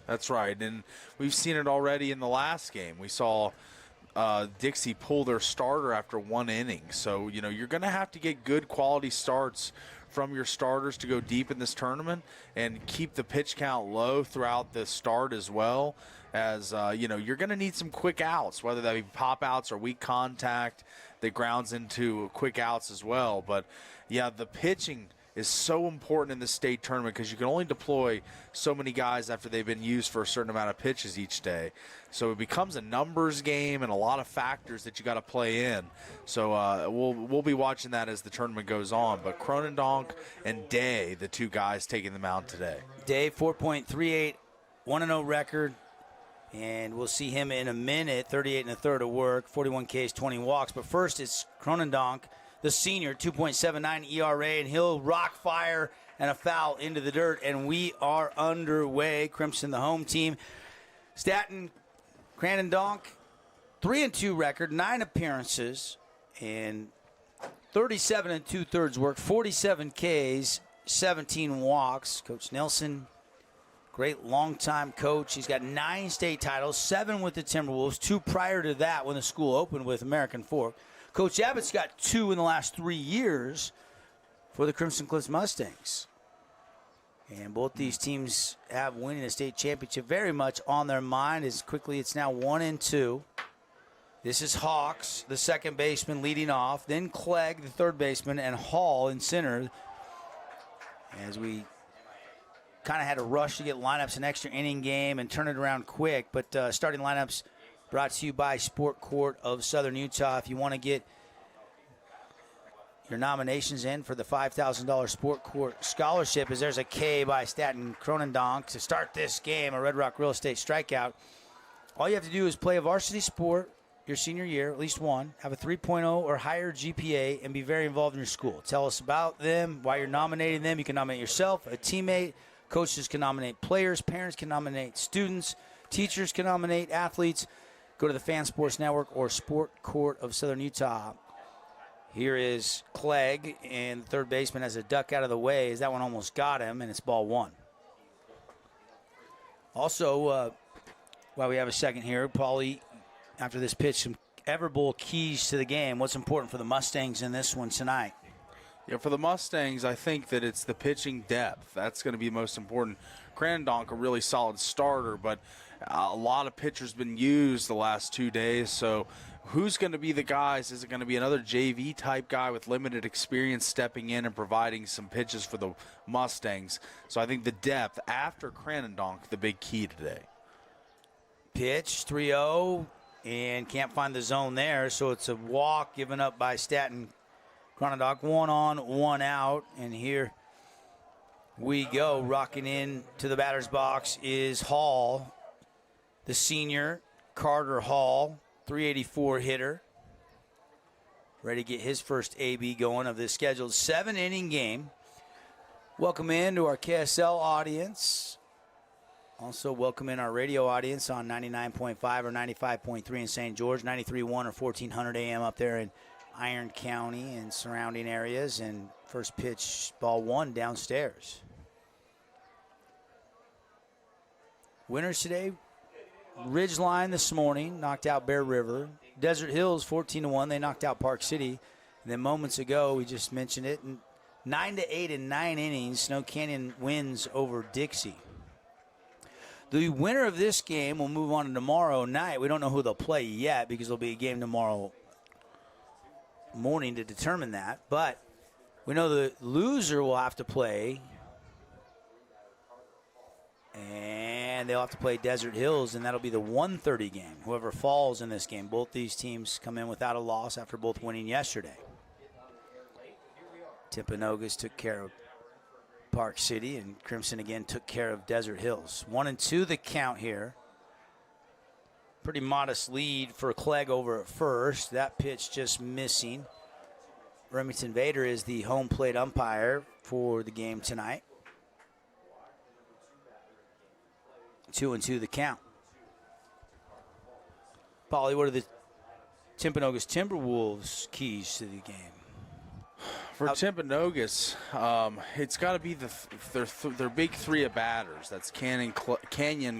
That's right, and we've seen it already in the last game. We saw Dixie pull their starter after 1 inning. So, you're going to have to get good quality starts from your starters to go deep in this tournament and keep the pitch count low throughout the start as well. As, you're going to need some quick outs, whether that be pop outs or weak contact that grounds into quick outs as well. But, yeah, the pitching is so important in the state tournament because you can only deploy so many guys after they've been used for a certain amount of pitches each day. So it becomes a numbers game and a lot of factors that you got to play in. So we'll be watching that as the tournament goes on. But Cronendonk and Day, the two guys taking the mound today. Day, 4.38, 1-0 record. And we'll see him in a minute, 38 and a third of work, 41 Ks, 20 walks. But first it's Cronendonk, the senior, 2.79 ERA, and he'll rock fire and a foul into the dirt, and we are underway. Crimson, the home team. Staten, Cronendonk, 3-2 record, 9 appearances, and 37 and 2/3 work, 47 Ks, 17 walks. Coach Nelson, great longtime coach. He's got 9 state titles, 7 with the Timberwolves, 2 prior to that when the school opened with American Fork. Coach Abbott's got 2 in the last 3 years for the Crimson Cliffs Mustangs. And both these teams have winning a state championship very much on their mind. As quickly, it's now 1-2. This is Hawks, the second baseman, leading off. Then Clegg, the third baseman, and Hall in center. As we kind of had to rush to get lineups an extra inning game and turn it around quick. But starting lineups brought to you by Sport Court of Southern Utah. If you want to get your nominations in for the $5,000 Sport Court Scholarship, as there's a K by Staten Cronendonk to start this game, a Red Rock Real Estate strikeout. All you have to do is play a varsity sport your senior year, at least one, have a 3.0 or higher GPA, and be very involved in your school. Tell us about them, why you're nominating them. You can nominate yourself, a teammate. Coaches can nominate players. Parents can nominate students. Teachers can nominate athletes. Go to the Fan Sports Network or Sport Court of Southern Utah. Here is Clegg, and the third baseman has a duck out of the way as that one almost got him, and it's ball 1. Also, while we have a second here, Paulie, after this pitch, some Everbowl keys to the game. What's important for the Mustangs in this one tonight? Yeah, for the Mustangs, I think that it's the pitching depth. That's going to be most important. Cronendonk, a really solid starter, but a lot of pitchers been used the last 2 days. So who's going to be the guys? Is it going to be another JV-type guy with limited experience stepping in and providing some pitches for the Mustangs? So I think the depth after Cronendonk, the big key today. Pitch, 3-0, and can't find the zone there. So it's a walk given up by Staten Cronendonk, 1 on, 1 out, and here we go. Rocking in to the batter's box is Hall, the senior, Carter Hall, 384 hitter. Ready to get his first AB going of this scheduled 7-inning game. Welcome in to our KSL audience. Also welcome in our radio audience on 99.5 or 95.3 in St. George, 93.1 or 1400 AM up there in Iron County and surrounding areas, and first pitch, ball 1 downstairs. Winners today, Ridgeline this morning, knocked out Bear River. Desert Hills, 14-1, they knocked out Park City. And then moments ago, we just mentioned it, 9-8 in 9 innings, Snow Canyon wins over Dixie. The winner of this game will move on to tomorrow night. We don't know who they'll play yet because there'll be a game tomorrow morning to determine that, but we know the loser will have to play, and they'll have to play Desert Hills, and that'll be the 1:30 game. Whoever falls in this game, both these teams come in without a loss after both winning yesterday. Timpanogos took care of Park City, and Crimson again took care of Desert Hills. 1-2 the count here. Pretty modest lead for Clegg over at first. That pitch just missing. Remington Vader is the home plate umpire for the game tonight. 2-2 the count. Paulie, what are the Timpanogos Timberwolves keys to the game? For Timpanogos, it's got to be their big three of batters. That's Canyon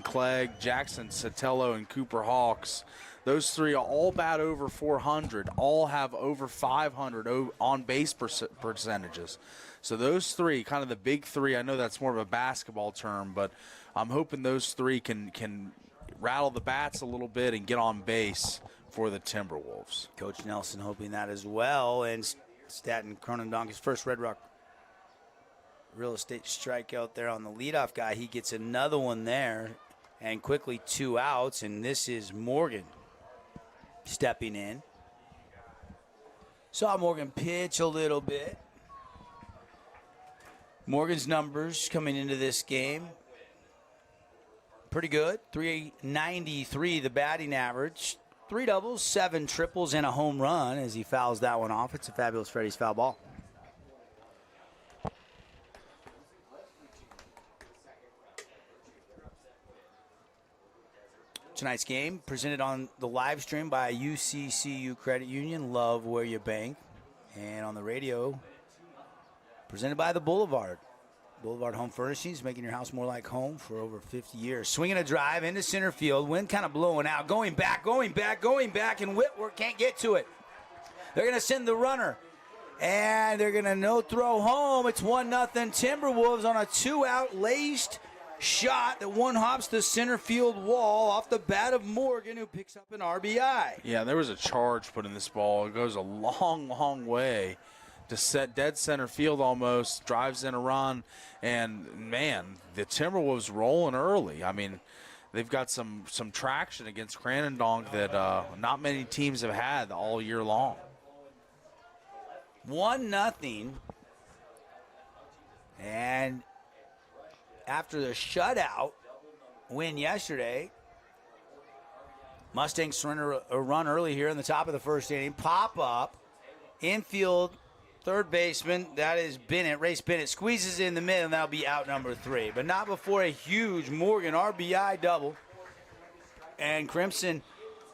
Clegg, Jackson Sotelo, and Cooper Hawks. Those three all bat over 400, all have over 500 on base percentages. So those three, kind of the big three, I know that's more of a basketball term, but I'm hoping those three can rattle the bats a little bit and get on base for the Timberwolves. Coach Nelson hoping that as well. And Staten Cronendonk, his first Red Rock real estate strikeout there on the leadoff guy. He gets another one there, and quickly 2 outs, and this is Morgan stepping in. Saw Morgan pitch a little bit. Morgan's numbers coming into this game, pretty good. 393 the batting average. 3 doubles, 7 triples, and a home run as he fouls that one off. It's a fabulous Freddy's foul ball. Tonight's game presented on the live stream by UCCU Credit Union. Love where you bank. And on the radio, presented by the Boulevard. Boulevard Home Furnishings, making your house more like home for over 50 years. Swinging a drive into center field. Wind kind of blowing out. Going back, and Whitworth can't get to it. They're going to send the runner. And they're going to no-throw home. It's 1-0 Timberwolves on a 2-out laced shot that one-hops the center field wall off the bat of Morgan, who picks up an RBI. Yeah, there was a charge put in this ball. It goes a long, long way to set dead center field almost, drives in a run, and, man, the Timberwolves rolling early. I mean, they've got some traction against Cronendonk that not many teams have had all year long. 1-0. And after the shutout win yesterday, Mustangs surrender a run early here in the top of the first inning. Pop up, infield, third baseman, that is Bennett. Race Bennett squeezes in the middle, and that'll be out number 3. But not before a huge Morgan RBI double. And Crimson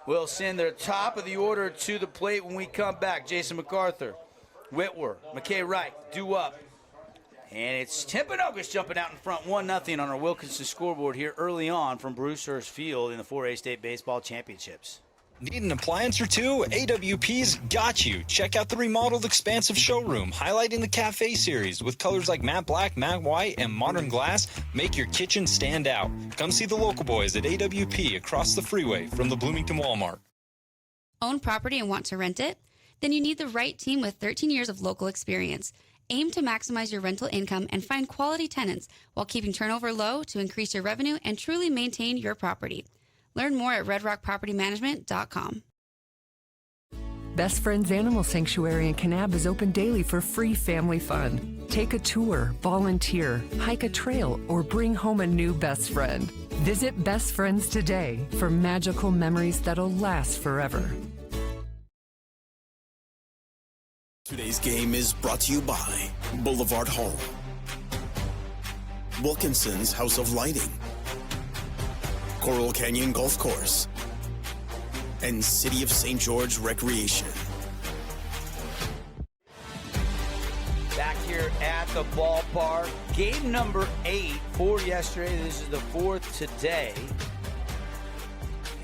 will send their top of the order to the plate when we come back. Jason MacArthur, Whitworth, McKay Wright, due up. And it's Timpanogos jumping out in front 1-0 on our Wilkinson scoreboard here early on from Brucehurst Field in the 4A State Baseball Championships. Need an appliance or two? AWP's got you. Check out the remodeled expansive showroom, highlighting the Cafe series with colors like matte black, matte white, and modern glass. Make your kitchen stand out. Come see the local boys at AWP across the freeway from the Bloomington Walmart. Own property and want to rent it? Then you need the right team with 13 years of local experience. Aim to maximize your rental income and find quality tenants while keeping turnover low to increase your revenue and truly maintain your property. Learn more at redrockpropertymanagement.com. Best Friends Animal Sanctuary in Kanab is open daily for free family fun. Take a tour, volunteer, hike a trail, or bring home a new best friend. Visit Best Friends today for magical memories that'll last forever. Today's game is brought to you by Boulevard Home, Wilkinson's House of Lighting, Coral Canyon Golf Course, and City of St. George Recreation. Back here at the ballpark. Game number 8 for yesterday. This is the 4th today.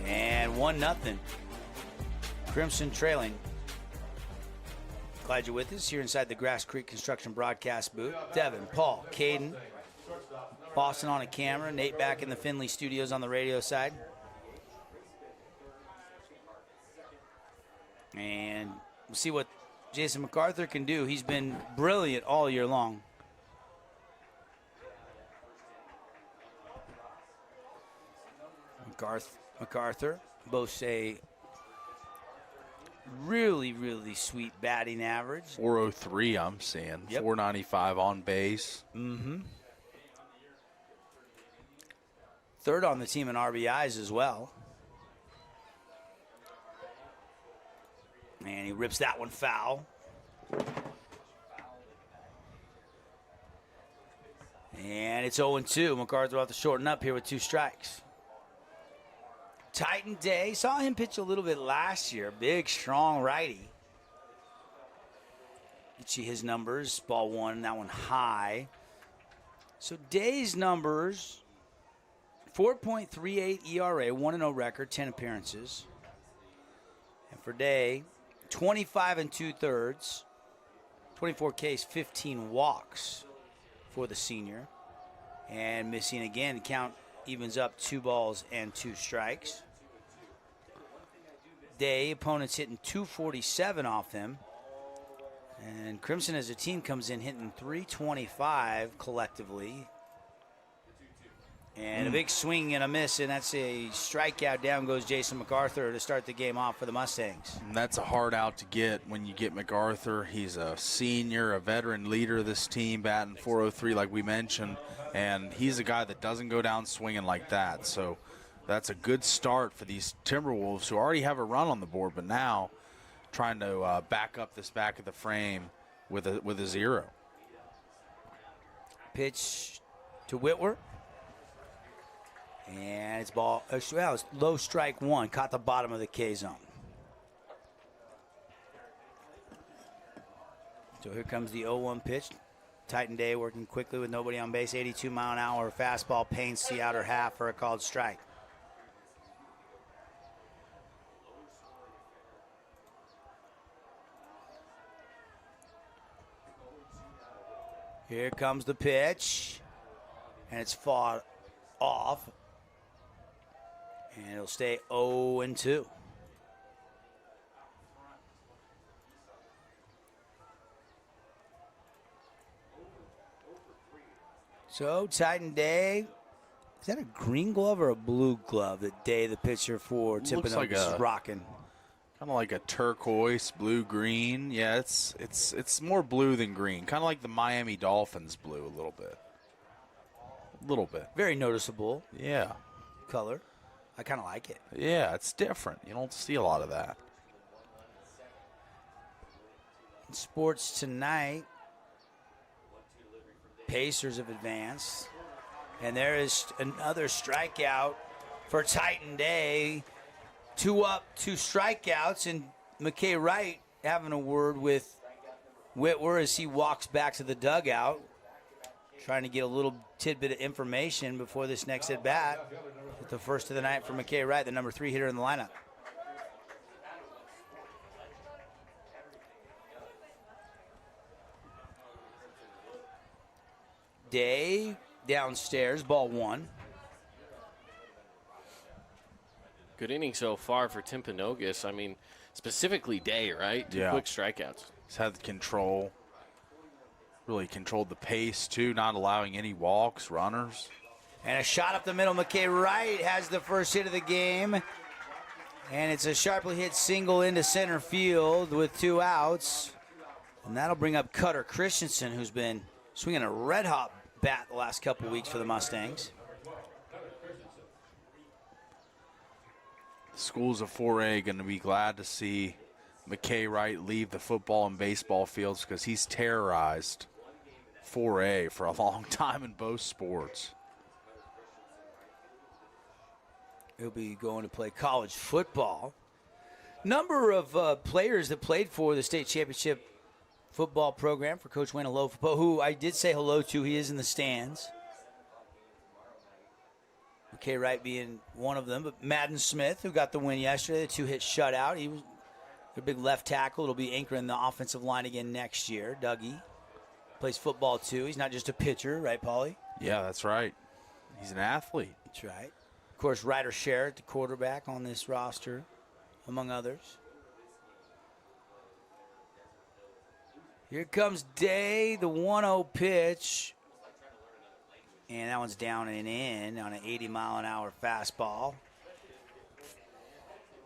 And 1-0. Crimson trailing. Glad you're with us here inside the Grass Creek Construction broadcast booth. Devin, Paul, Caden, Boston on a camera, Nate back in the Finley studios on the radio side. And we'll see what Jason MacArthur can do. He's been brilliant all year long. MacArthur boasts a really, really sweet batting average. 403, I'm seeing. Yep. 495 on base. Mm-hmm. Third on the team in RBIs as well. And he rips that one foul. And it's 0-2. MacArthur will have to shorten up here with 2 strikes. Titan day. Saw him pitch a little bit last year. Big, strong righty. Get you his numbers. Ball one, that one high. So Day's numbers, 4.38 ERA, 1-0 record, 10 appearances. And for Day, 25 2/3, 24 Ks, 15 walks for the senior. And missing again, the count evens up 2 balls and 2 strikes. Day, opponents hitting 247 off him. And Crimson as a team comes in hitting 325 collectively. And a big swing and a miss, and that's a strikeout. Down goes Jason MacArthur to start the game off for the Mustangs. And that's a hard out to get when you get MacArthur. He's a senior, a veteran leader of this team, batting .403 like we mentioned. And he's a guy that doesn't go down swinging like that. So that's a good start for these Timberwolves who already have a run on the board, but now trying to back up this back of the frame with a 0. Pitch to Whitworth. And it's ball, well, it's low strike one, caught the bottom of the K zone. So here comes the 0-1 pitch. Titan Day working quickly with nobody on base. 82-mile-an-hour fastball paints the outer half for a called strike. Here comes the pitch, and it's fought off, and it'll stay 0-2. So Titan Day, is that a green glove or a blue glove that Day, the pitcher for Timpanogos, is rocking? Kind of like a turquoise, blue-green. Yeah, it's more blue than green. Kind of like the Miami Dolphins blue a little bit. A little bit. Very noticeable. Yeah. Color. I kind of like it. Yeah, it's different. You don't see a lot of that. In sports tonight, Pacers have advanced. And there is another strikeout for Titan Day. 2 up, 2 strikeouts, and McKay Wright having a word with Whitworth as he walks back to the dugout, trying to get a little tidbit of information before this next at-bat. The first of the night for McKay Wright, the number 3 hitter in the lineup. Day downstairs, ball 1. Good inning so far for Timpanogos. I mean, specifically Day, right? 2 quick strikeouts. He's had the control. Really controlled the pace, too, not allowing any walks, runners. And a shot up the middle. McKay Wright has the first hit of the game. And it's a sharply hit single into center field with 2 outs. And that'll bring up Cutter Christensen, who's been swinging a red-hot bat the last couple weeks for the Mustangs. Schools of 4A going to be glad to see McKay Wright leave the football and baseball fields because he's terrorized 4A for a long time in both sports. He'll be going to play college football. Number of players that played for the state championship football program for Coach Wayne Alofa, who I did say hello to. He is in the stands. McKay Wright being one of them, but Madden Smith, who got the win yesterday, the 2-hit shutout. He was a big left tackle. It'll be anchoring the offensive line again next year. Dougie plays football too. He's not just a pitcher, right, Paulie? Yeah, that's right. He's an athlete. That's right. Of course, Ryder Sherritt, the quarterback on this roster, among others. Here comes Day, the 1-0 pitch. And that one's down and in on an 80-mile-an-hour fastball.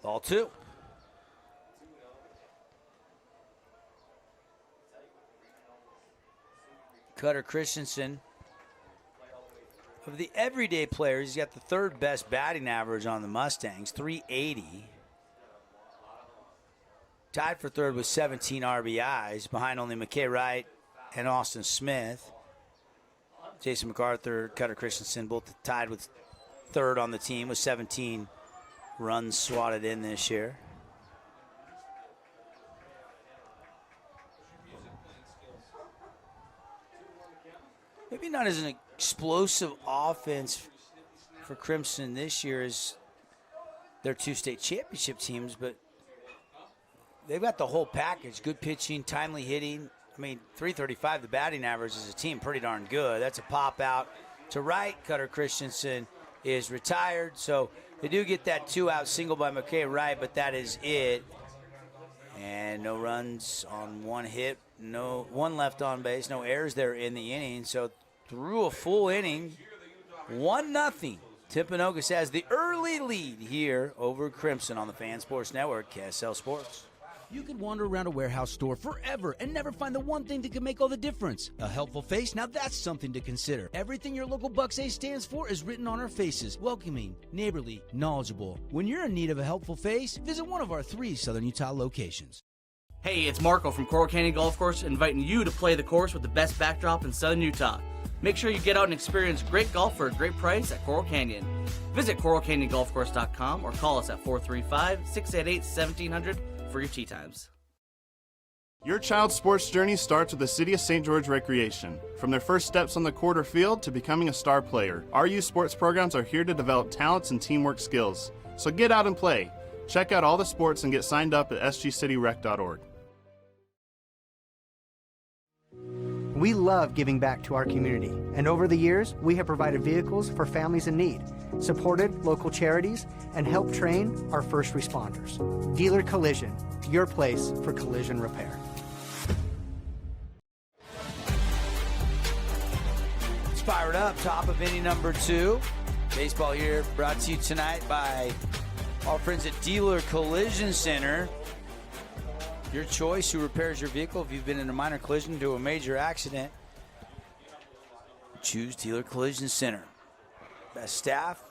Ball 2. Cutter Christensen. Of the everyday players, he's got the 3rd best batting average on the Mustangs, 380. Tied for 3rd with 17 RBIs, behind only McKay Wright and Austin Smith. Jason MacArthur, Cutter Christensen, both tied with 3rd on the team with 17 runs swatted in this year. maybe not as an explosive offense for Crimson this year as their 2 state championship teams, but they've got the whole package. Good pitching, timely hitting. I mean, 335, the batting average as a team, pretty darn good. That's a pop out to right. Cutter Christensen is retired, so they do get that 2-out single by McKay Wright, but that is it. And no runs on 1 hit, no 1 left on base, no errors there in the inning. So through a full inning, 1-0. Timpanogos has the early lead here over Crimson on the Fan Sports Network, KSL Sports. You could wander around a warehouse store forever and never find the one thing that could make all the difference. A helpful face? Now that's something to consider. Everything your local Bucks A stands for is written on our faces. Welcoming, neighborly, knowledgeable. When you're in need of a helpful face, visit one of our 3 Southern Utah locations. Hey, it's Marco from Coral Canyon Golf Course inviting you to play the course with the best backdrop in Southern Utah. Make sure you get out and experience great golf for a great price at Coral Canyon. Visit coralcanyongolfcourse.com or call us at 435-688-1700 for your tee times. Your child's sports journey starts with the City of St. George Recreation. From their first steps on the quarter field to becoming a star player, our youth sports programs are here to develop talents and teamwork skills. So get out and play. Check out all the sports and get signed up at sgcityrec.org. We love giving back to our community, and over the years, we have provided vehicles for families in need, supported local charities, and helped train our first responders. Dealer Collision, your place for collision repair. It's fired up, top of inning number 2. Baseball here brought to you tonight by our friends at Dealer Collision Center. Your choice who repairs your vehicle. If you've been in a minor collision to a major accident, choose Dealer Collision Center. Best staff,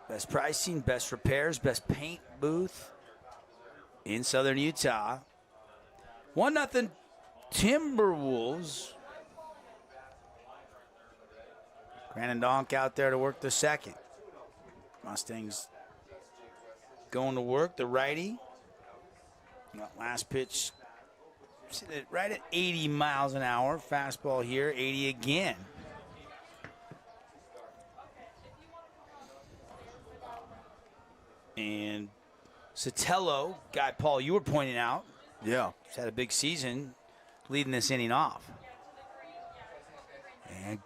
best pricing, best repairs, best paint booth in Southern Utah. 1-0 Timberwolves. Brandon Donk out there to work the second. Mustangs going to work, the righty. Last pitch, right at 80 miles an hour. Fastball here, 80 again. And Sotelo, guy Paul, you were pointing out. Yeah. He's had a big season leading this inning off. And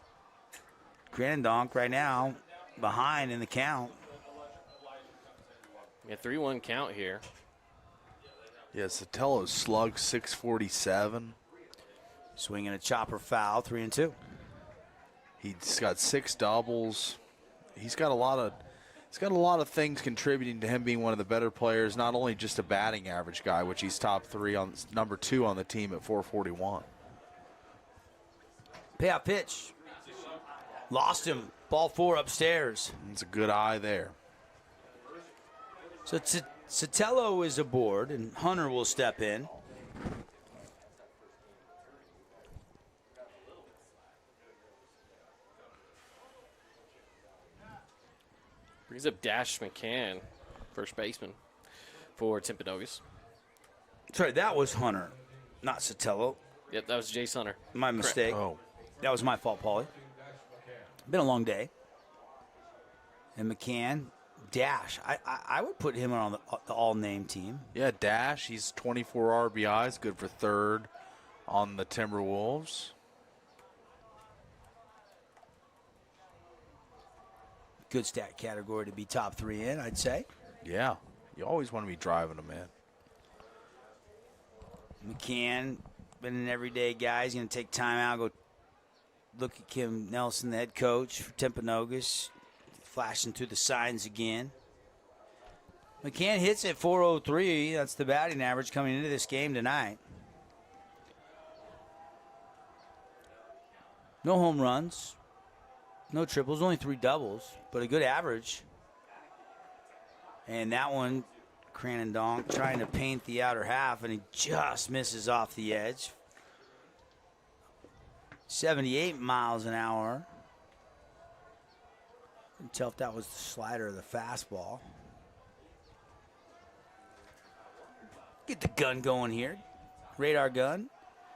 Grandonk right now behind in the count. Yeah, 3-1 count here. Yeah, Sotelo's slug 647. Swinging a chopper foul, 3-2. He's got 6 doubles. He's got a lot of things contributing to him being one of the better players. Not only just a batting average guy, which he's top 3 on, number 2 on the team at 441. Payoff pitch. Lost him. Ball 4 upstairs. It's a good eye there. So Sotelo is aboard, and Hunter will step in. Brings up Dash McCann, first baseman for Timpanogos. Sorry, that was Hunter, not Sotelo. Yep, that was Jace Hunter. My mistake. Oh. That was my fault, Paulie. Been a long day. And McCann, Dash. I would put him on the all-name team. Yeah, Dash, he's 24 RBIs, good for 3rd on the Timberwolves. Good stat category to be top 3 in, I'd say. Yeah, you always want to be driving them in. McCann, been an everyday guy. He's going to take time out, go look at Kim Nelson, the head coach for Timpanogos, flashing through the signs again. McCann hits at 403. That's the batting average coming into this game tonight. No home runs, no triples, only 3 doubles, but a good average. And that one, Cranon Donk trying to paint the outer half, and he just misses off the edge. 78 miles an hour. Couldn't tell if that was the slider or the fastball. Get the gun going here. Radar gun.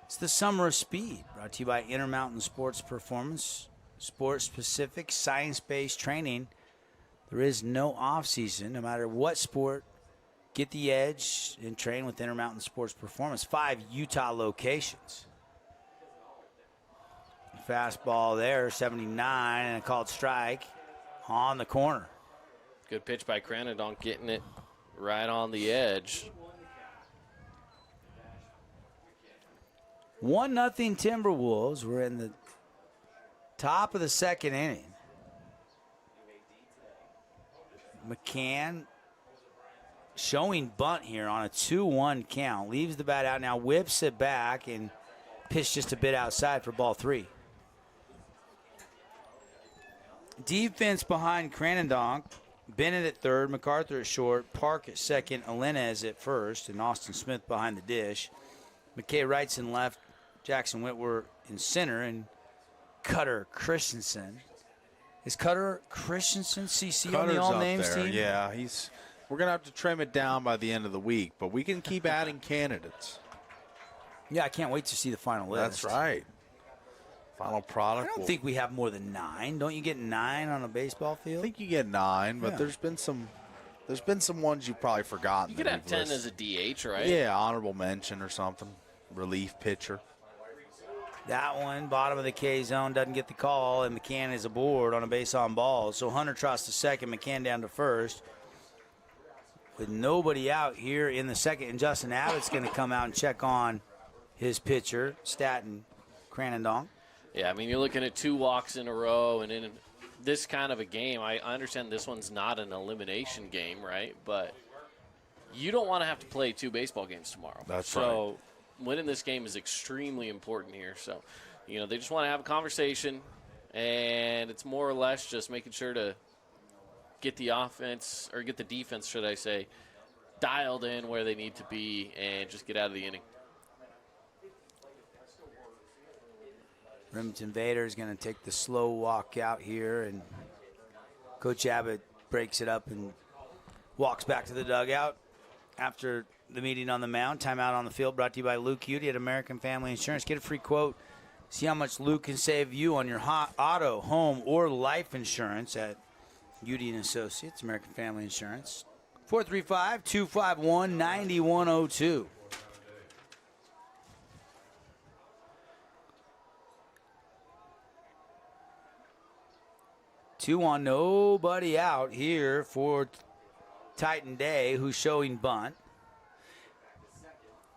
It's the Summer of Speed, brought to you by Intermountain Sports Performance. sport-specific, science-based training. There is no off-season, no matter what sport. Get the edge and train with Intermountain Sports Performance. 5 Utah locations. Fastball there, 79, and a called strike on the corner. Good pitch by Cranadonk, getting it right on the edge. 1-0 Timberwolves. We're in the top of the second inning. McCann showing bunt here on a 2-1 count. Leaves the bat out now, whips it back, and pitched just a bit outside for ball 3. Defense behind Cranadonk. Bennett at third, MacArthur at short, Park at second, Alenez at first, and Austin Smith behind the dish. McKay Wrights in left, Jackson Whitwer in center, and Cutter Christensen. Is Cutter Christensen CC on the all names team? Yeah, we're gonna have to trim it down by the end of the week, but we can keep adding candidates. Yeah, I can't wait to see the final list. That's right. Final product. I don't think we have more than 9. Don't you get 9 on a baseball field? I think you get 9, but Yeah. there's been some ones you've probably forgotten. You could have 10 as a DH, right? Yeah, honorable mention or something. Relief pitcher. That one, bottom of the K zone, doesn't get the call, and McCann is aboard on a base on ball. So Hunter trots to second, McCann down to first. With nobody out here in the second, and Justin Abbott's going to come out and check on his pitcher, Staten Cranadonk. Yeah, I mean, you're looking at 2 walks in a row, and in this kind of a game, I understand this one's not an elimination game, right? But you don't want to have to play 2 baseball games tomorrow. That's right. So winning this game is extremely important here. So, they just want to have a conversation, and it's more or less just making sure to get the offense, or get the defense, should I say, dialed in where they need to be and just get out of the inning. Remington Vader is going to take the slow walk out here, and Coach Abbott breaks it up and walks back to the dugout after the meeting on the mound. Timeout on the field brought to you by Luke Udy at American Family Insurance. Get a free quote. See how much Luke can save you on your auto, home, or life insurance at Udy & Associates, American Family Insurance. 435-251-9102. 2-1, nobody out here for Titan Day, who's showing bunt.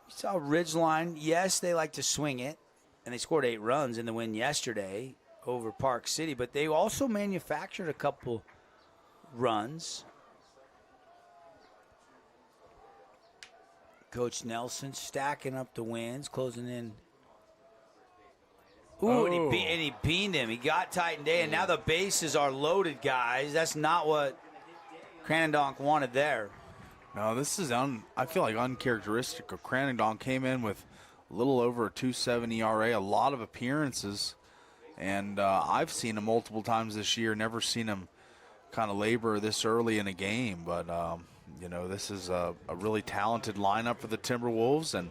You saw Ridgeline. Yes, they like to swing it, and they scored 8 runs in the win yesterday over Park City, but they also manufactured a couple runs. Coach Nelson stacking up the wins, closing in. Ooh, and he beamed him. He got Titan Day, and now the bases are loaded, guys. That's not what Cranadonk wanted there. No, this is I feel like uncharacteristic of Cranadonk. Came in with a little over a 2.7 ERA, a lot of appearances, and I've seen him multiple times this year. Never seen him kind of labor this early in a game, but this is a really talented lineup for the Timberwolves, and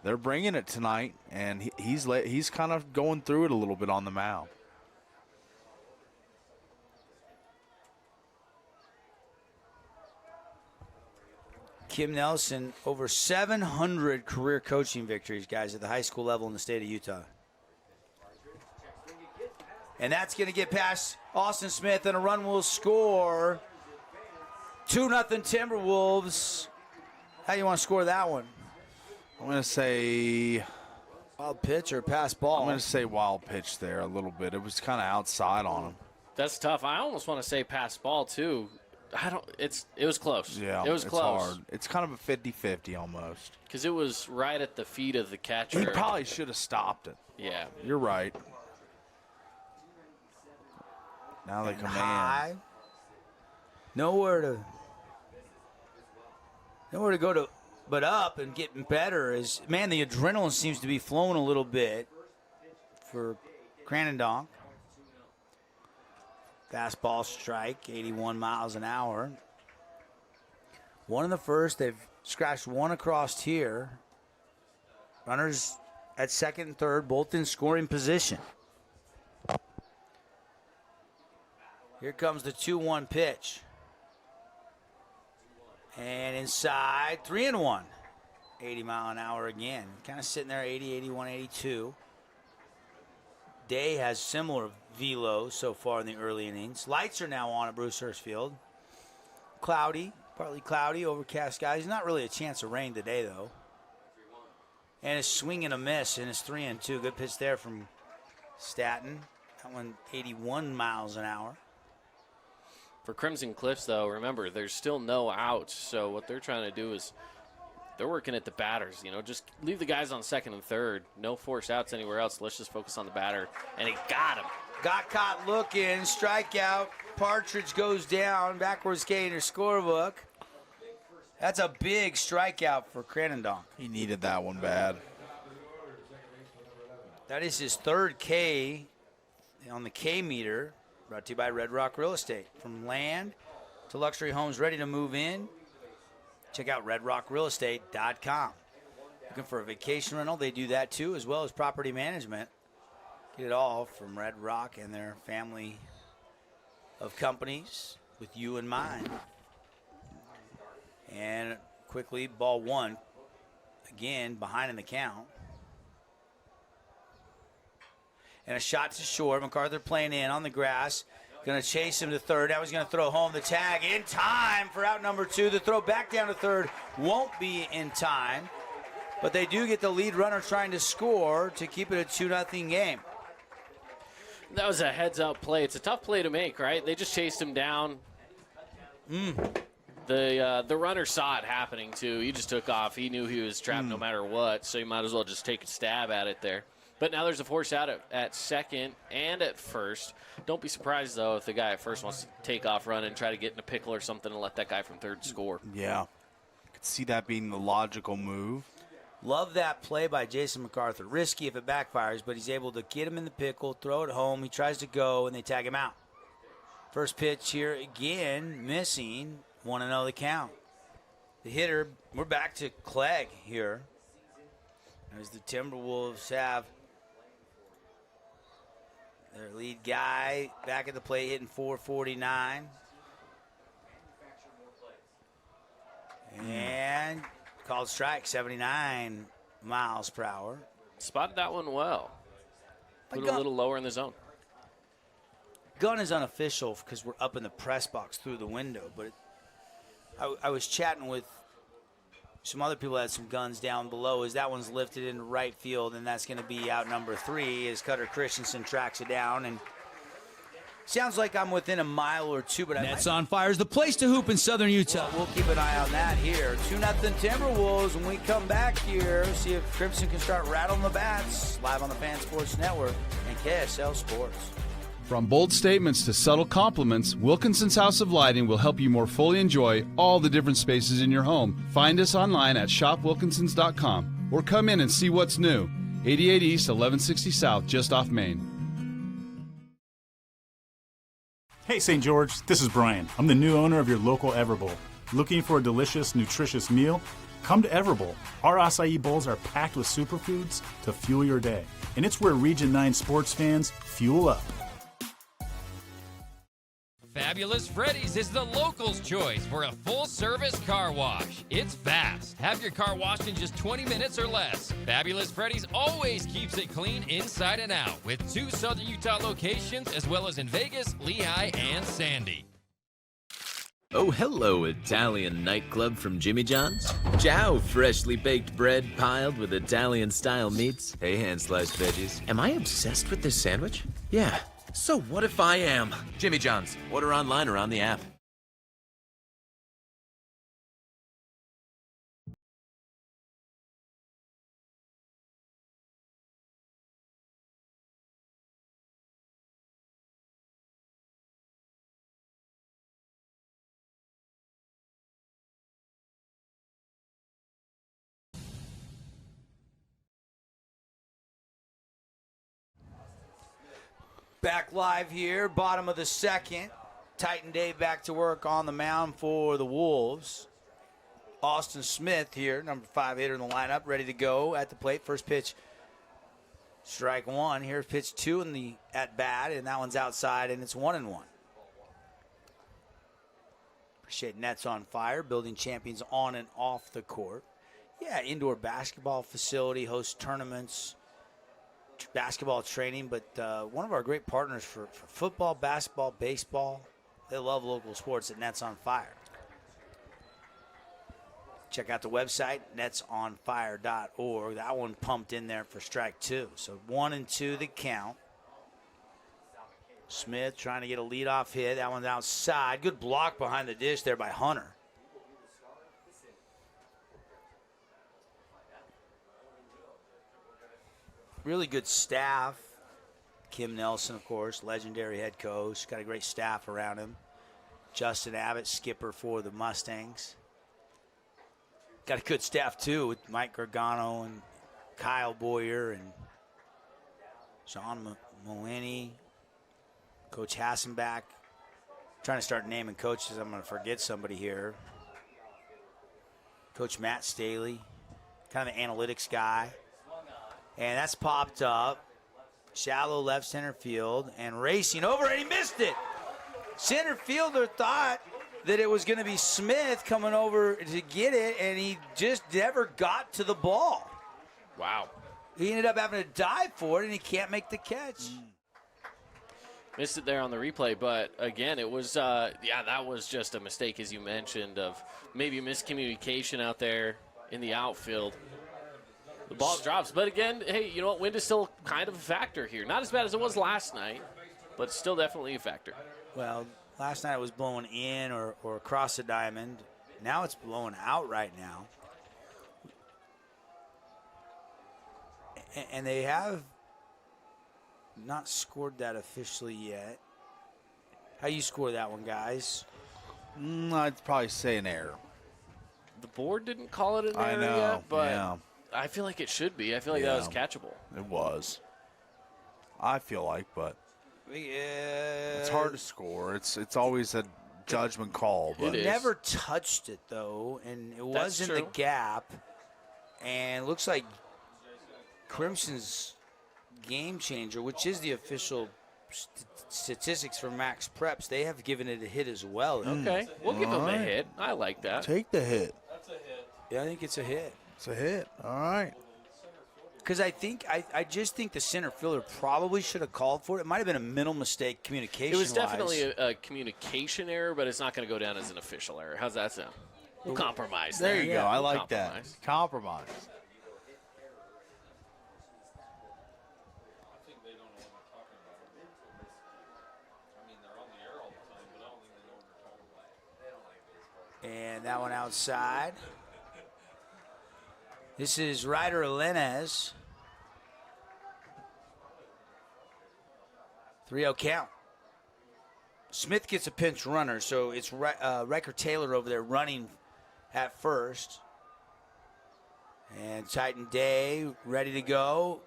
they're bringing it tonight, and he's kind of going through it a little bit on the mound. Kim Nelson, over 700 career coaching victories, guys, at the high school level in the state of Utah. And that's going to get past Austin Smith, and a run will score. 2-0 Timberwolves. How do you want to score that one? I'm going to say wild pitch or pass ball. I'm going to say wild pitch there a little bit. It was kind of outside on him. That's tough. I almost want to say pass ball too. It was close. Yeah, it was close. Hard. It's kind of a 50-50 almost. Because it was right at the feet of the catcher. He probably should have stopped it. Yeah. You're right. Now they come high. in. Nowhere to go to but up and getting better. The adrenaline seems to be flowing a little bit for Cranadonk. Fastball strike, 81 miles an hour. One in the first. They've scratched one across here. Runners at second and third, both in scoring position. Here comes the 2-1 pitch. And inside, 3-1. 80 mile an hour again. Kind of sitting there, 80, 81, 82. Day has similar velo so far in the early innings. Lights are now on at Bruce Hurst Field. Cloudy, partly cloudy, overcast skies. Not really a chance of rain today, though. And a swing and a miss, and it's 3-2. Good pitch there from Statton. That one, 81 miles an hour. For Crimson Cliffs, though, remember, there's still no outs. So what they're trying to do is they're working at the batters. You know, just leave the guys on second and third. No force outs anywhere else. Let's just focus on the batter. And he got him. Got caught looking. Strikeout. Partridge goes down. Backwards K in her scorebook. That's a big strikeout for Cranendonk. He needed that one bad. That is his third K on the K meter. Brought to you by Red Rock Real Estate. From land to luxury homes ready to move in, check out redrockrealestate.com. Looking for a vacation rental, they do that too, as well as property management. Get it all from Red Rock and their family of companies with you in mind. And quickly, ball one. Again, behind in the count. And a shot to short. MacArthur playing in on the grass. Going to chase him to third. Now he's going to throw home the tag in time for out number 2. The throw back down to third won't be in time. But they do get the lead runner trying to score to keep it a 2-0 game. That was a heads-up play. It's a tough play to make, right? They just chased him down. The runner saw it happening, too. He just took off. He knew he was trapped no matter what, so you might as well just take a stab at it there. But now there's a force out at second and at first. Don't be surprised, though, if the guy at first wants to take off run and try to get in a pickle or something and let that guy from third score. Yeah. Could see that being the logical move. Love that play by Jason MacArthur. Risky if it backfires, but he's able to get him in the pickle, throw it home. He tries to go, and they tag him out. First pitch here again, missing. 1-0 the count. The hitter, we're back to Clegg here. As the Timberwolves have their lead guy back at the plate hitting .449. And called strike, 79 miles per hour. Spotted that one well. Put it a little lower in the zone. Gun is unofficial because we're up in the press box through the window, but I was chatting with some other people that had some guns down below as that one's lifted into right field, and that's going to be out number 3 as Cutter Christensen tracks it down. And sounds like I'm within a mile or two, but Nets on Fire is the place to hoop in Southern Utah. We'll keep an eye on that here. 2-0 Timberwolves. When we come back here, see if Crimson can start rattling the bats. Live on the Fan Sports Network and KSL Sports. From bold statements to subtle compliments, Wilkinson's House of Lighting will help you more fully enjoy all the different spaces in your home. Find us online at shopwilkinsons.com or come in and see what's new. 88 East, 1160 South, just off Main. Hey St. George, this is Brian. I'm the new owner of your local Everbowl. Looking for a delicious, nutritious meal? Come to Everbowl. Our acai bowls are packed with superfoods to fuel your day. And it's where Region 9 sports fans fuel up. Fabulous Freddy's is the locals' choice for a full-service car wash. It's fast. Have your car washed in just 20 minutes or less. Fabulous Freddy's always keeps it clean inside and out with 2 Southern Utah locations as well as in Vegas, Lehigh, and Sandy. Oh, hello, Italian nightclub from Jimmy John's. Ciao, freshly baked bread piled with Italian-style meats. Hey, hand-sliced veggies. Am I obsessed with this sandwich? Yeah. So what if I am? Jimmy John's. Order online or on the app. Back live here, bottom of the second. Titan Day back to work on the mound for the Wolves. Austin Smith here, number 5 hitter in the lineup, ready to go at the plate. First pitch, strike 1. Here's pitch 2 in the at bat, and that one's outside, and it's 1-1. Ricochet Nets on Fire, building champions on and off the court. Yeah, indoor basketball facility, hosts tournaments, basketball training, but one of our great partners for football, basketball, baseball. They love local sports at Nets on Fire. Check out the website, netsonfire.org. That one pumped in there for strike 2. So 1 and 2 the count. Smith trying to get a leadoff hit. That one's outside. Good block behind the dish there by Hunter. Really good staff. Kim Nelson, of course, legendary head coach. Got a great staff around him. Justin Abbott, skipper for the Mustangs. Got a good staff, too, with Mike Gargano and Kyle Boyer and Sean Mooney, Coach Hassenbach. Trying to start naming coaches. I'm going to forget somebody here. Coach Matt Staley, kind of an analytics guy. And that's popped up. Shallow left center field and racing over, and he missed it. Center fielder thought that it was going to be Smith coming over to get it, and he just never got to the ball. Wow. He ended up having to dive for it, and he can't make the catch. Missed it there on the replay, but again, it was, that was just a mistake, as you mentioned, of maybe miscommunication out there in the outfield. The ball drops, but again, hey, you know what? Wind is still kind of a factor here. Not as bad as it was last night, but still definitely a factor. Well, last night it was blowing in or across the diamond. Now it's blowing out right now. And they have not scored that officially yet. How you score that one, guys? I'd probably say an error. The board didn't call it an error yet, but I feel like it should be. I feel like that was catchable. It was. I feel like, but it's hard to score. It's always a judgment call. But He never touched it, though, and it was in the gap. And it looks like Crimson's game changer, which is the official statistics for Max Preps, they have given it a hit as well. Okay, we'll give him a hit. I like that. Take the hit. That's a hit. Yeah, I think it's a hit. It's a hit. All right. Because I just think the center fielder probably should have called for it. It might have been a mental mistake communication. It was definitely a communication error, but it's not going to go down as an official error. How's that sound? We'll compromise. There you go. I like compromise. that. Compromise. And that one outside. This is Ryder Lenez. 3-0 count. Smith gets a pinch runner, so it's Riker Taylor over there running at first. And Titan Day ready to go.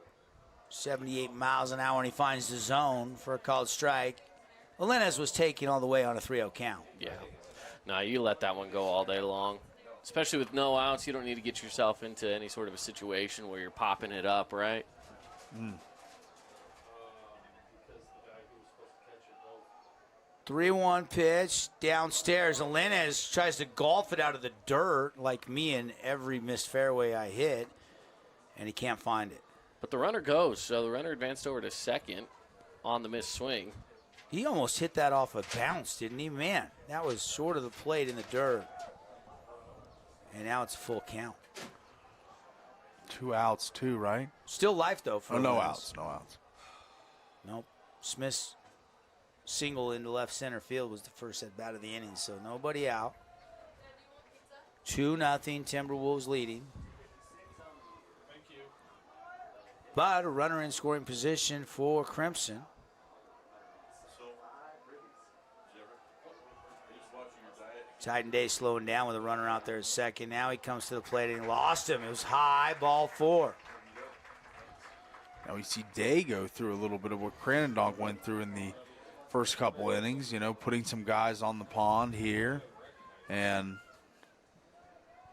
78 miles an hour, and he finds the zone for a called strike. Lenez was taken all the way on a 3-0 count. Yeah. No, you let that one go all day long. Especially with no outs, you don't need to get yourself into any sort of a situation where you're popping it up, right? 3-1 pitch downstairs. Lenez tries to golf it out of the dirt like me in every missed fairway I hit, and he can't find it. But the runner goes, so the runner advanced over to second on the missed swing. He almost hit that off a bounce, didn't he? Man, that was short of the plate in the dirt. And now it's a full count. 2 outs, too, right? Still life, though. For no Lenez. outs. No outs. Nope. Smith's single into left center field was the first at bat of the inning, so nobody out. 2-0, Timberwolves leading. But a runner in scoring position for Crimson. Titan Day slowing down with a runner out there at second. Now he comes to the plate and he lost him. It was high, ball 4. Now we see Day go through a little bit of what Cranendonk went through in the first couple innings, putting some guys on the pond here. And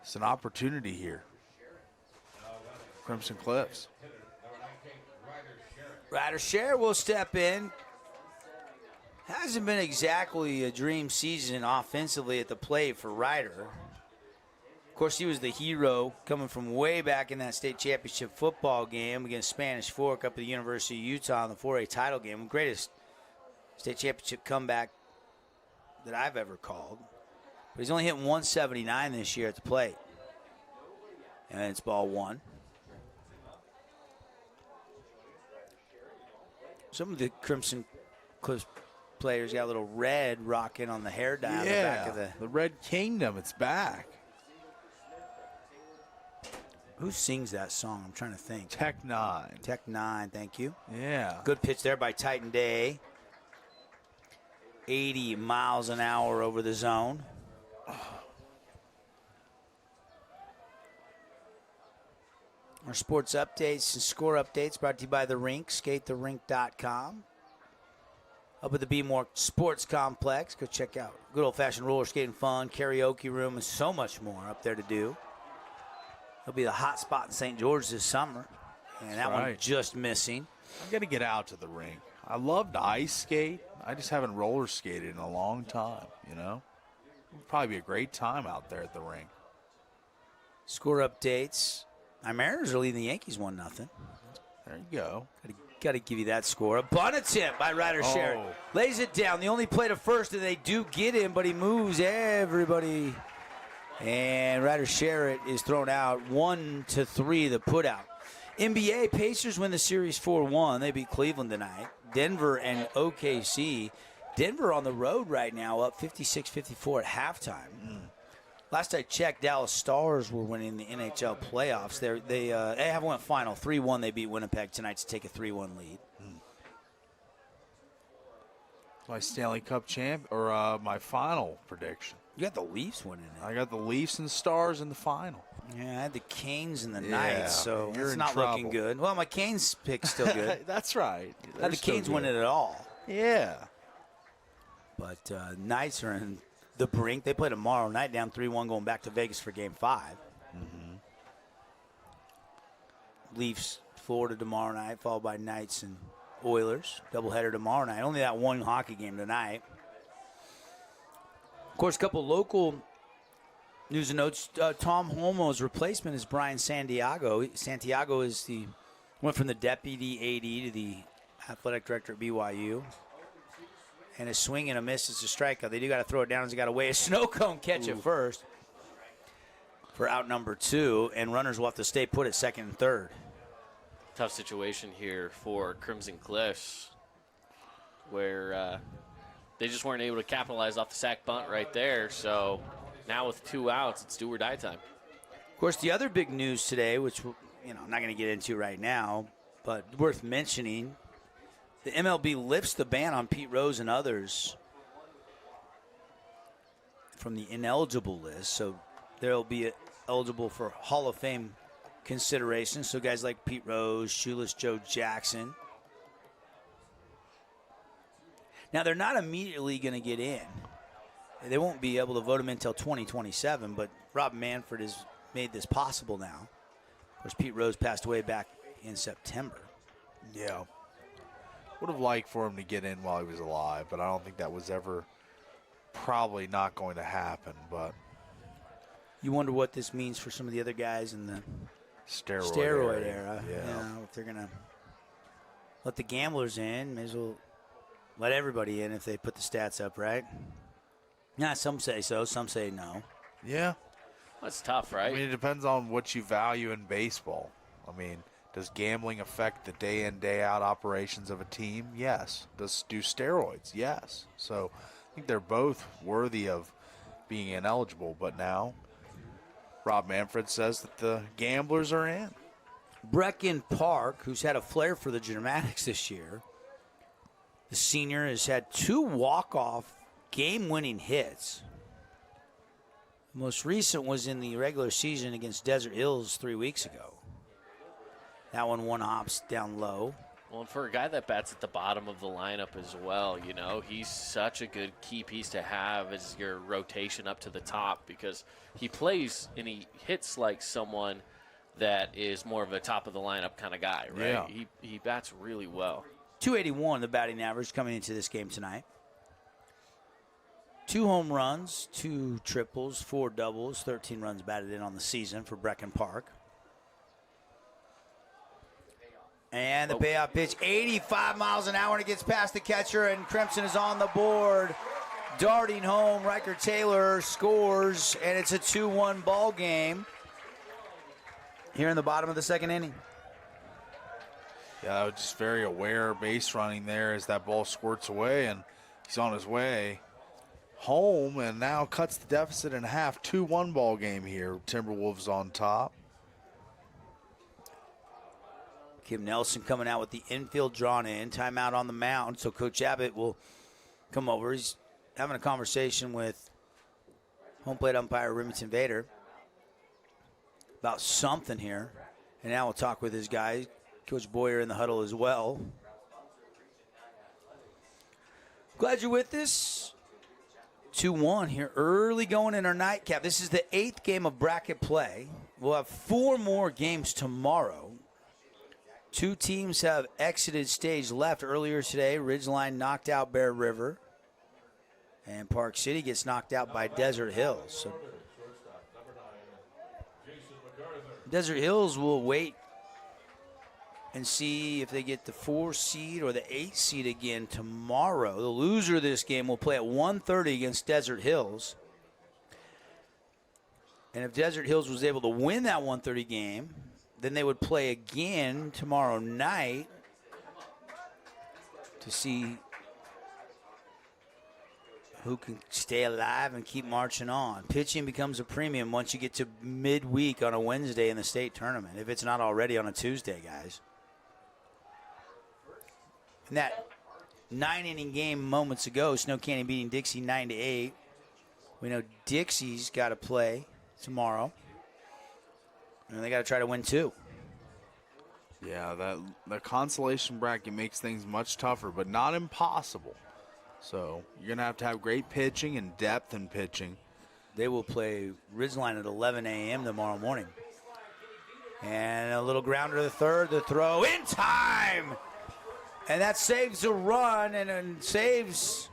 it's an opportunity here. Crimson Cliffs. Ryder Share will step in. Hasn't been exactly a dream season offensively at the plate for Ryder. Of course, he was the hero coming from way back in that state championship football game against Spanish Fork up at the University of Utah in the 4A title game. Greatest state championship comeback that I've ever called. But he's only hitting 179 this year at the plate. And it's ball one. Some of the Crimson Cliffs players got a little red rocking on the hair dye on the back of the Red Kingdom, it's back. Who sings that song? I'm trying to think. Tech 9. Tech 9, thank you. Yeah. Good pitch there by Titan Day. 80 miles an hour over the zone. Our sports updates and score updates brought to you by The Rink, skatetherink.com. Up at the B-More Sports Complex. Go check out good old-fashioned roller skating fun, karaoke room, and so much more up there to do. It'll be the hot spot in St. George this summer. And that one just missing. I'm going to get out to the rink. I love to ice skate. I just haven't roller skated in a long time, you know. It'll probably be a great time out there at the rink. Score updates. Our Mariners are leading the Yankees 1-0. There you go. Got to give you that score. A bunt attempt by Ryder Sherritt. Lays it down. The only play to first, and they do get him, but he moves everybody. And Ryder Sherritt is thrown out 1-3, the put out. NBA, Pacers win the series 4-1. They beat Cleveland tonight. Denver and OKC. Denver on the road right now, up 56-54 at halftime. Last I checked, Dallas Stars were winning the NHL playoffs. They have went final 3-1. They beat Winnipeg tonight to take a 3-1 lead. My Stanley Cup champ, or my final prediction. You got the Leafs winning it. I got the Leafs and Stars in the final. Yeah, I had the Canes and the Knights, so you're it's not trouble. looking good. Well, my Canes pick's still good. That's right. I had the Canes winning it all. Yeah. But Knights are in the brink. They play tomorrow night, down 3-1, going back to Vegas for Game 5. Leafs, Florida tomorrow night, followed by Knights and Oilers. Doubleheader tomorrow night. Only that one hockey game tonight. Of course, a couple local news and notes. Tom Holmo's replacement is Brian Santiago. Santiago went from the deputy AD to the athletic director at BYU. And a swing and a miss is a strikeout. They do got to throw it down. They got to weigh a snow cone catch it first for out number 2. And runners will have to stay put at second and third. Tough situation here for Crimson Cliffs, where they just weren't able to capitalize off the sack bunt right there. So now with 2 outs, it's do or die time. Of course, the other big news today, which I'm not going to get into right now, but worth mentioning, the MLB lifts the ban on Pete Rose and others from the ineligible list. So they'll be eligible for Hall of Fame consideration. So guys like Pete Rose, Shoeless Joe Jackson. Now, they're not immediately going to get in. They won't be able to vote him until 2027, but Rob Manfred has made this possible now. Of course, Pete Rose passed away back in September. Yeah. Would have liked for him to get in while he was alive, but I don't think that was ever probably not going to happen. But you wonder what this means for some of the other guys in the steroid era. Yeah. You know, if they're going to let the gamblers in, may as well let everybody in if they put the stats up, right? Yeah, some say so, some say no. Yeah. That's tough, right? I mean, it depends on what you value in baseball. I mean, does gambling affect the day-in, day-out operations of a team? Yes. Do steroids? Yes. So I think they're both worthy of being ineligible. But now Rob Manfred says that the gamblers are in. Brecken Park, who's had a flair for the dramatics this year, the senior has had 2 walk-off game-winning hits. The most recent was in the regular season against Desert Hills 3 weeks ago. That one hops down low. Well, and for a guy that bats at the bottom of the lineup as well, you know, he's such a good key piece to have as your rotation up to the top, because he plays and he hits like someone that is more of a top of the lineup kind of guy, right? Yeah. He bats really well. 281, the batting average coming into this game tonight. 2 home runs, 2 triples, 4 doubles, 13 runs batted in on the season for Brecken Park. And the payoff pitch, 85 miles an hour, and it gets past the catcher, and Crimson is on the board. Darting home, Riker Taylor scores, and it's a 2-1 ball game here in the bottom of the second inning. Yeah, just very aware base running there as that ball squirts away, and he's on his way home and now cuts the deficit in half. 2-1 ball game here. Timberwolves on top. Kim Nelson coming out with the infield drawn in. Timeout on the mound, so Coach Abbott will come over. He's having a conversation with home plate umpire Remington Vader about something here. And now we'll talk with his guy, Coach Boyer, in the huddle as well. Glad you're with us. 2-1 here, early going in our nightcap. This is the 8th game of bracket play. We'll have 4 more games tomorrow. 2 teams have exited stage left earlier today. Ridgeline knocked out Bear River. And Park City gets knocked out by Desert Hills. So Desert Hills will wait and see if they get the 4 seed or the 8 seed again tomorrow. The loser of this game will play at 1:30 against Desert Hills. And if Desert Hills was able to win that 1:30 game, then they would play again tomorrow night to see who can stay alive and keep marching on. Pitching becomes a premium once you get to midweek on a Wednesday in the state tournament, if it's not already on a Tuesday, guys. And that 9-inning game moments ago, Snow Canyon beating Dixie 9-8. We know Dixie's got to play tomorrow. And they got to try to win 2. Yeah, the consolation bracket makes things much tougher, but not impossible. So you're going to have great pitching and depth in pitching. They will play Ridgeline at 11 a.m. tomorrow morning. And a little grounder to the third, the throw in time. And that saves a run and saves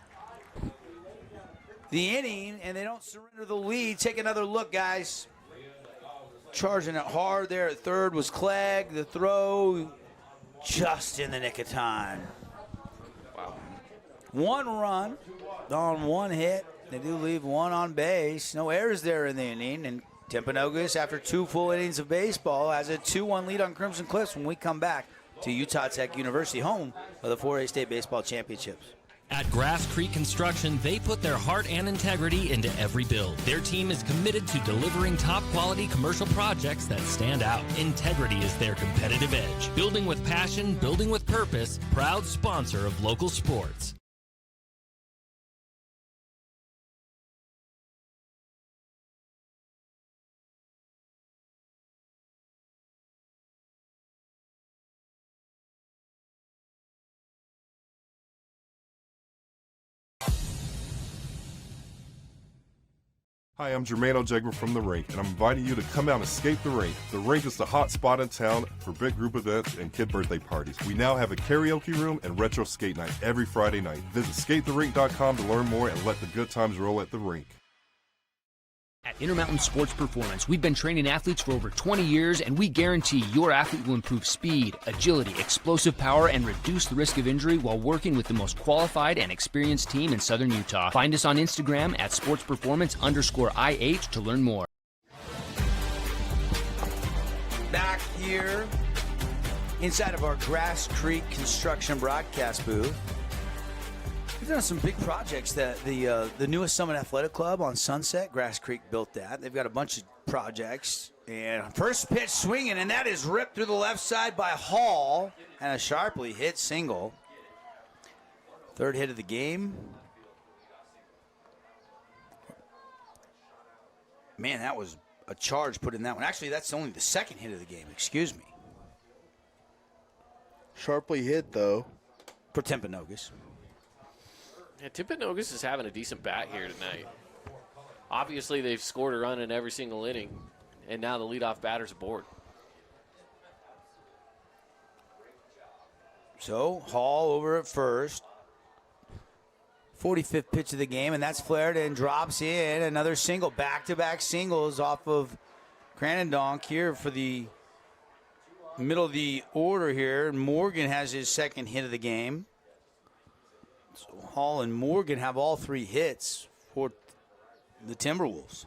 the inning, and they don't surrender the lead. Take another look, guys. Charging it hard there at third was Clegg. The throw just in the nick of time. Wow. 1 run on 1 hit. They do leave 1 on base. No errors there in the inning. And Timpanogos, after 2 full innings of baseball, has a 2-1 lead on Crimson Cliffs when we come back to Utah Tech University, home of the 4A State Baseball Championships. At Grass Creek Construction, they put their heart and integrity into every build. Their team is committed to delivering top-quality commercial projects that stand out. Integrity is their competitive edge. Building with passion, building with purpose, proud sponsor of local sports. Hi, I'm Jermaine O'Jegber from The Rink, and I'm inviting you to come out and skate The Rink. The Rink is the hot spot in town for big group events and kid birthday parties. We now have a karaoke room and retro skate night every Friday night. Visit skatetherink.com to learn more and let the good times roll at The Rink. At Intermountain Sports Performance, we've been training athletes for over 20 years, and we guarantee your athlete will improve speed, agility, explosive power, and reduce the risk of injury while working with the most qualified and experienced team in Southern Utah. Find us on Instagram at sportsperformance_IH to learn more. Back here inside of our Grass Creek Construction broadcast booth. We've done some big projects. That the newest Summit Athletic Club on Sunset, Grass Creek built that. They've got a bunch of projects. And first pitch swinging, and that is ripped through the left side by Hall. And a sharply hit single. Third hit of the game. Man, that was a charge put in that one. Actually, that's only the second hit of the game. Excuse me. Sharply hit, though. For Timpanogos. Yeah, Timpanogos is having a decent bat here tonight. Obviously, they've scored a run in every single inning, and now the leadoff batter's aboard. So, Hall over at first. 45th pitch of the game, and that's flared and drops in. Another single, back-to-back singles off of Cranendonk here for the middle of the order here. Morgan has his second hit of the game. So Hall and Morgan have all 3 hits for the Timberwolves.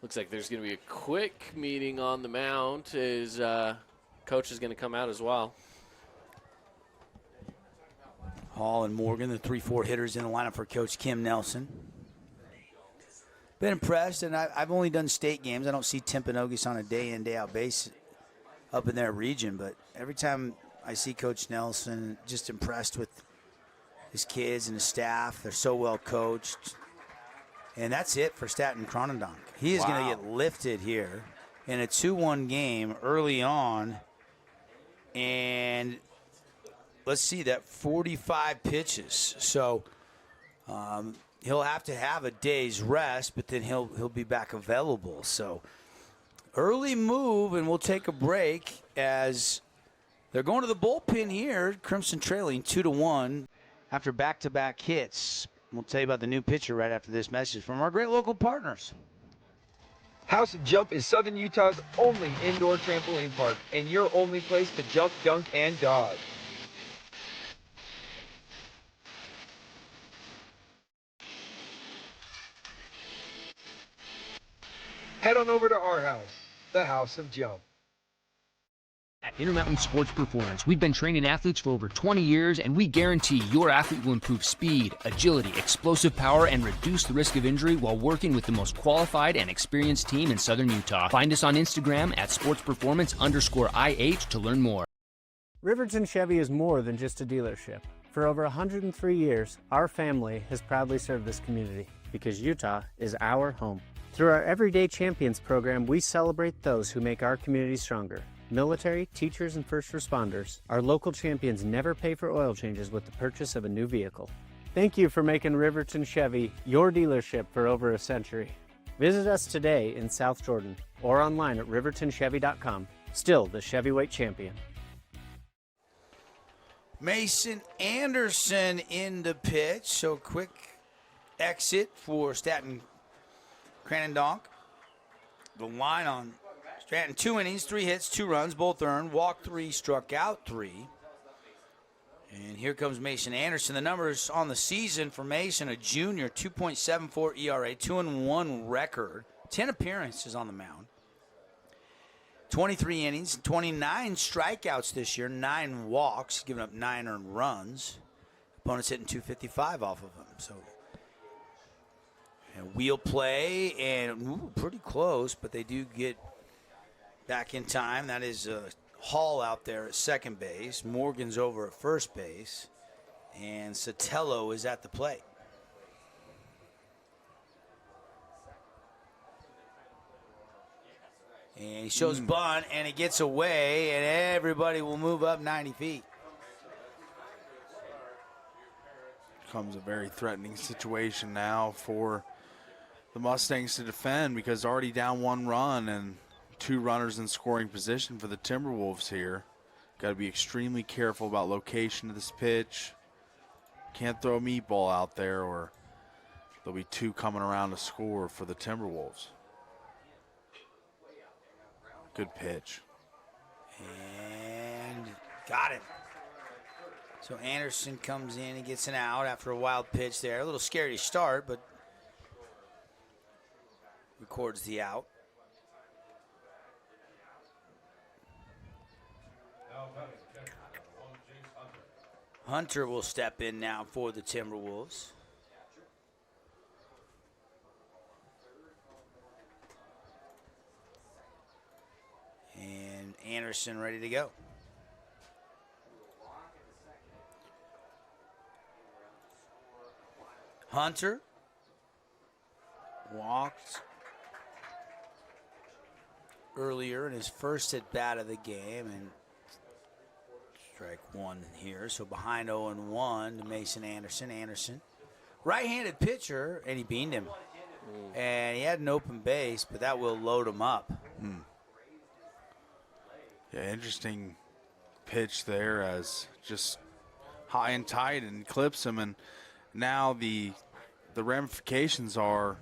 Looks like there's going to be a quick meeting on the mound. His coach is going to come out as well. Hall and Morgan, the 3-4 hitters in the lineup for Coach Kim Nelson. Been impressed, and I've only done state games. I don't see Timpanogos on a day-in, day-out basis up in their region, but every time I see Coach Nelson, just impressed with his kids and his staff. They're so well coached. And that's it for Staten Cronendonk. He is going to get lifted here in a 2-1 game early on. And let's see, that 45 pitches. So he'll have to have a day's rest, but then he'll be back available. So early move, and we'll take a break as they're going to the bullpen here. Crimson trailing 2-1 after back-to-back hits. We'll tell you about the new pitcher right after this message from our great local partners. House and Jump is Southern Utah's only indoor trampoline park and your only place to jump, dunk, and dodge. Head on over to our house, the House of Jump. At Intermountain Sports Performance, we've been training athletes for over 20 years, and we guarantee your athlete will improve speed, agility, explosive power, and reduce the risk of injury while working with the most qualified and experienced team in Southern Utah. Find us on Instagram at sportsperformance_IH to learn more. Riverton Chevy is more than just a dealership. For over 103 years, our family has proudly served this community because Utah is our home. Through our Everyday Champions program, we celebrate those who make our community stronger. Military, teachers, and first responders, our local champions never pay for oil changes with the purchase of a new vehicle. Thank you for making Riverton Chevy your dealership for over a century. Visit us today in South Jordan or online at rivertonchevy.com. Still the Chevyweight champion. Mason Anderson in the pitch. So quick exit for Staten Cranendonk. The line on Stratton, 2 innings, 3 hits, 2 runs, both earned. Walked 3, struck out 3. And here comes Mason Anderson. The numbers on the season for Mason, a junior, 2.74 ERA, 2-1 record, 10 appearances on the mound. 23 innings, 29 strikeouts this year, 9 walks, giving up 9 earned runs. Opponents hitting 255 off of him. So wheel play and pretty close, but they do get back in time. That is Hall out there at second base. Morgan's over at first base. And Sotelo is at the plate. And he shows bunt, and it gets away, and everybody will move up 90 feet. Becomes a very threatening situation now for the Mustangs to defend because already down 1 run and 2 runners in scoring position for the Timberwolves here. Got to be extremely careful about location of this pitch. Can't throw a meatball out there or there'll be 2 coming around to score for the Timberwolves. Good pitch. And got it. So Anderson comes in and gets an out after a wild pitch there. A little scary to start, but records the out. Hunter will step in now for the Timberwolves. And Anderson ready to go. Hunter walked earlier in his first at bat of the game and strike 1 here. So behind 0-1 to Mason Anderson. Anderson, right-handed pitcher, and he beamed him. And he had an open base, but that will load him up. Yeah, interesting pitch there as just high and tight and clips him. And now the ramifications are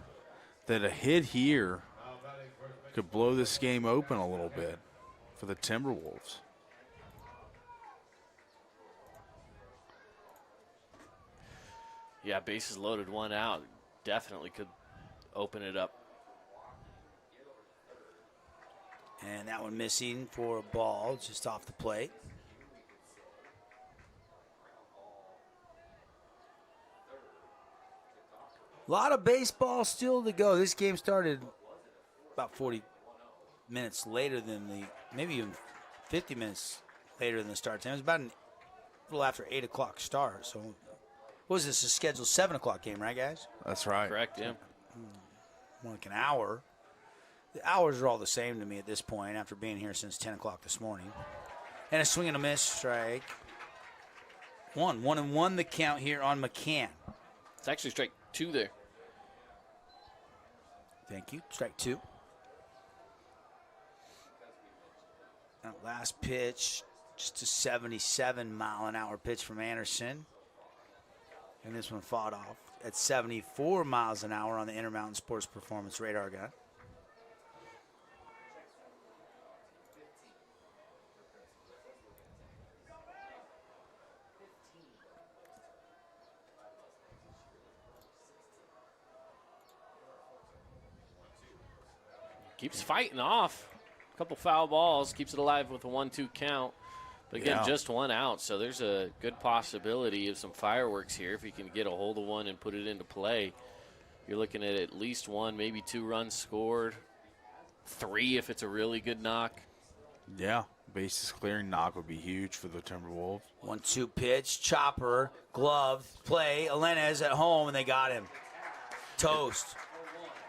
that a hit here could blow this game open a little bit for the Timberwolves. Yeah, bases loaded, one out. Definitely could open it up. And that one missing for a ball just off the plate. A lot of baseball still to go. This game started about 40 minutes later than maybe even 50 minutes later than the start time. It was about a little after 8 o'clock start. So what was this, a scheduled 7 o'clock game, right, guys? That's right. Correct, yeah. More like an hour. The hours are all the same to me at this point after being here since 10 o'clock this morning. And a swing and a miss strike. 1-1 the count here on McCann. It's actually strike 2 there. Thank you. Strike 2. That last pitch, just a 77-mile-an-hour pitch from Anderson. And this one fought off at 74 miles an hour on the Intermountain Sports Performance radar gun. Keeps fighting off. A couple foul balls, keeps it alive with a 1-2 count. But again, just one out, so there's a good possibility of some fireworks here. If he can get a hold of one and put it into play, you're looking at least 1, maybe 2 runs scored. 3 if it's a really good knock. Yeah, bases clearing knock would be huge for the Timberwolves. 1-2 pitch, chopper, glove, play. Alenez at home, and they got him. Toast.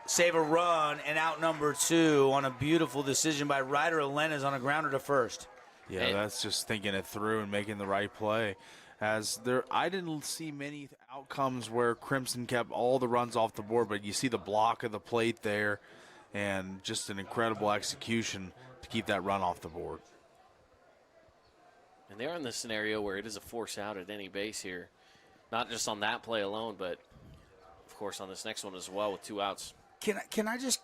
Save a run, and out number 2 on a beautiful decision by Ryder Alenez on a grounder to first. Yeah, that's just thinking it through and making the right play. I didn't see many outcomes where Crimson kept all the runs off the board, but you see the block of the plate there, and just an incredible execution to keep that run off the board. And they're in this scenario where it is a force out at any base here. Not just on that play alone, but, of course, on this next one as well with 2 outs. Can I just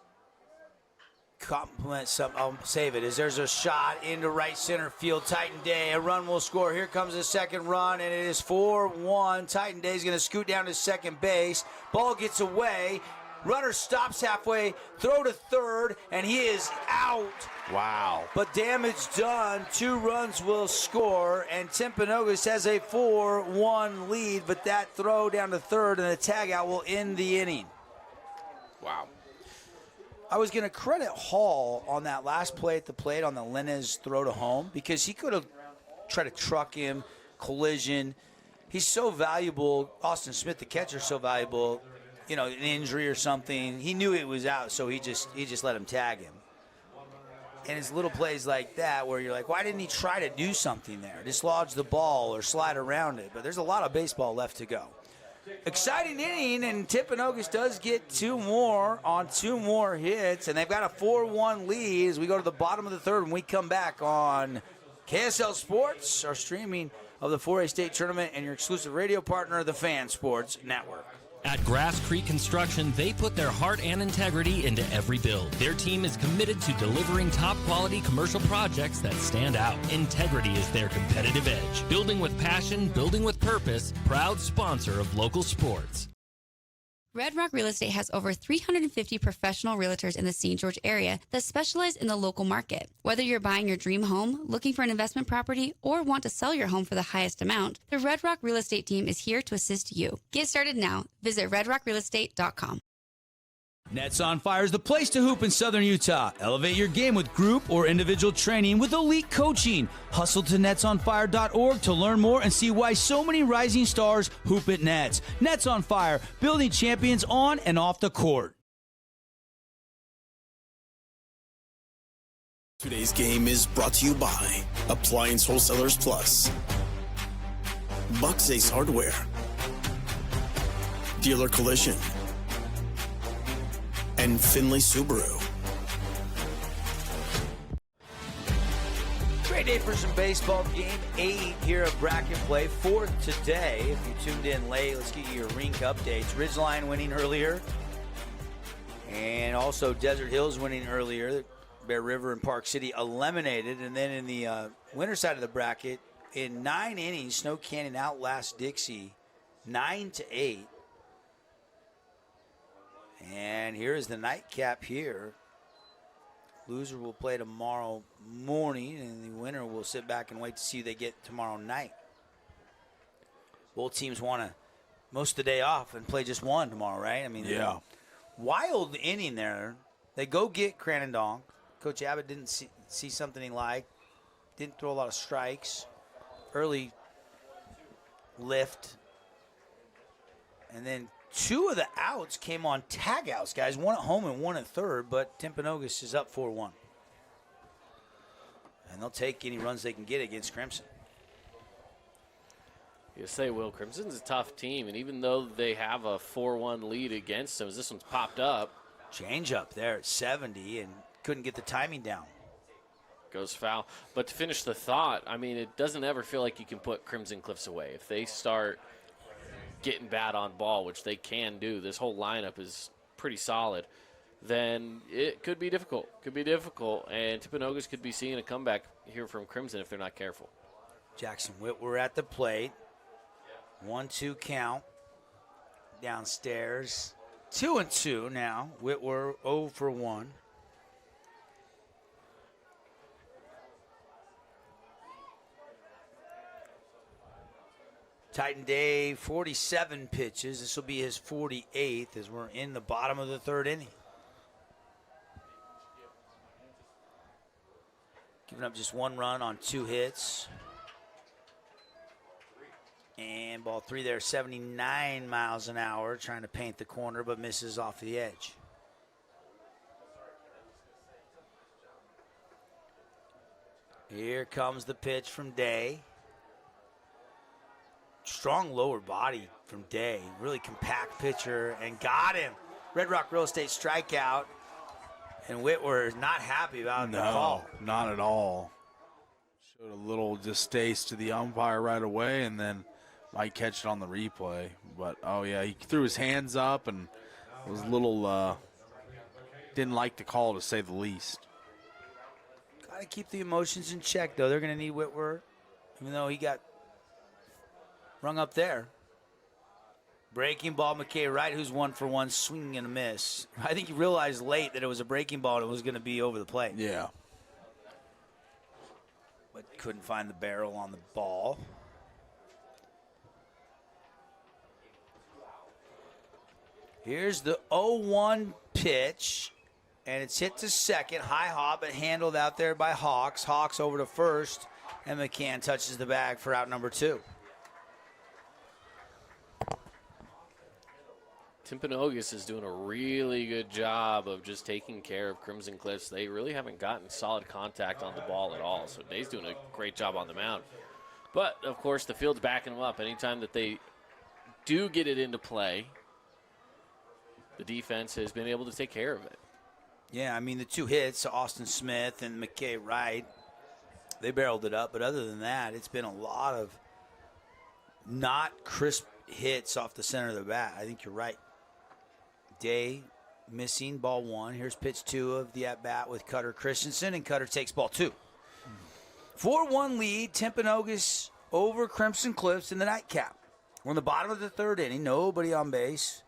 compliment some? I'll save it. There's a shot into right center field. Titan Day, a run will score. Here comes the second run, and it is 4-1. Titan Day is going to scoot down to second base. Ball gets away. Runner stops halfway. Throw to third, and he is out. Wow. But damage done. 2 runs will score, and Timpanogos has a 4-1 lead, but that throw down to third and the tag out will end the inning. Wow. I was going to credit Hall on that last play at the plate on the Alenez throw to home because he could have tried to truck him, collision. He's so valuable. Austin Smith, the catcher, is so valuable. You know, an injury or something. He knew it was out, so he just let him tag him. And it's little plays like that where you're like, why didn't he try to do something there? Dislodge the ball or slide around it. But there's a lot of baseball left to go. Exciting inning, and Timpanogos does get 2 more on 2 more hits, and they've got a 4-1 lead as we go to the bottom of the third when we come back on KSL Sports, our streaming of the 4A State Tournament, and your exclusive radio partner, the Fan Sports Network. At Grass Creek Construction, they put their heart and integrity into every build. Their team is committed to delivering top-quality commercial projects that stand out. Integrity is their competitive edge. Building with passion, building with purpose, proud sponsor of local sports. Red Rock Real Estate has over 350 professional realtors in the St. George area that specialize in the local market. Whether you're buying your dream home, looking for an investment property, or want to sell your home for the highest amount, the Red Rock Real Estate team is here to assist you. Get started now. Visit redrockrealestate.com. Nets on Fire is the place to hoop in Southern Utah. Elevate your game with group or individual training with elite coaching. Hustle to netsonfire.org to learn more and see why so many rising stars hoop at Nets. Nets on Fire, building champions on and off the court. Today's game is brought to you by Appliance Wholesalers Plus, Buck's Ace Hardware, Dealer Collision, and Finley Subaru. Great day for some baseball. Game 8 here at bracket play. 4th today. If you tuned in late, let's get you your rink updates. Ridgeline winning earlier. And also Desert Hills winning earlier. Bear River and Park City eliminated. And then in the winter side of the bracket, in 9 innings, Snow Canyon outlasts Dixie 9-8. And here is the nightcap here. Loser will play tomorrow morning, and the winner will sit back and wait to see who they get tomorrow night. Both teams want to most of the day off and play just one tomorrow, right? I mean, yeah. Wild inning there. They go get Cranendonk. Coach Abbott didn't see something he liked. Didn't throw a lot of strikes. Early lift. And then 2 of the outs came on tag outs, guys. 1 at home and 1 at third, but Timpanogos is up 4-1. And they'll take any runs they can get against Crimson. You say, Will, Crimson's a tough team, and even though they have a 4-1 lead against them, as this one's popped up. Change up there at 70 and couldn't get the timing down. Goes foul. But to finish the thought, I mean, it doesn't ever feel like you can put Crimson Cliffs away. If they start getting bad on ball, which they can do, this whole lineup is pretty solid, then it could be difficult. And Timpanogos could be seeing a comeback here from Crimson if they're not careful. Jackson Whitwer at the plate. 1-2 count. Downstairs. 2-2 now. Whitwer 0 for 1. Titan Day, 47 pitches. This will be his 48th as we're in the bottom of the 3rd inning. Giving up just 1 run on 2 hits. And ball 3 there, 79 miles an hour, trying to paint the corner, but misses off the edge. Here comes the pitch from Day. Strong lower body from Day. Really compact pitcher, and got him. Red Rock Real Estate strikeout. And Whitwer is not happy about the call. Not at all. Showed a little distaste to the umpire right away, and then might catch it on the replay. But, oh, yeah, he threw his hands up and was a little, didn't like the call, to say the least. Got to keep the emotions in check, though. They're going to need Whitwer, even though he got rung up there. Breaking ball, McKay Wright, who's 1 for 1, swinging and a miss. I think he realized late that it was a breaking ball and it was going to be over the plate. Yeah. But couldn't find the barrel on the ball. Here's the 0-1 pitch, and it's hit to second. High hop, but handled out there by Hawks. Hawks over to first, and McCann touches the bag for out number 2. Timpanogos is doing a really good job of just taking care of Crimson Cliffs. They really haven't gotten solid contact on the ball at all, so Day's doing a great job on the mound. But, of course, the field's backing them up. Anytime that they do get it into play, the defense has been able to take care of it. Yeah, I mean, the 2 hits, Austin Smith and McKay Wright, they barreled it up. But other than that, it's been a lot of not crisp hits off the center of the bat. I think you're right. Day missing ball 1. Here's pitch 2 of the at-bat with Cutter Christensen, and Cutter takes ball 2. 4-1 lead, Timpanogos over Crimson Cliffs in the nightcap. We're in the bottom of the 3rd inning, nobody on base.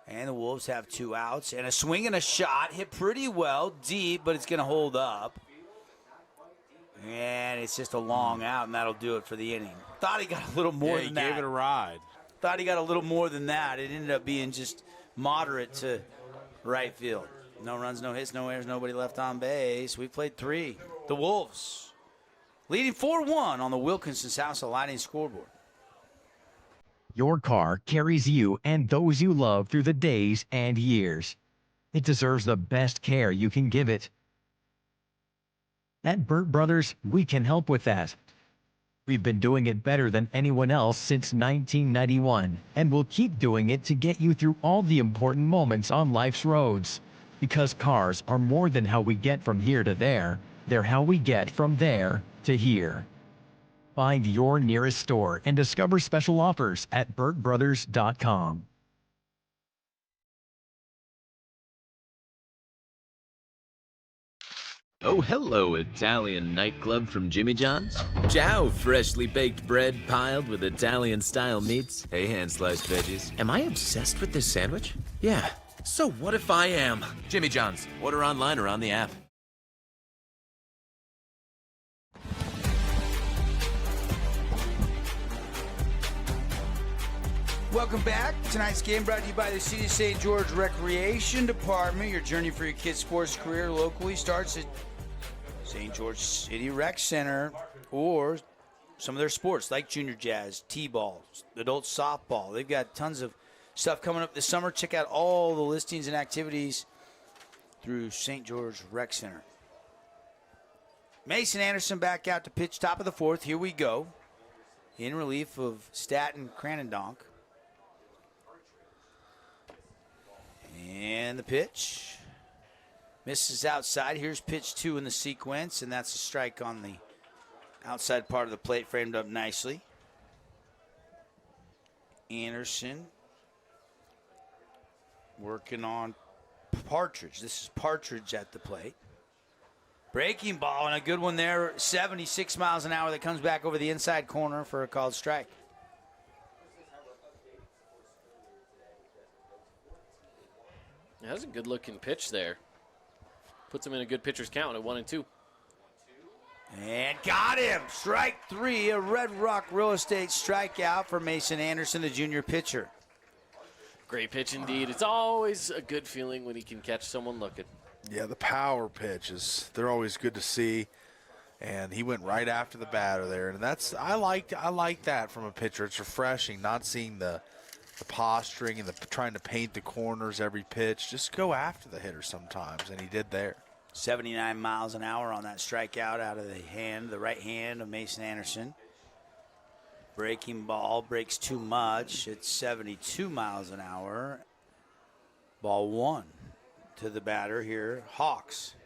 And the Wolves have 2 outs. And a swing and a shot. Hit pretty well. Deep, but it's going to hold up. And it's just a long out, and that'll do it for the inning. Thought he got a little more than that. He gave it a ride. Thought he got a little more than that. It ended up being just moderate to right field. No runs, no hits, no errors, nobody left on base. We played 3. The Wolves leading 4-1 on the Wilkinson South Lighting scoreboard. Your car carries you and those you love through the days and years. It deserves the best care you can give it. At Burt Brothers, we can help with that. We've been doing it better than anyone else since 1991, and we'll keep doing it to get you through all the important moments on life's roads. Because cars are more than how we get from here to there. They're how we get from there to here. Find your nearest store and discover special offers at burtbrothers.com. Oh, hello, Italian nightclub from Jimmy John's. Ciao, freshly baked bread piled with Italian-style meats. Hey, hand-sliced veggies. Am I obsessed with this sandwich? Yeah. So what if I am? Jimmy John's. Order online or on the app. Welcome back. Tonight's game brought to you by the City of St. George Recreation Department. Your journey for your kid's sports career locally starts at St. George City Rec Center, or some of their sports like junior jazz, t-ball, adult softball. They've got tons of stuff coming up this summer. Check out all the listings and activities through St. George Rec Center. Mason Anderson back out to pitch, top of the fourth. Here we go. In relief of Staten Cranendonk. And the pitch. Misses outside. Here's pitch 2 in the sequence, and that's a strike on the outside part of the plate, framed up nicely. Anderson working on Partridge. This is Partridge at the plate. Breaking ball, and a good one there. 76 miles an hour that comes back over the inside corner for a called strike. That's a good-looking pitch there. Puts him in a good pitcher's count at 1-2. And got him. Strike 3, a Red Rock Real Estate strikeout for Mason Anderson, the junior pitcher. Great pitch indeed. It's always a good feeling when he can catch someone looking. Yeah, the power pitches, they're always good to see. And he went right after the batter there. And that's I like that from a pitcher. It's refreshing, not seeing the posturing and trying to paint the corners every pitch. Just go after the hitter sometimes, and he did there. 79 miles an hour on that strikeout out of the right hand of Mason Anderson. Breaking ball breaks too much. It's 72 miles an hour. Ball 1 to the batter here, Hawks.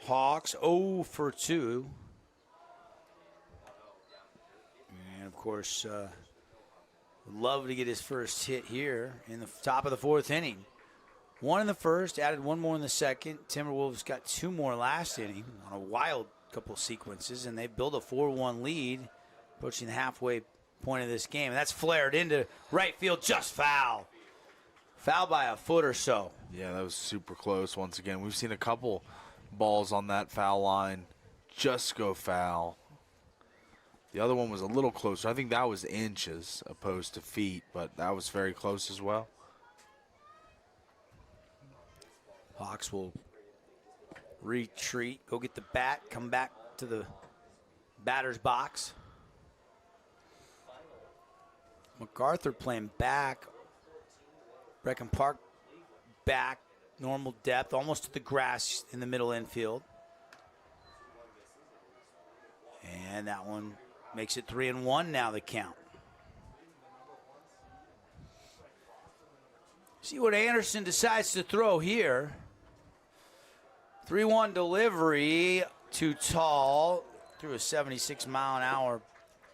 Hawks 0 for 2. And, of course, would love to get his first hit here in the top of the fourth inning. 1 in the first, added 1 more in the second. Timberwolves got 2 more last inning on a wild couple sequences, and they built a 4-1 lead, approaching the halfway point of this game. And that's flared into right field, just foul. Foul by a foot or so. Yeah, that was super close once again. We've seen a couple balls on that foul line just go foul. The other one was a little closer. I think that was inches opposed to feet, but that was very close as well. Hawks will retreat, go get the bat, come back to the batter's box. MacArthur playing back. Breckin Park back, normal depth, almost to the grass in the middle infield. And that one makes it 3-1 now, the count. See what Anderson decides to throw here. 3-1 delivery, too tall. Threw a 76 mile an hour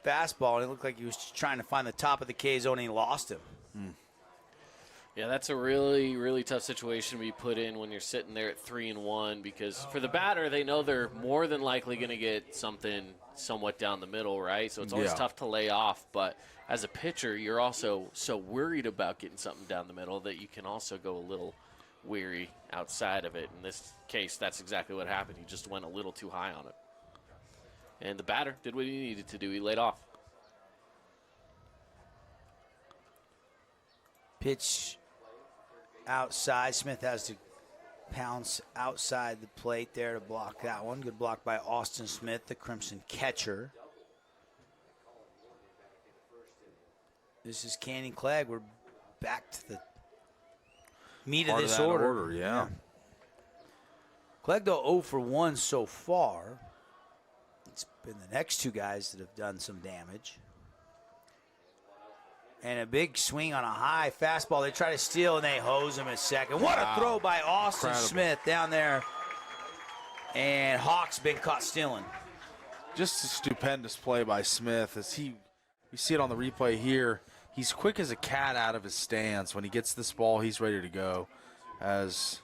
fastball, and it looked like he was trying to find the top of the K zone, and he lost him. Yeah, that's a really, really tough situation to be put in when you're sitting there at 3-1, because for the batter, they know they're more than likely going to get something somewhat down the middle, right? So it's always tough to lay off. But as a pitcher, you're also so worried about getting something down the middle that you can also go a little weary outside of it. In this case, that's exactly what happened. He just went a little too high on it. And the batter did what he needed to do. He laid off. Pitch outside. Smith has to pounce outside the plate there to block that one. Good block by Austin Smith, the Crimson catcher. This is Canyon Clegg. We're back to the meat of this order. Yeah. Clegg, though, 0 for 1 so far. It's been the next two guys that have done some damage. And a big swing on a high fastball. They try to steal, and they hose him at second. What a throw by Austin Smith down there And Hawk's been caught stealing. Just a stupendous play by Smith. You see it on the replay here. He's quick as a cat out of his stance. When he gets this ball, he's ready to go. As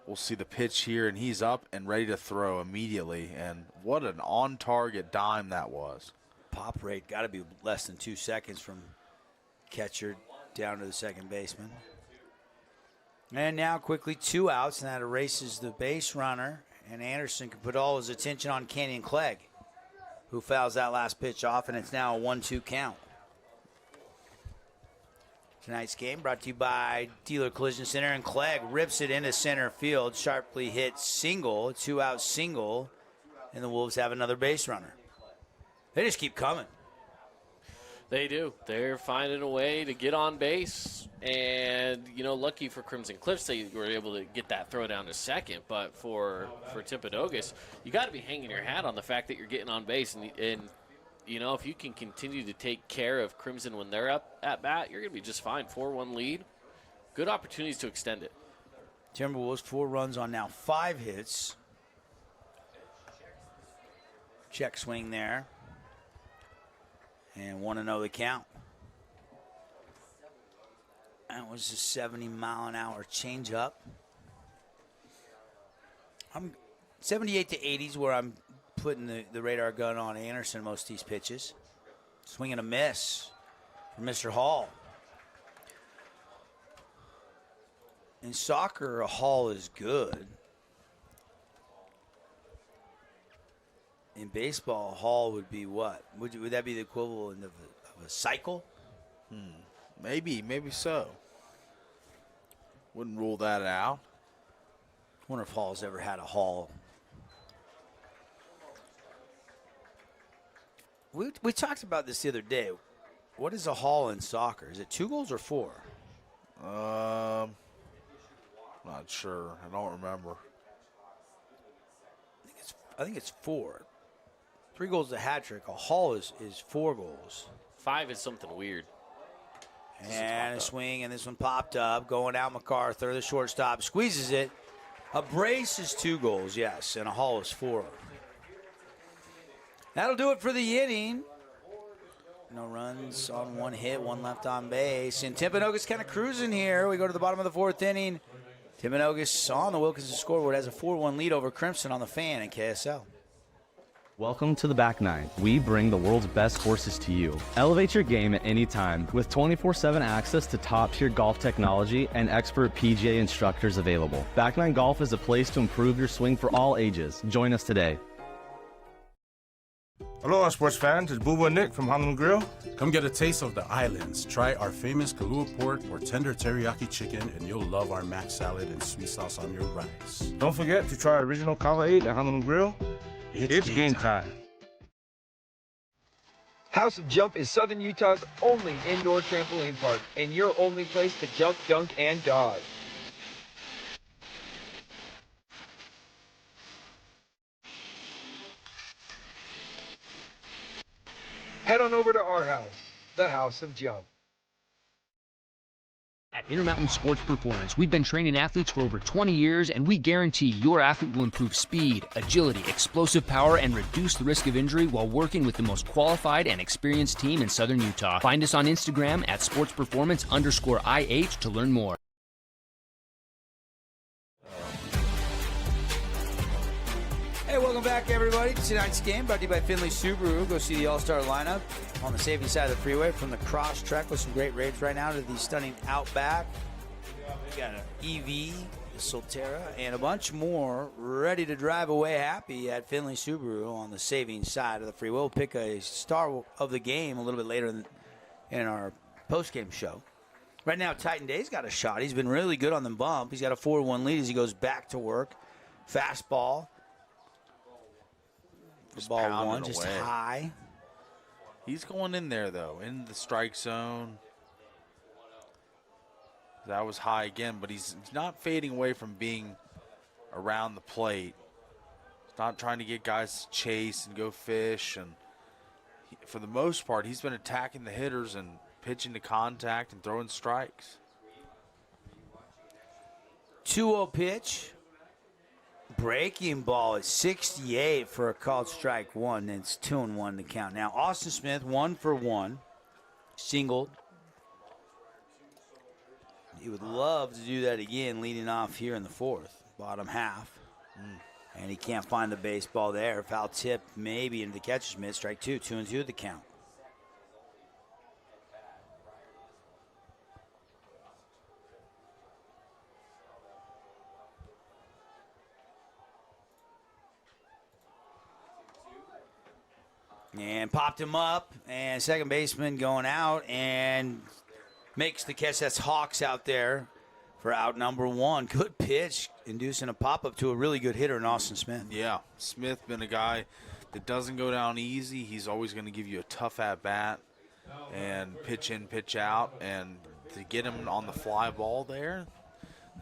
we'll see the pitch here, and he's up and ready to throw immediately. And what an on-target dime that was. Pop rate got to be less than 2 seconds from catcher down to the second baseman. And now quickly 2 outs, and that erases the base runner. And Anderson can put all his attention on Canyon Clegg, who fouls that last pitch off, and it's now a 1-2 count. Tonight's game brought to you by Dealer Collision Center, and Clegg rips it into center field. Sharply hit single, 2-out single, and the Wolves have another base runner. They just keep coming. They do. They're finding a way to get on base. And, lucky for Crimson Cliffs, they were able to get that throw down to second. But for Timpanogos, you got to be hanging your hat on the fact that you're getting on base. And if you can continue to take care of Crimson when they're up at bat, you're going to be just fine. 4-1 lead. Good opportunities to extend it. Timberwolves 4 runs on now 5 hits. Check swing there. And 1-0 the count. That was a 70-mile-an-hour changeup. I'm 78 to 80s where I'm putting the radar gun on Anderson most of these pitches. Swing and a miss for Mr. Hall. In soccer, a Hall is good. In baseball, a Hall would be what? Would that be the equivalent of a cycle? Maybe so. Wouldn't rule that out. Wonder if Hall's ever had a Hall. We talked about this the other day. What is a Hall in soccer? Is it 2 goals or 4? Not sure. I don't remember. I think it's 4. 3 goals is a hat trick. A Hall is 4 goals. 5 is something weird. And a swing, and this one popped up. Going out MacArthur, the shortstop, squeezes it. A brace is 2 goals, yes, and a Hall is 4. That'll do it for the inning. No runs on 1 hit, 1 left on base. And Timpanogos kind of cruising here. We go to the bottom of the 4th inning. Timpanogos on the Wilkinson scoreboard has a 4-1 lead over Crimson on the Fan and KSL. Welcome to the Back Nine. We bring the world's best courses to you. Elevate your game at any time with 24/7 access to top-tier golf technology and expert PGA instructors available. Back Nine Golf is a place to improve your swing for all ages. Join us today. Aloha, sports fans. It's Boo and Nick from Honolulu Grill. Come get a taste of the islands. Try our famous Kahlua pork or tender teriyaki chicken, and you'll love our mac salad and sweet sauce on your rice. Don't forget to try our original Kava 8 at Honolulu Grill. It's game time. House of Jump is Southern Utah's only indoor trampoline park and your only place to jump, dunk, and dodge. Head on over to our house, the House of Jump. At Intermountain Sports Performance, we've been training athletes for over 20 years, and we guarantee your athlete will improve speed, agility, explosive power, and reduce the risk of injury while working with the most qualified and experienced team in Southern Utah. Find us on Instagram at sportsperformance_IH to learn more. Hey, welcome back, everybody, to tonight's game brought to you by Finley Subaru. Go see the all-star lineup on the safety side of the freeway from the Cross Trek with some great rates right now to the stunning Outback. We got an EV, the Solterra, and a bunch more ready to drive away happy at Finley Subaru on the saving side of the freeway. We'll pick a star of the game a little bit later in our post-game show. Right now, Titan Day's got a shot. He's been really good on the bump. He's got a 4-1 lead as he goes back to work. Fastball. Ball one, just away. High. He's going in there, though, in the strike zone. That was high again, but he's not fading away from being around the plate. He's not trying to get guys to chase and go fish. And for the most part, he's been attacking the hitters and pitching to contact and throwing strikes. 2-0 pitch. breaking ball at 68 for a called strike one. It's 2-1 to count. Now, Austin Smith, 1 for 1, singled. He would love to do that again, leading off here in the fourth, bottom half. And he can't find the baseball there. Foul tip maybe into the catcher's mitt. Strike two, 2-2 the count. And popped him up, and second baseman going out and makes the catch. That's Hawks out there for out number one. Good pitch, inducing a pop-up to a really good hitter in Austin Smith. Yeah, Smith been a guy that doesn't go down easy. He's always going to give you a tough at-bat and pitch in, pitch out. And to get him on the fly ball there,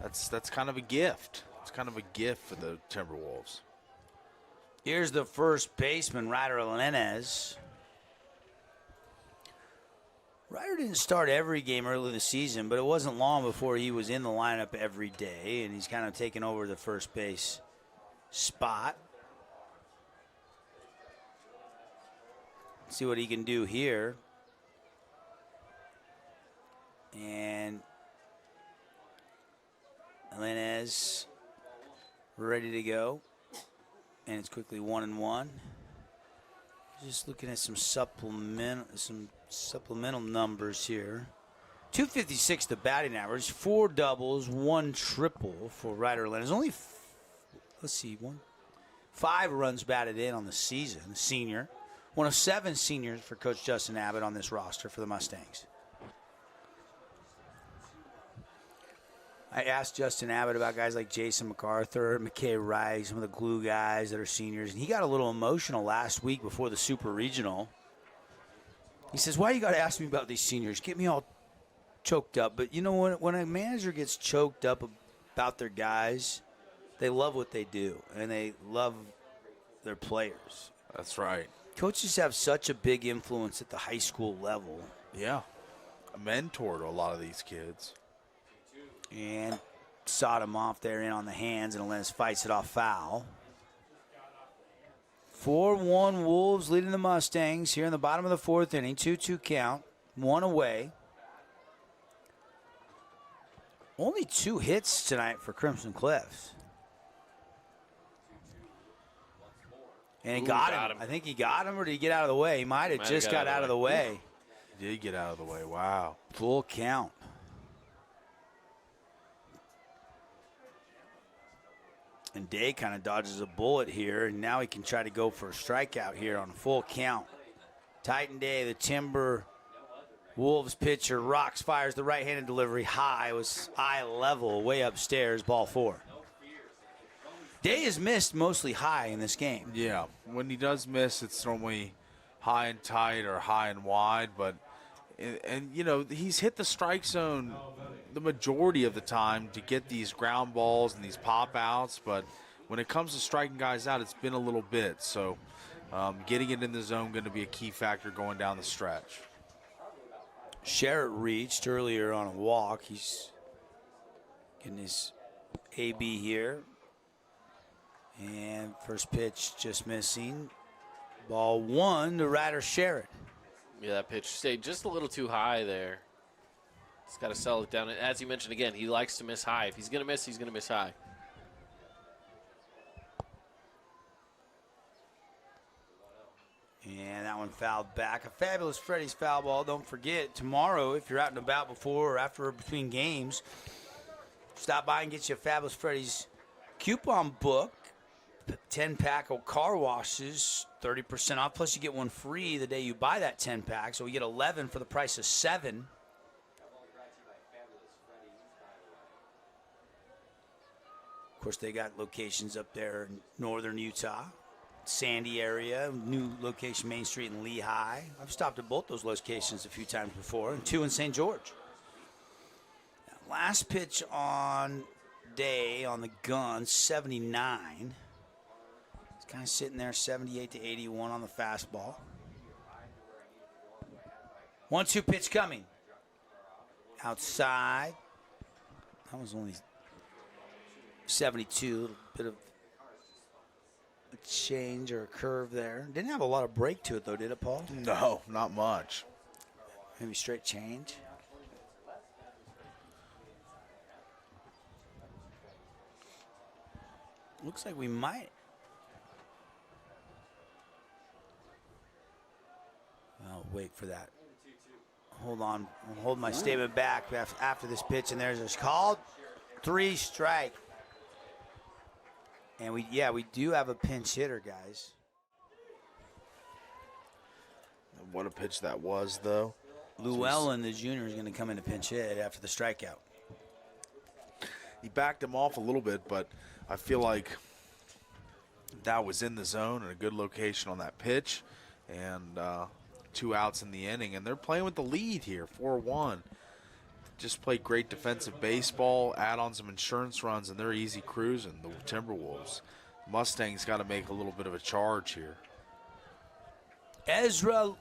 that's kind of a gift. It's kind of a gift for the Timberwolves. Here's the first baseman, Ryder Lenez. Ryder didn't start every game early this season, but it wasn't long before he was in the lineup every day, and he's kind of taken over the first base spot. See what he can do here. And Lenez ready to go. And it's quickly 1-1. Just looking at some supplemental numbers here. 256 the batting average, 4 doubles, 1 triple for Ryder Lenez. Only, let's see, 5 runs batted in on the season. Senior, one of 7 seniors for Coach Justin Abbott on this roster for the Mustangs. I asked Justin Abbott about guys like Jason MacArthur, McKay Wright, some of the glue guys that are seniors. And he got a little emotional last week before the Super Regional. He says, why you got to ask me about these seniors? Get me all choked up. But, you know, when a manager gets choked up about their guys, they love what they do, and they love their players. That's right. Coaches have such a big influence at the high school level. Yeah, a mentor to a lot of these kids. And sawed him off there in on the hands, and Lenez fights it off foul. 4-1 Wolves leading the Mustangs here in the bottom of the fourth inning. 2-2 count, 1 away. Only 2 hits tonight for Crimson Cliffs. And he got him. I think he got him, or did he get out of the way? He might have just got out of the way. He did get out of the way. Wow. Full count. And Day kind of dodges a bullet here, and now he can try to go for a strikeout here on a full count. Titan Day, the Timber Wolves pitcher, rocks, fires the right-handed delivery high. It was eye level, way upstairs, ball 4. Day has missed mostly high in this game. Yeah, when he does miss, it's normally high and tight or high and wide, but and you know, he's hit the strike zone the majority of the time to get these ground balls and these pop outs, but when it comes to striking guys out, it's been a little bit. So getting it in the zone going to be a key factor going down the stretch. Sherritt reached earlier on a walk. He's getting his AB here. And first pitch just missing. Ball 1 to Ryder Sherritt. Yeah, that pitch stayed just a little too high there. He's got to settle it down. And as you mentioned again, he likes to miss high. If he's going to miss, he's going to miss high. And that one fouled back. A fabulous Freddy's foul ball. Don't forget, tomorrow, if you're out and about before or after or between games, stop by and get you a Fabulous Freddy's coupon book. 10-pack of car washes, 30% off. Plus, you get one free the day you buy that 10-pack. So we get 11 for the price of 7. Of course, they got locations up there in northern Utah, Sandy area, new location, Main Street in Lehigh. I've stopped at both those locations a few times before, and 2 in St. George. Last pitch on Day on the gun, 79. It's kind of sitting there, 78 to 81 on the fastball. 1-2 pitch coming. Outside. That was only 72, a little bit of change or a curve there. Didn't have a lot of break to it, though, did it, Paul? No, not much. Maybe straight change. Looks like we might. I'll wait for that. Hold on. I'll hold my statement back after this pitch, and there's a called 3 strike. And we do have a pinch hitter, guys. What a pitch that was, though. Llewellyn, the junior, is going to come in to pinch hit after the strikeout. He backed him off a little bit, but I feel like that was in the zone and a good location on that pitch. And 2 outs in the inning. And they're playing with the lead here, 4-1. Just played great defensive baseball, add on some insurance runs, and they're easy cruising, the Timberwolves. Mustangs got to make a little bit of a charge here. Ezra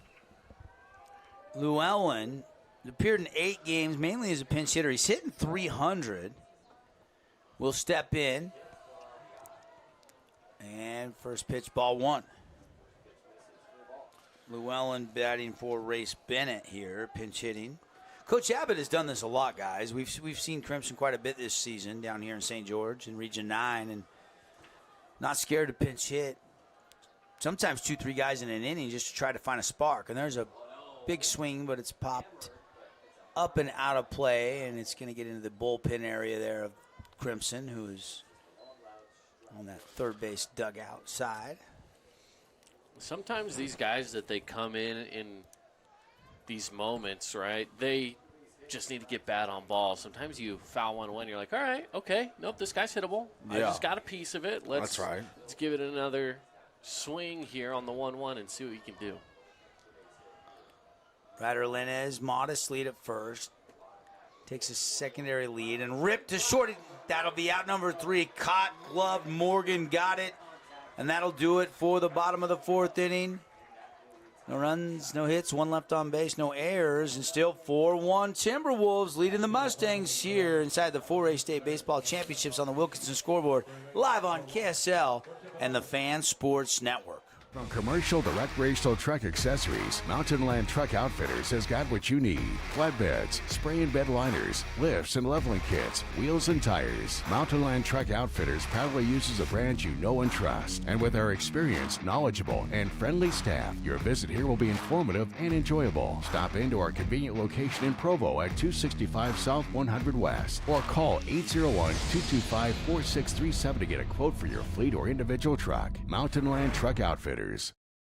Llewellyn appeared in 8 games, mainly as a pinch hitter. He's hitting .300. Will step in. And first pitch, ball 1. Llewellyn batting for Race Bennett here, pinch hitting. Coach Abbott has done this a lot, guys. We've seen Crimson quite a bit this season down here in St. George in Region 9, and not scared to pinch hit. Sometimes 2-3 guys in an inning just to try to find a spark. And there's a big swing, but it's popped up and out of play, and it's going to get into the bullpen area there of Crimson, who is on that third base dugout side. Sometimes these guys that they come in these moments, right, they just need to get bad on balls. Sometimes you foul one away and you're like, all right, okay, nope, this guy's hittable. I just got a piece of it. That's right. Let's give it another swing here on the 1-1 and see what he can do. Ryder Linez, modest lead at first. Takes a secondary lead and ripped to short. That'll be out number 3. Caught, gloved, Morgan got it. And that'll do it for the bottom of the 4th inning. No runs, no hits, 1 left on base, no errors, and still 4-1 Timberwolves leading the Mustangs here inside the 4A State Baseball Championships on the Wilkinson scoreboard, live on KSL and the Fan Sports Network. From commercial to recreational truck accessories, Mountain Land Truck Outfitters has got what you need. Flatbeds, spray and bed liners, lifts and leveling kits, wheels and tires. Mountain Land Truck Outfitters proudly uses a brand you know and trust. And with our experienced, knowledgeable, and friendly staff, your visit here will be informative and enjoyable. Stop into our convenient location in Provo at 265 South 100 West or call 801-225-4637 to get a quote for your fleet or individual truck. Mountain Land Truck Outfitters.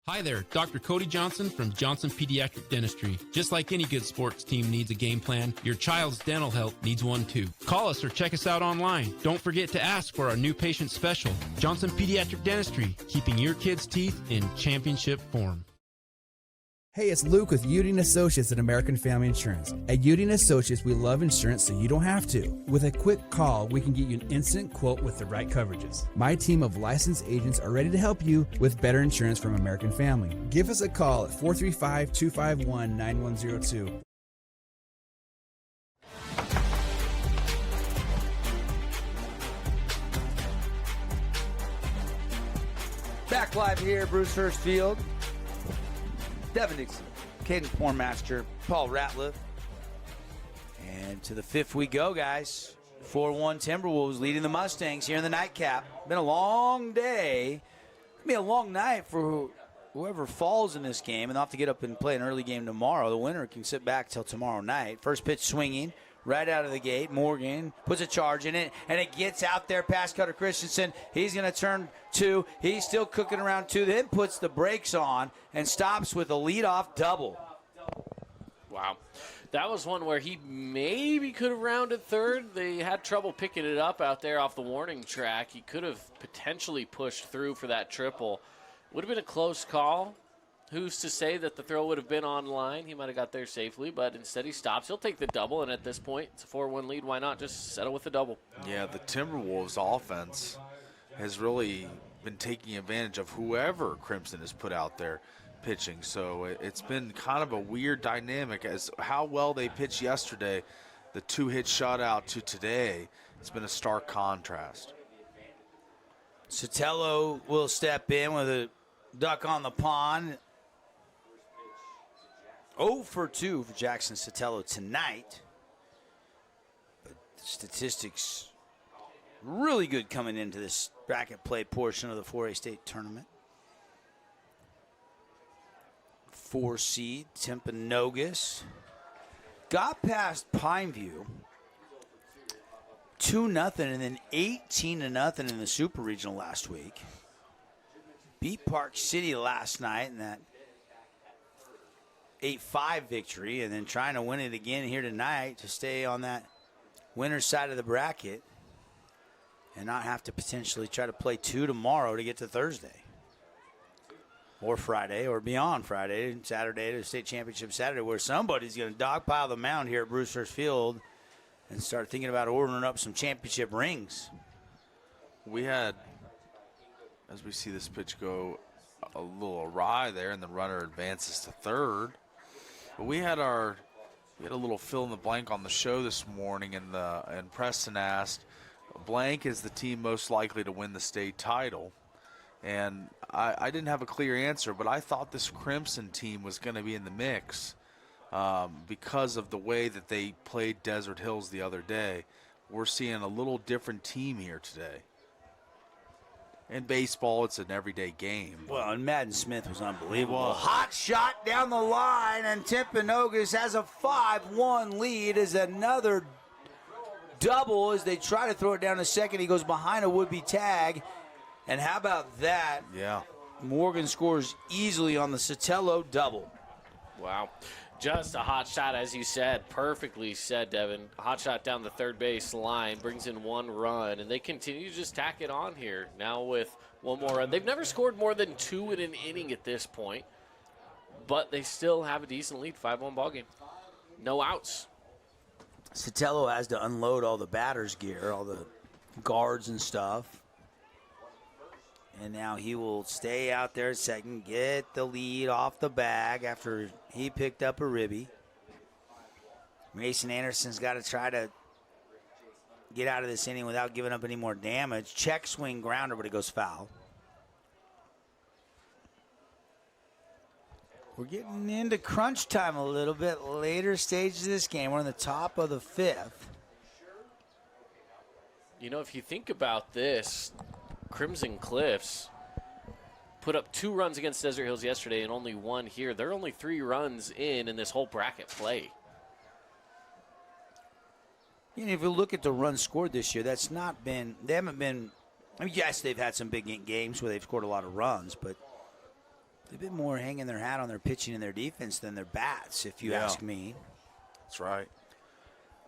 Hi there, Dr. Cody Johnson from Johnson Pediatric Dentistry. Just like any good sports team needs a game plan, your child's dental health needs one too. Call us or check us out online. Don't forget to ask for our new patient special. Johnson Pediatric Dentistry, keeping your kids' teeth in championship form. Hey, it's Luke with Udine Associates at American Family Insurance. At Udine Associates, we love insurance so you don't have to. With a quick call, we can get you an instant quote with the right coverages. My team of licensed agents are ready to help you with better insurance from American Family. Give us a call at 435-251-9102. Back live here, Bruce Hurst Field. Devin Dixon, Caden Pornmaster, Paul Ratliff. And to the 5th we go, guys. 4-1 Timberwolves leading the Mustangs here in the nightcap. Been a long day. It's going to be a long night for whoever falls in this game, and they'll have to get up and play an early game tomorrow. The winner can sit back till tomorrow night. First pitch swinging. Right out of the gate, Morgan puts a charge in it, and it gets out there past Cutter Christensen. He's going to turn 2. He's still cooking around 2, then puts the brakes on and stops with a leadoff double. Wow. That was one where he maybe could have rounded third. They had trouble picking it up out there off the warning track. He could have potentially pushed through for that triple. Would have been a close call. Who's to say that the throw would have been on line? He might have got there safely, but instead he stops. He'll take the double, and at this point, it's a 4-1 lead. Why not just settle with the double? Yeah, the Timberwolves offense has really been taking advantage of whoever Crimson has put out there pitching. So it's been kind of a weird dynamic as how well they pitched yesterday, the 2-hit shutout to today. It's been a stark contrast. Sotelo will step in with a duck on the pond. 0 for 2 for Jackson Sotelo tonight. But statistics really good coming into this bracket play portion of the 4A state tournament. 4 seed Timpanogos got past Pineview 2-0 and then 18-0 in the Super Regional last week. Beat Park City last night in that 8-5 victory, and then trying to win it again here tonight to stay on that winner's side of the bracket and not have to potentially try to play 2 tomorrow to get to Thursday or Friday or beyond Friday, Saturday to state championship Saturday, where somebody's going to dogpile the mound here at Brewster's Field and start thinking about ordering up some championship rings. We had, as we see this pitch go a little awry there, and the runner advances to third. But we had a little fill in the blank on the show this morning, and Preston asked, blank is the team most likely to win the state title. And I didn't have a clear answer, but I thought this Crimson team was going to be in the mix because of the way that they played Desert Hills the other day. We're seeing a little different team here today. In baseball, it's an everyday game. Well, and Madden Smith was unbelievable. Hot shot down the line, and Timpanogos has a 5-1 lead as another double as they try to throw it down to second. He goes behind a would-be tag. And how about that? Yeah. Morgan scores easily on the Sotelo double. Wow. Just a hot shot, as you said. Perfectly said, Devin. Hot shot down the third base line, brings in 1 run, and they continue to just tack it on here. Now with 1 more run. They've never scored more than 2 in an inning at this point, but they still have a decent lead, 5-1 ballgame. No outs. Sotelo has to unload all the batter's gear, all the guards and stuff. And now he will stay out there at second, get the lead off the bag after he picked up a ribby. Mason Anderson's got to try to get out of this inning without giving up any more damage. Check swing grounder, but it goes foul. We're getting into crunch time a little bit later stage of this game. We're in the top of the 5th. You know, if you think about this, Crimson Cliffs put up 2 runs against Desert Hills yesterday and only 1 here. They're only 3 runs in this whole bracket play. And if you look at the runs scored this year, that's not been, they haven't been, I mean, yes, they've had some big games where they've scored a lot of runs, but they've been more hanging their hat on their pitching and their defense than their bats, if you ask me. That's right.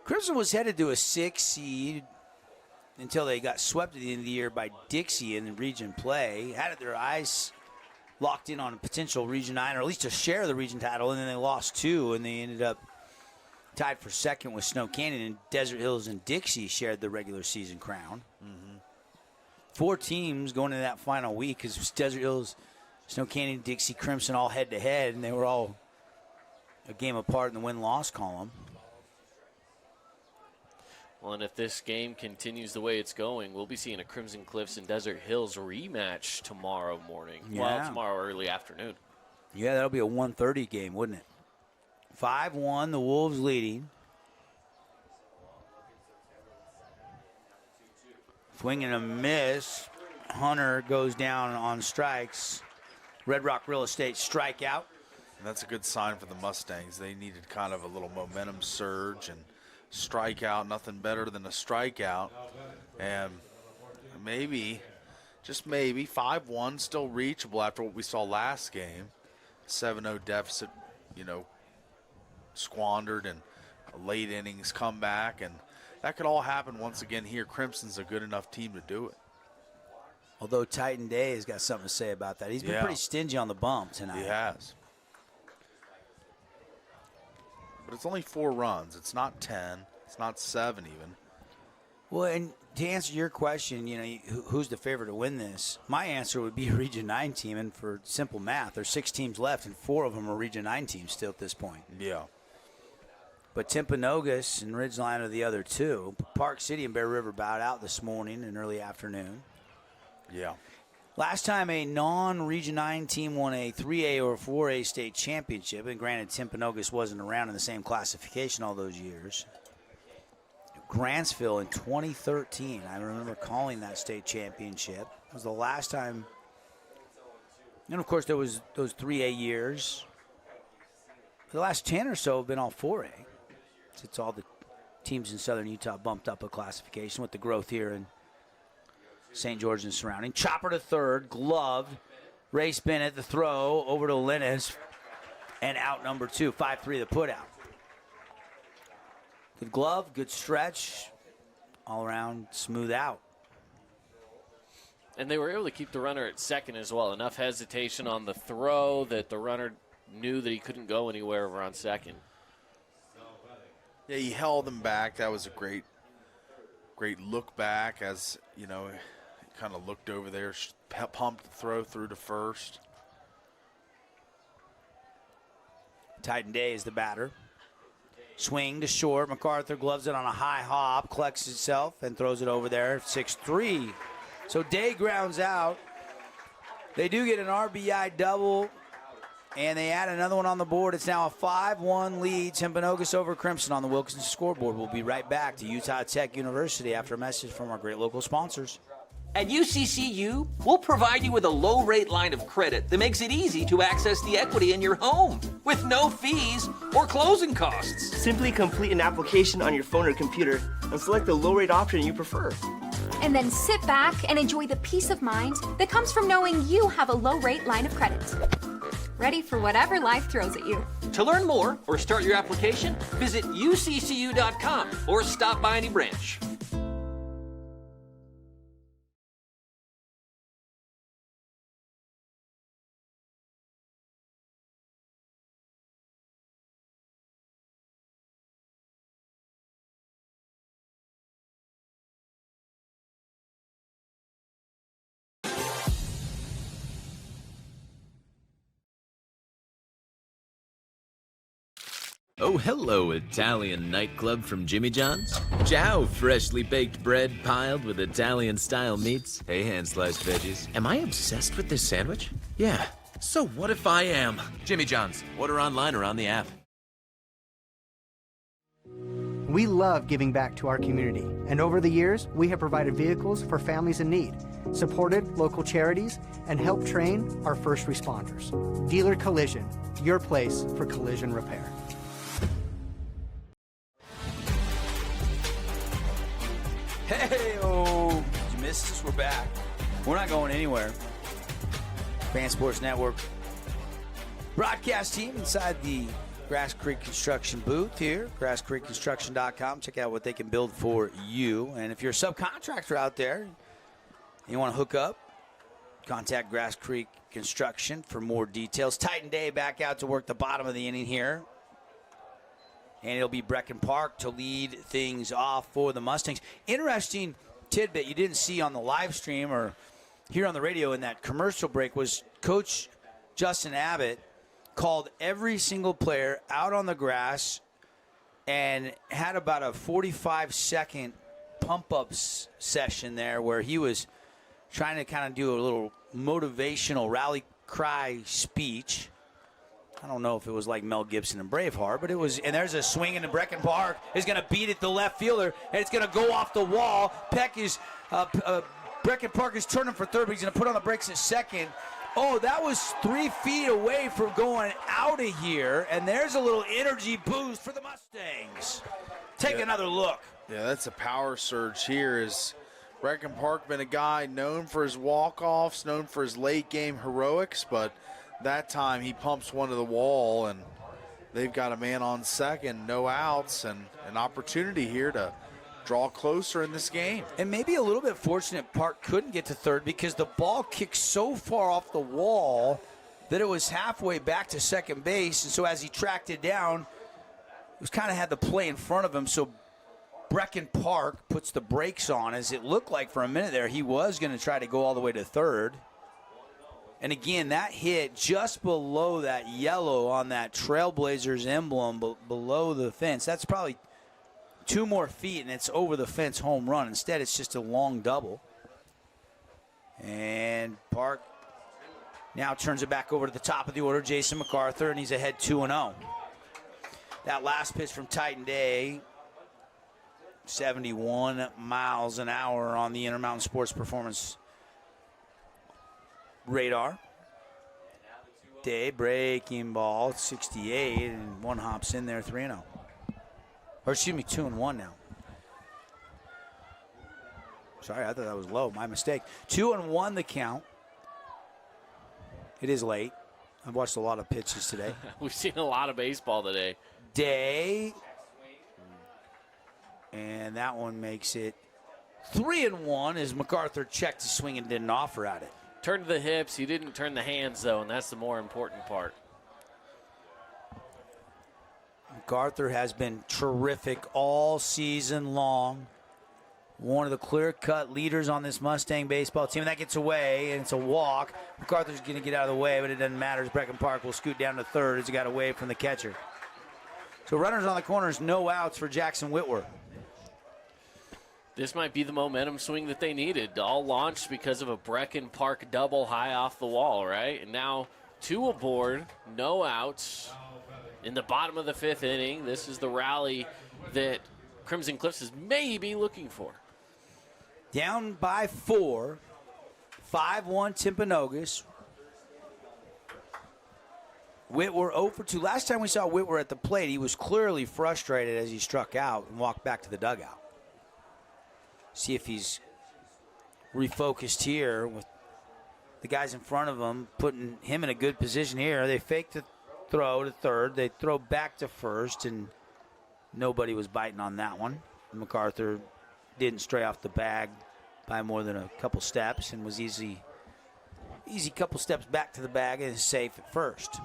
Crimson was headed to a 6 seed until they got swept at the end of the year by Dixie in the region play. Had their eyes locked in on a potential Region 9, or at least to share the region title, and then they lost 2, and they ended up tied for second with Snow Canyon, and Desert Hills and Dixie shared the regular season crown. 4 teams going into that final week, because it was Desert Hills, Snow Canyon, Dixie, Crimson all head-to-head, and they were all a game apart in the win-loss column. Well, and if this game continues the way it's going, we'll be seeing a Crimson Cliffs and Desert Hills rematch tomorrow morning. Yeah. Well, tomorrow early afternoon. Yeah, that'll be a 1:30 game, wouldn't it? 5-1, the Wolves leading. Swing and a miss. Hunter goes down on strikes. Red Rock Real Estate strikeout. And that's a good sign for the Mustangs. They needed kind of a little momentum surge, and strikeout, nothing better than a strikeout. And maybe, just maybe, 5-1 still reachable after what we saw last game. 7-0 deficit, squandered, and a late innings comeback. And that could all happen once again here. Crimson's a good enough team to do it. Although Titan Day has got something to say about that. He's been pretty stingy on the bump tonight. He has. But it's only 4 runs. It's not 10. It's not 7 even. Well, and to answer your question, who's the favorite to win this? My answer would be a Region 9 team, and for simple math, there's 6 teams left, and 4 of them are Region 9 teams still at this point. Yeah. But Timpanogos and Ridgeline are the other 2. Park City and Bear River bowed out this morning and early afternoon. Yeah. Last time a non-Region 9 team won a 3A or 4A state championship, and granted Timpanogos wasn't around in the same classification all those years, Grantsville in 2013, I remember calling that state championship. It was the last time. And, of course, there was those 3A years. The last 10 or so have been all 4A. It's all the teams in southern Utah bumped up a classification with the growth here in St. George and surrounding. Chopper to third, gloved. Race Bennett, the throw over to Linus, and out number 2, 5-3 the put out. Good glove, good stretch, all around smooth out. And they were able to keep the runner at second as well. Enough hesitation on the throw that the runner knew that he couldn't go anywhere over on second. Yeah, he held him back. That was a great look back as, you know, he kind of looked over there, pumped the throw through to first. Titan Day is the batter. Swing to short. MacArthur gloves it on a high hop, collects itself, and throws it over there. 6-3. So Day grounds out. They do get an RBI double, and they add another one on the board. It's now a 5-1 lead. Timpanogos over Crimson on the Wilkinson scoreboard. We'll be right back to Utah Tech University after a message from our great local sponsors. At UCCU, we'll provide you with a low-rate line of credit that makes it easy to access the equity in your home with no fees or closing costs. Simply complete an application on your phone or computer and select the low-rate option you prefer. And then sit back and enjoy the peace of mind that comes from knowing you have a low-rate line of credit. Ready for whatever life throws at you. To learn more or start your application, visit uccu.com or stop by any branch. Oh, hello, Italian nightclub from Jimmy John's. Ciao, freshly baked bread piled with Italian-style meats. Hey, hand-sliced veggies. Am I obsessed with this sandwich? Yeah. So what if I am? Jimmy John's. Order online or on the app. We love giving back to our community, and over the years, we have provided vehicles for families in need, supported local charities, and helped train our first responders. Dealer Collision, your place for collision repair. Hey-oh! Did you miss us? We're back. We're not going anywhere. Fan Sports Network broadcast team inside the Grass Creek Construction booth here, grasscreekconstruction.com. Check out what they can build for you. And if you're a subcontractor out there and you want to hook up, contact Grass Creek Construction for more details. Titan Day back out to work the bottom of the inning here. And it'll be Brecken Park to lead things off for the Mustangs. Interesting tidbit you didn't see on the live stream or here on the radio in that commercial break was Coach Justin Abbott called every single player out on the grass and had about a 45-second pump-up session there where he was trying to kind of do a little motivational rally cry speech. I don't know if it was like Mel Gibson and Braveheart, but it was, and there's a swing into Brecken Park. Is going to beat it to left fielder, and it's going to go off the wall. Brecken Park is turning for third, but he's going to put on the brakes at second. Oh, that was 3 feet away from going out of here, and there's a little energy boost for the Mustangs. Take another look. Yeah, that's a power surge here. Is Brecken Park been a guy known for his walk-offs, known for his late-game heroics, but that time he pumps one to the wall, and they've got a man on second, no outs, and an opportunity here to draw closer in this game. And maybe a little bit fortunate Park couldn't get to third because the ball kicked so far off the wall that it was halfway back to second base. And so as he tracked it down, he was kind of had the play in front of him. So Brecken Park puts the brakes on, as it looked like for a minute there he was going to try to go all the way to third. And again, that hit just below that yellow on that Trailblazers emblem below the fence. That's probably 2 more feet, and it's over the fence home run. Instead, it's just a long double. And Park now turns it back over to the top of the order, Jason MacArthur, and he's ahead 2-0. That last pitch from Titan Day, 71 miles an hour on the Intermountain Sports Performance radar. Day breaking ball, 68, and one hops in there, 3-0. Or excuse me, 2-1 now. Sorry, I thought that was low. My mistake. 2-1 the count. It is late. I've watched a lot of pitches today. We've seen a lot of baseball today. Day. And that one makes it 3-1 as MacArthur checked his swing and didn't offer at it. Turned the hips. He didn't turn the hands, though, and that's the more important part. MacArthur has been terrific all season long. One of the clear-cut leaders on this Mustang baseball team. And that gets away, and it's a walk. MacArthur's going to get out of the way, but it doesn't matter as Brecken Park will scoot down to third as he got away from the catcher. So runners on the corners, no outs for Jackson Whitworth. This might be the momentum swing that they needed. All launched because of a Brecken Park double high off the wall, right? And now 2 aboard, no outs. In the bottom of the 5th inning, this is the rally that Crimson Cliffs is maybe looking for. Down by 4, 5-1 Timpanogos. Whitwer 0 for 2. Last time we saw Whitwer at the plate, he was clearly frustrated as he struck out and walked back to the dugout. See if he's refocused here with the guys in front of him, putting him in a good position here. They fake the throw to third. They throw back to first, and nobody was biting on that one. MacArthur didn't stray off the bag by more than a couple steps and was easy couple steps back to the bag and is safe at first.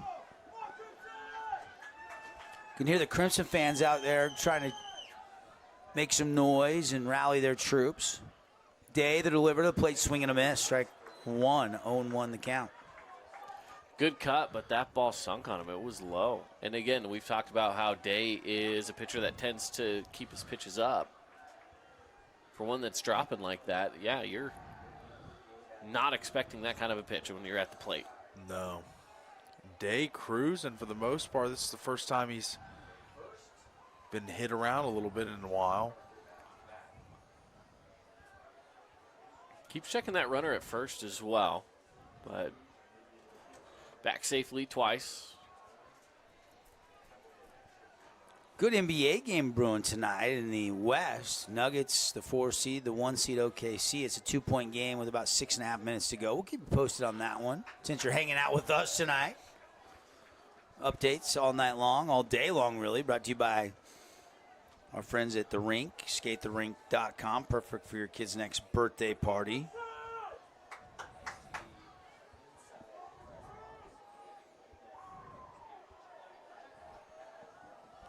You can hear the Crimson fans out there trying to make some noise and rally their troops. Day, the deliver to the plate, swing and a miss. Strike 1, 0-1 the count. Good cut, but that ball sunk on him. It was low. And again, we've talked about how Day is a pitcher that tends to keep his pitches up. For one that's dropping like that, yeah, you're not expecting that kind of a pitch when you're at the plate. No. Day cruising for the most part. This is the first time he's been hit around a little bit in a while. Keeps checking that runner at first as well, but back safely twice. Good NBA game brewing tonight in the West. Nuggets, the 4 seed, the 1 seed OKC. It's a 2-point game with about 6.5 minutes to go. We'll keep you posted on that one since you're hanging out with us tonight. Updates all night long, all day long really, brought to you by our friends at The Rink, skatetherink.com. Perfect for your kid's next birthday party.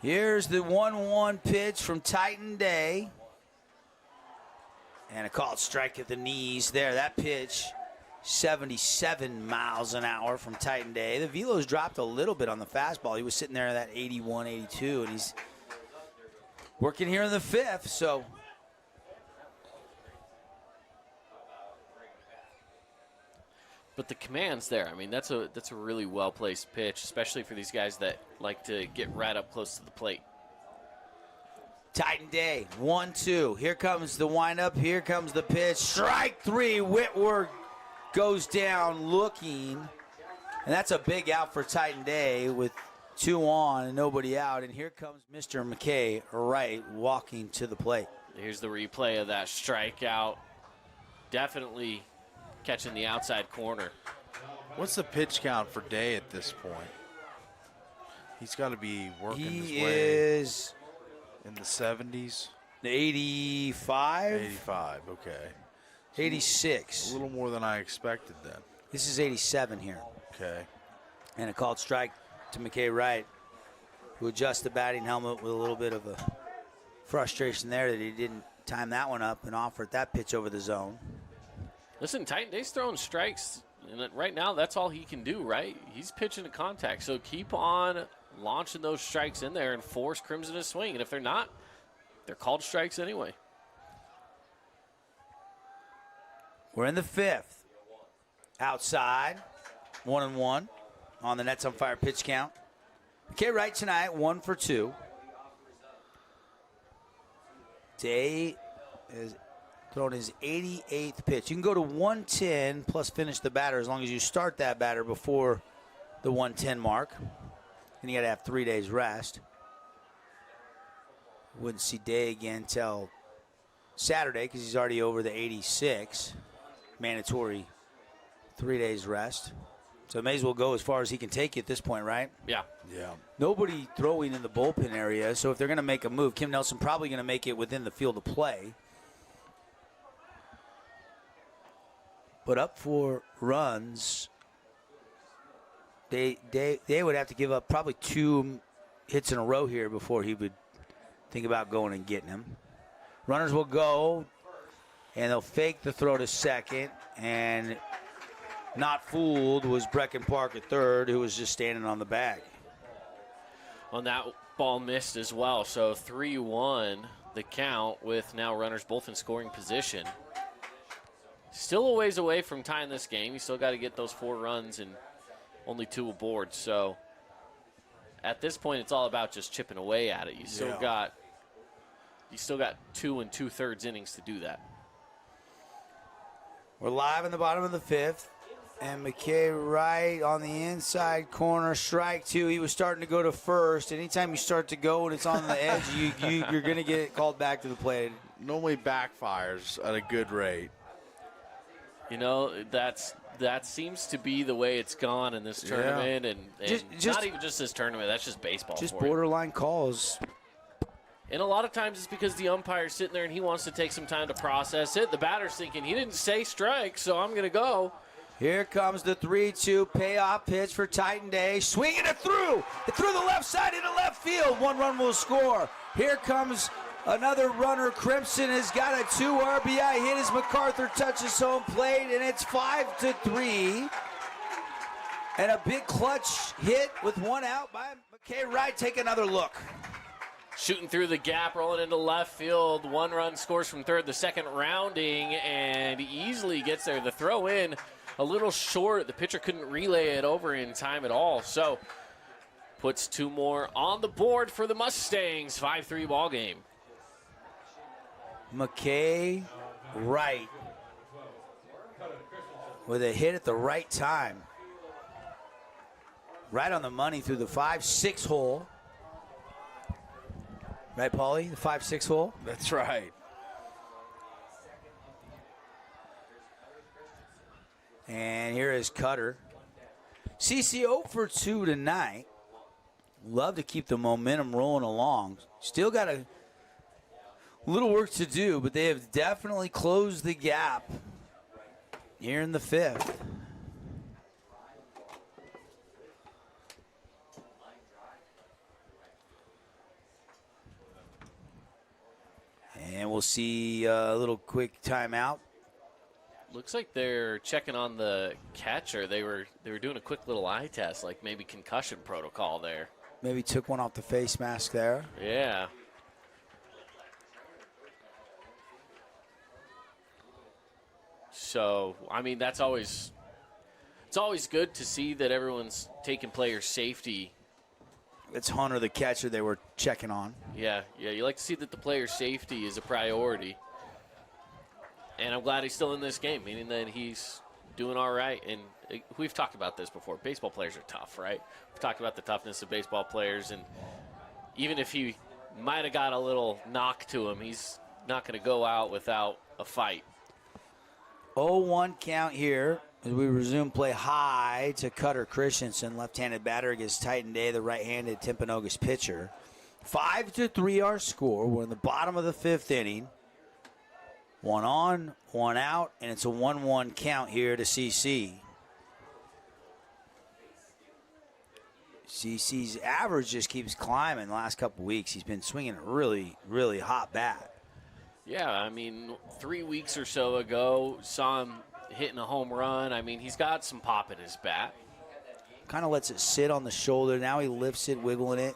Here's the 1-1 pitch from Titan Day. And a called strike at the knees there. That pitch, 77 miles an hour from Titan Day. The velo's dropped a little bit on the fastball. He was sitting there at that 81, 82, and he's working here in the 5th, so. But the command's there. I mean, that's a really well-placed pitch, especially for these guys that like to get right up close to the plate. Titan Day, 1-2. Here comes the windup. Here comes the pitch. Strike 3. Whitworth goes down looking. And that's a big out for Titan Day with 2 on and nobody out. And here comes Mr. McKay Wright walking to the plate. Here's the replay of that strikeout. Definitely catching the outside corner. What's the pitch count for Day at this point? He's got to be working his way. He is in the 70s. 85? 85, okay. 86. A little more than I expected then. This is 87 here. Okay. And a called strike to McKay Wright, who adjusts the batting helmet with a little bit of a frustration there that he didn't time that one up and offered that pitch over the zone. Listen, Titan Day's throwing strikes, and right now that's all he can do, right? He's pitching to contact, so keep on launching those strikes in there and force Crimson to swing. And if they're not, they're called strikes anyway. We're in the 5th. outside. 1-1 on the Nets on Fire pitch count. McKay Wright tonight, 1 for 2. Day is throwing his 88th pitch. You can go to 110 plus finish the batter as long as you start that batter before the 110 mark. Then you got to have 3 days rest. Wouldn't see Day again till Saturday because he's already over the 86. Mandatory 3 days rest. So it may as well go as far as he can take you at this point, right? Yeah. Yeah. Nobody throwing in the bullpen area, so if they're going to make a move, Kim Nelson probably going to make it within the field of play. But up for runs, they would have to give up probably 2 hits in a row here before he would think about going and getting him. Runners will go, and they'll fake the throw to second, and not fooled was Brecken Park at third, who was just standing on the bag. On that ball missed as well, so 3-1 the count with now runners both in scoring position. Still a ways away from tying this game. You still got to get those 4 runs and only 2 aboard. So at this point, it's all about just chipping away at it. You still got 2 2/3 innings to do that. We're live in the bottom of the 5th. And McKay Wright on the inside corner, strike 2. He was starting to go to first. Anytime you start to go and it's on the edge, you're going to get called back to the plate. Normally backfires at a good rate. You know, that seems to be the way it's gone in this tournament, and just not even just this tournament. That's just baseball. Just for borderline calls. And a lot of times it's because the umpire's sitting there and he wants to take some time to process it. The batter's thinking, he didn't say strike, so I'm going to go. Here comes the 3-2 payoff pitch for Titan Day. Swinging it through. It through the left side into left field. 1 run will score. Here comes another runner. Crimson has got a 2 RBI hit as MacArthur touches home plate, and it's 5-3. And a big clutch hit with 1 out by McKay Wright. Take another look. Shooting through the gap, rolling into left field. 1 run scores from third. The second rounding, and easily gets there. The throw in a little short. The pitcher couldn't relay it over in time at all. So puts 2 more on the board for the Mustangs. 5-3 ball game. McKay Wright with a hit at the right time. Right on the money through the 5-6 hole. Right, Paulie? The 5-6 hole? That's right. And here is Cutter. CC 0 for 2 tonight. Love to keep the momentum rolling along. Still got a little work to do, but they have definitely closed the gap here in the 5th. And we'll see a little quick timeout. Looks like they're checking on the catcher. They were doing a quick little eye test, like maybe concussion protocol there. Maybe took one off the face mask there. Yeah. So, I mean, it's always good to see that everyone's taking player safety. It's Hunter, the catcher, they were checking on. Yeah, you like to see that the player safety is a priority. And I'm glad he's still in this game, meaning that he's doing all right. And we've talked about this before. Baseball players are tough, right? We've talked about the toughness of baseball players. And even if he might have got a little knock to him, he's not going to go out without a fight. 0-1 count here as we resume play high to Cutter Christensen, left-handed batter against Titan Day, the right-handed Timpanogos pitcher. 5-3 our score. We're in the bottom of the 5th inning. 1 on, 1 out, and it's a 1-1 count here to CC. CC's average just keeps climbing the last couple weeks. He's been swinging a really, really hot bat. Yeah, I mean, 3 weeks or so ago, saw him hitting a home run. I mean, he's got some pop in his bat. Kind of lets it sit on the shoulder. Now he lifts it, wiggling it.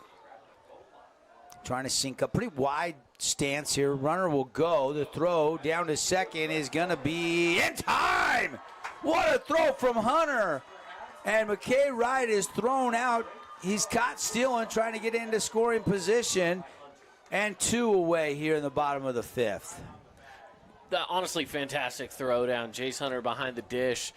Trying to sync up. Pretty wide stance here. Runner will go. The throw down to second is going to be in time. What a throw from Hunter. And McKay Wright is thrown out. He's caught stealing, trying to get into scoring position. And 2 away here in the bottom of the 5th. Honestly, fantastic throwdown. Jace Hunter behind the dish.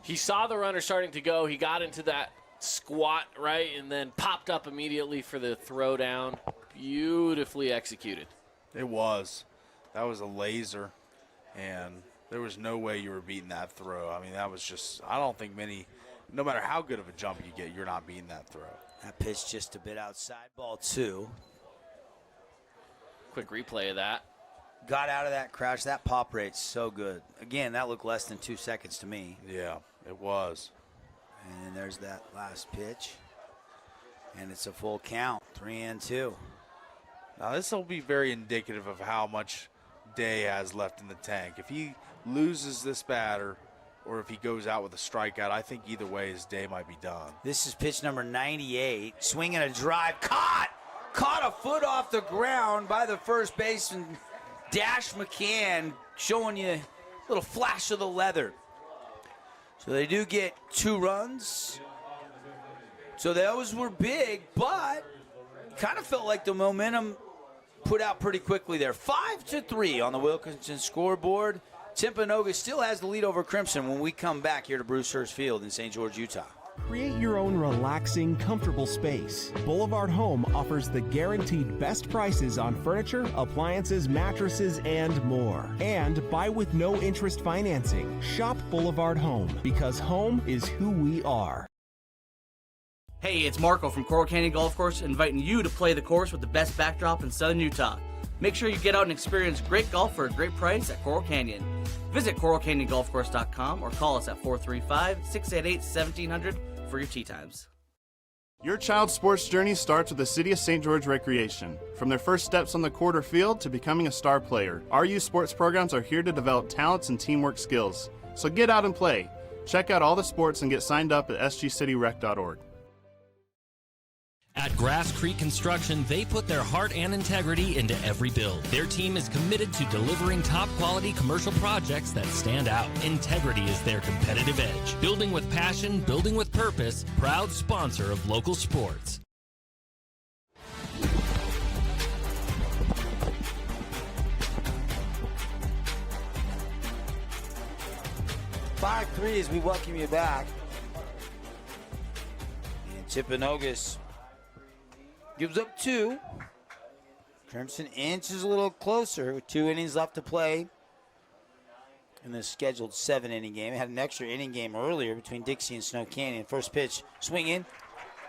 He saw the runner starting to go. He got into that squat, right, and then popped up immediately for the throwdown. Beautifully executed. It was. That was a laser, and there was no way you were beating that throw. I mean, that was just, I don't think many, no matter how good of a jump you get, you're not beating that throw. That pitch just a bit outside, ball 2. Quick replay of that. Got out of that crouch. That pop rate's so good. Again, that looked less than 2 seconds to me. Yeah, it was. And then there's that last pitch. And it's a full count, 3-2. Now, this will be very indicative of how much Day has left in the tank. If he loses this batter or if he goes out with a strikeout, I think either way his day might be done. This is pitch number 98. Swinging a drive. Caught a foot off the ground by the first baseman, Dash McCann, showing you a little flash of the leather. So they do get 2 runs. So those were big, but kind of felt like the momentum put out pretty quickly there. 5-3 on the Wilkinson scoreboard. Timpanogos still has the lead over Crimson when we come back here to Bruce Hurst Field in St. George, Utah. Create your own relaxing, comfortable space. Boulevard Home offers the guaranteed best prices on furniture, appliances, mattresses, and more. And buy with no interest financing. Shop Boulevard Home, because home is who we are. Hey, it's Marco from Coral Canyon Golf Course, inviting you to play the course with the best backdrop in southern Utah. Make sure you get out and experience great golf for a great price at Coral Canyon. Visit coralcanyongolfcourse.com or call us at 435-688-1700 for your tee times. Your child's sports journey starts with the City of St. George Recreation. From their first steps on the court or field to becoming a star player, our youth sports programs are here to develop talents and teamwork skills. So get out and play. Check out all the sports and get signed up at sgcityrec.org. At Grass Creek Construction, they put their heart and integrity into every build. Their team is committed to delivering top-quality commercial projects that stand out. Integrity is their competitive edge. Building with passion, building with purpose, proud sponsor of local sports. Five 3 as we welcome you back. And Timpanogos gives up 2. Crimson inches a little closer with 2 innings left to play in the scheduled 7-inning game. It had an extra inning game earlier between Dixie and Snow Canyon. First pitch, swing in.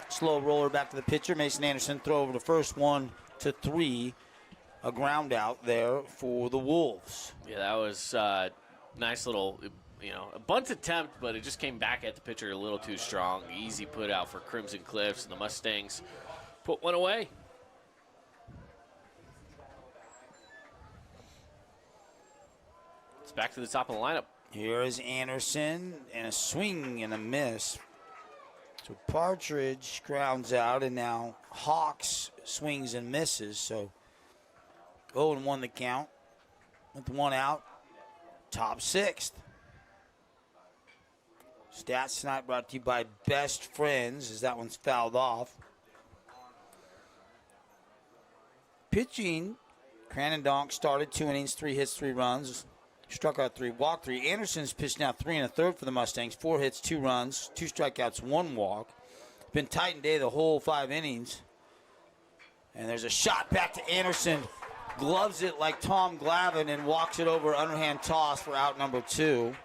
Slow roller back to the pitcher. Mason Anderson throw over the first 1-3. A ground out there for the Wolves. Yeah, that was nice little, a bunt attempt, but it just came back at the pitcher a little too strong. Easy put out for Crimson Cliffs, and the Mustangs put one away. It's back to the top of the lineup. Here is Anderson, and a swing and a miss. So Partridge grounds out, and now Hawks swings and misses. So 0-1 the count with 1 out. Top 6th. Stats tonight brought to you by Best Friends, as that one's fouled off. Pitching, Crandon started 2 innings, 3 hits, 3 runs. Struck out 3, walked 3. Anderson's pitched now 3 1/3 for the Mustangs. 4 hits, 2 runs, 2 strikeouts, 1 walk. Been tight and day the whole 5 innings. And there's a shot back to Anderson. Gloves it like Tom Glavine and walks it over, underhand toss for out number 2.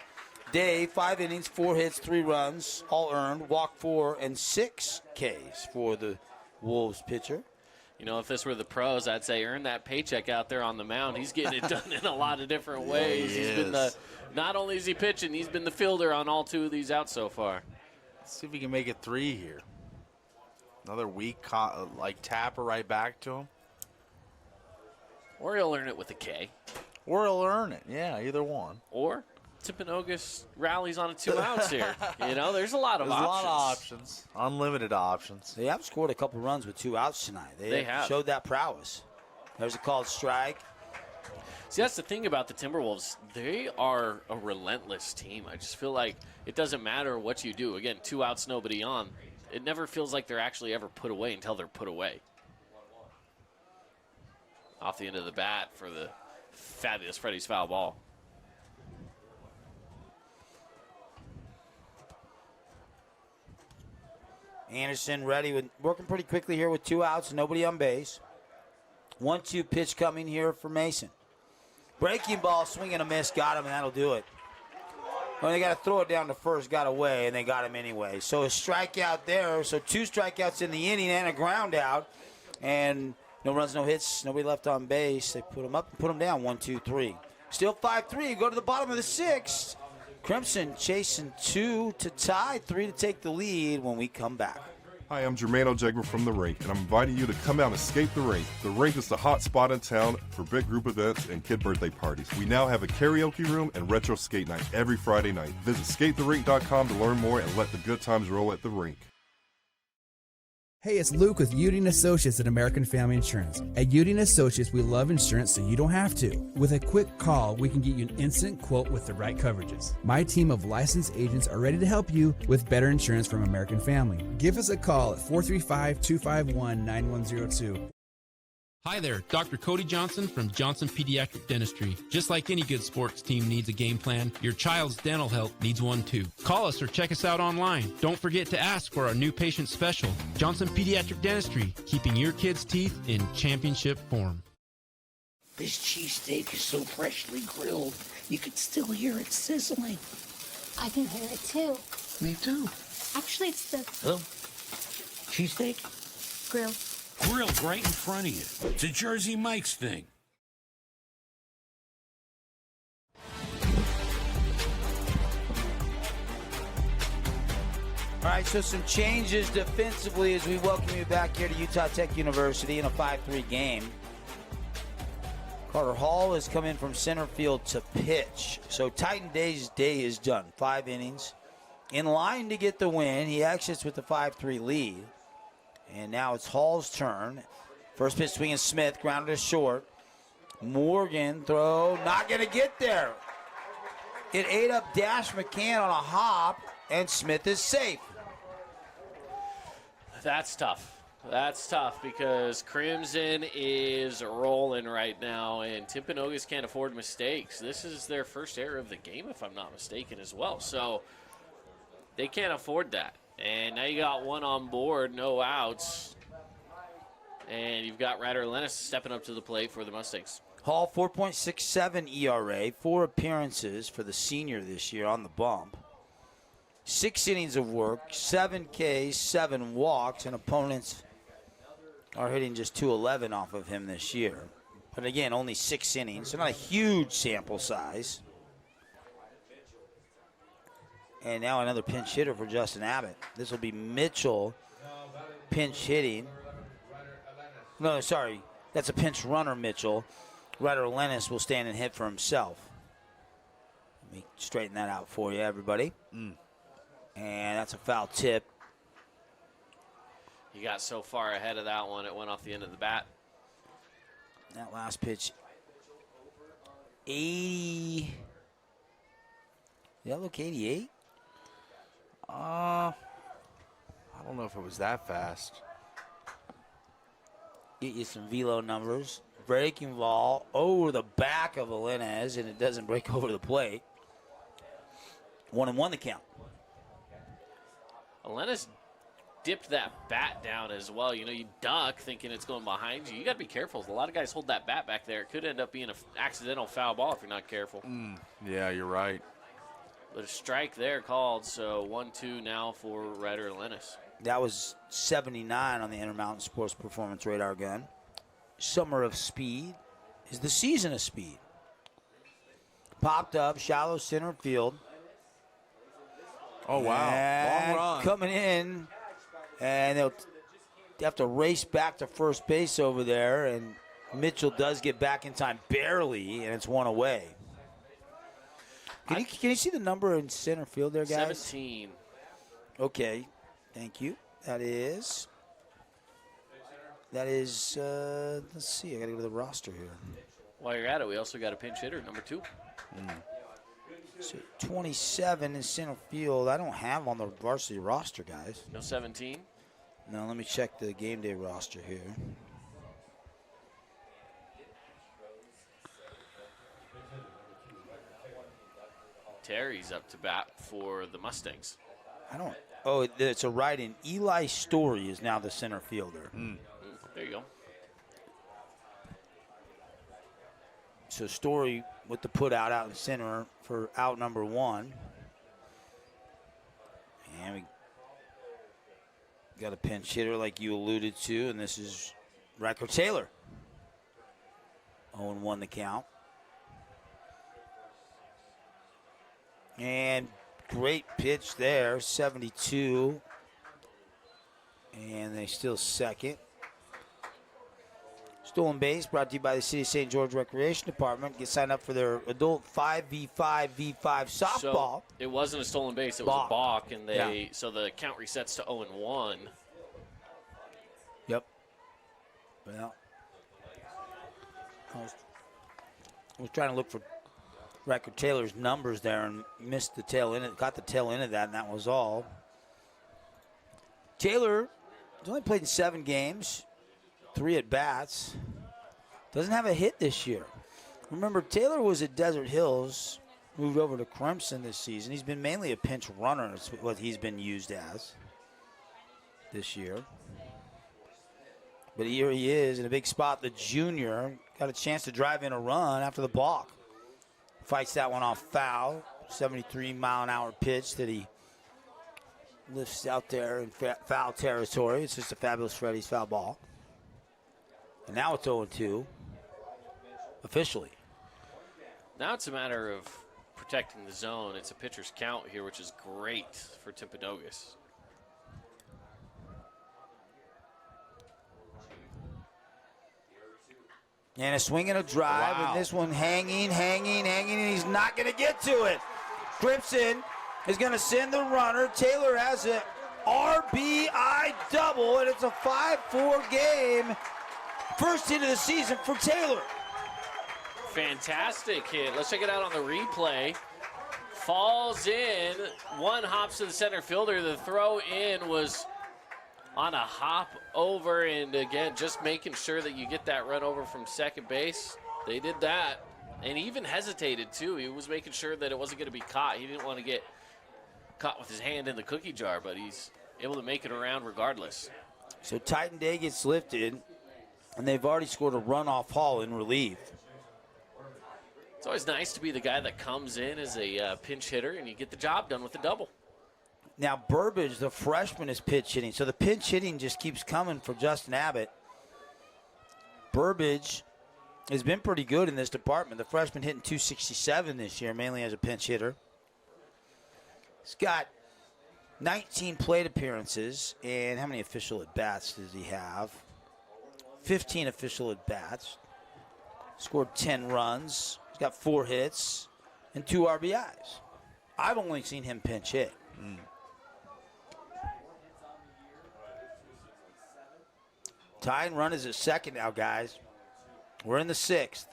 Day, 5 innings, 4 hits, 3 runs, all earned. Walk 4 and 6 Ks for the Wolves pitcher. If this were the pros, I'd say earn that paycheck out there on the mound. He's getting it done in a lot of different ways. Yeah, he's been not only is he pitching, he's been the fielder on all 2 of these outs so far. Let's see if we can make it 3 here. Another weak tapper right back to him. Or he'll earn it with a K. Or he'll earn it. Yeah, either one. Or Timpanogos rallies on 2 outs here. There's a lot of options. There's a lot of options. Unlimited options. They have scored a couple runs with 2 outs tonight. They have showed that prowess. There's a called strike. See, that's the thing about the Timberwolves. They are a relentless team. I just feel like it doesn't matter what you do. Again, 2 outs, nobody on. It never feels like they're actually ever put away until they're put away. Off the end of the bat for the fabulous Freddie's foul ball. Anderson ready, working pretty quickly here with 2 outs, nobody on base. 1-2 pitch coming here for Mason. Breaking ball, swing and a miss, got him, and that'll do it. Well, they got to throw it down to first, got away, and they got him anyway. So a strikeout there, so 2 strikeouts in the inning and a ground out. And no runs, no hits, nobody left on base. They put him up and put him down, 1-2-3. Still 5-3, go to the bottom of the 6th. Crimson chasing 2 to tie, 3 to take the lead when we come back. Hi, I'm Jermaine O'Jegler from The Rink, and I'm inviting you to come out and escape The Rink. The Rink is the hot spot in town for big group events and kid birthday parties. We now have a karaoke room and retro skate night every Friday night. Visit skatetherink.com to learn more and let the good times roll at The Rink. Hey, it's Luke with Udine Associates at American Family Insurance. At Udine Associates, we love insurance so you don't have to. With a quick call, we can get you an instant quote with the right coverages. My team of licensed agents are ready to help you with better insurance from American Family. Give us a call at 435-251-9102. Hi there, Dr. Cody Johnson from Johnson Pediatric Dentistry. Just like any good sports team needs a game plan, your child's dental health needs one too. Call us or check us out online. Don't forget to ask for our new patient special. Johnson Pediatric Dentistry, keeping your kids' teeth in championship form. This cheesesteak is so freshly grilled, you can still hear it sizzling. I can hear it too. Me too. Actually, it's the Cheesesteak? grill. Grilled right in front of you. It's a Jersey Mike's thing. All right, so some changes defensively as we welcome you back here to Utah Tech University in a 5-3 game. Carter Hall has come in from center field to pitch. So Titan Day's day is done. 5 innings. In line to get the win. He exits with the 5-3 lead. And now it's Hall's turn. First pitch swinging Smith, grounded to short. Morgan throw, not going to get there. It ate up Dash McCann on a hop, and Smith is safe. That's tough. That's tough because Crimson is rolling right now, and Timpanogos can't afford mistakes. This is their first error of the game, if I'm not mistaken, as well. So they can't afford that. And now you got 1 on board, no outs. And you've got Ryder Lennis stepping up to the plate for the Mustangs. Hall, 4.67 ERA, 4 appearances for the senior this year on the bump. 6 innings of work, 7 Ks, 7 walks, and opponents are hitting just 211 off of him this year. But again, only 6 innings, so not a huge sample size. And now another pinch hitter for Justin Abbott. This will be Mitchell pinch hitting. No, sorry. That's a pinch runner, Mitchell. Ryder Lennis will stand and hit for himself. Let me straighten that out for you, everybody. And that's a foul tip. He got so far ahead of that one, it went off the end of the bat. That last pitch, 80. Did that look 88? I don't know if it was that fast. Get you some velo numbers. Breaking ball over the back of Alenez, and it doesn't break over the plate. 1-1 the count. Alenez dipped that bat down as well. You know, you duck thinking it's going behind you. You got to be careful. A lot of guys hold that bat back there. It could end up being an accidental foul ball if you're not careful. Yeah, you're right. But a strike there called, so 1-2 now for Ryder Lennis. That was 79 on the Intermountain Sports Performance Radar gun. Summer of Speed is the season of speed. Popped up, shallow center field. Oh, wow. And long run. Coming in, and they'll have to race back to first base over there, and Mitchell does get back in time barely, and it's 1 away. Can you see the number in center field there, guys? 17. Okay, thank you. That is, let's see, I got to go to the roster here. While you're at it, we also got a pinch hitter, number 2. So 27 in center field. I don't have on the varsity roster, guys. No 17? No, let me check the game day roster here. Terry's up to bat for the Mustangs. Oh, it's a write-in. Eli Story is now the center fielder. There you go. So Story with the put out in center for out number 1. And we got a pinch hitter like you alluded to, and this is Riker Taylor. 0-1 the count. And great pitch there, 72. And they still second. Stolen base brought to you by the City of St. George Recreation Department. Get signed up for their adult 5v5 softball. So it wasn't a stolen base, it was a balk, and so the count resets to 0-1. Yep. Well, I was trying to look for Riker Taylor's numbers there and missed the tail end. Got the tail end of that, and that was all. Taylor has only played in 7 games, 3 at bats. Doesn't have a hit this year. Remember, Taylor was at Desert Hills, moved over to Crimson this season. He's been mainly a pinch runner, is what he's been used as this year. But here he is in a big spot. The junior got a chance to drive in a run after the balk. Fights that one off foul. 73-mile-an-hour pitch that he lifts out there in foul territory. It's just a fabulous Freddy's foul ball. And now it's 0-2, officially. Now it's a matter of protecting the zone. It's a pitcher's count here, which is great for Timpanogos. And a swing and a drive, and this one hanging, and he's not going to get to it. Crimson is going to send the runner. Taylor has an RBI double, and it's a 5-4 game. First hit of the season for Taylor. Fantastic hit. Let's check it out on the replay. Falls in. One hops to the center fielder. The throw in was on a hop over, and again, just making sure that you get that run over from second base. They did that, and he even hesitated too. He was making sure that it wasn't going to be caught. He didn't want to get caught with his hand in the cookie jar, but he's able to make it around regardless. So Titan Day gets lifted, and they've already scored a run-off haul in relief. It's always nice to be the guy that comes in as a pinch hitter, and you get the job done with a double. Now, Burbage, the freshman, is pitch hitting. So the pinch hitting just keeps coming for Justin Abbott. Burbage has been pretty good in this department. The freshman hitting .267 this year, mainly as a pinch hitter. He's got 19 plate appearances. And how many official at-bats does he have? 15 official at-bats. Scored 10 runs. He's got 4 hits and 2 RBIs. I've only seen him pinch hit. Tying run is at second now, guys. We're in the 6th.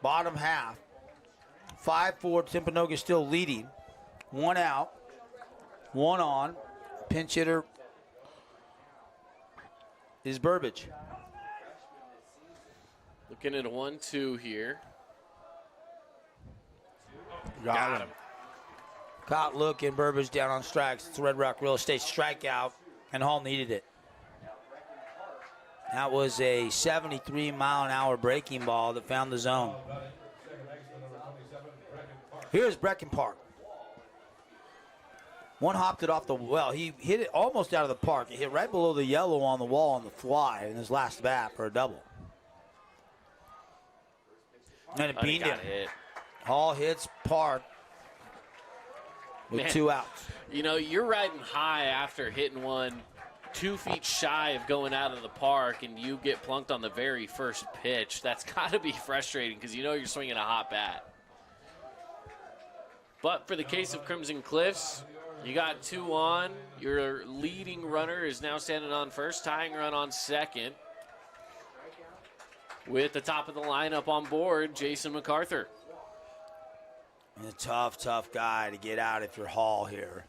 Bottom half. 5-4. Timpanogos still leading. 1 out. 1 on. Pinch hitter is Burbage. Looking at a 1-2 here. Got him. Caught looking. Burbage down on strikes. It's Red Rock Real Estate strikeout, and Hall needed it. That was a 73-mile-an-hour breaking ball that found the zone. Here's Brecken Park. One hopped it off the well. He hit it almost out of the park. It hit right below the yellow on the wall on the fly in his last bat for a double. And it beat him. Hall hits Park with 2 outs. You know, you're riding high after hitting one 2 feet shy of going out of the park, and you get plunked on the very first pitch. That's got to be frustrating because you know you're swinging a hot bat. But for the case of Crimson Cliffs, you got 2 on. Your leading runner is now standing on first, tying run on second. with the top of the lineup on board, Jason MacArthur. And a tough guy to get out if you're Hall here.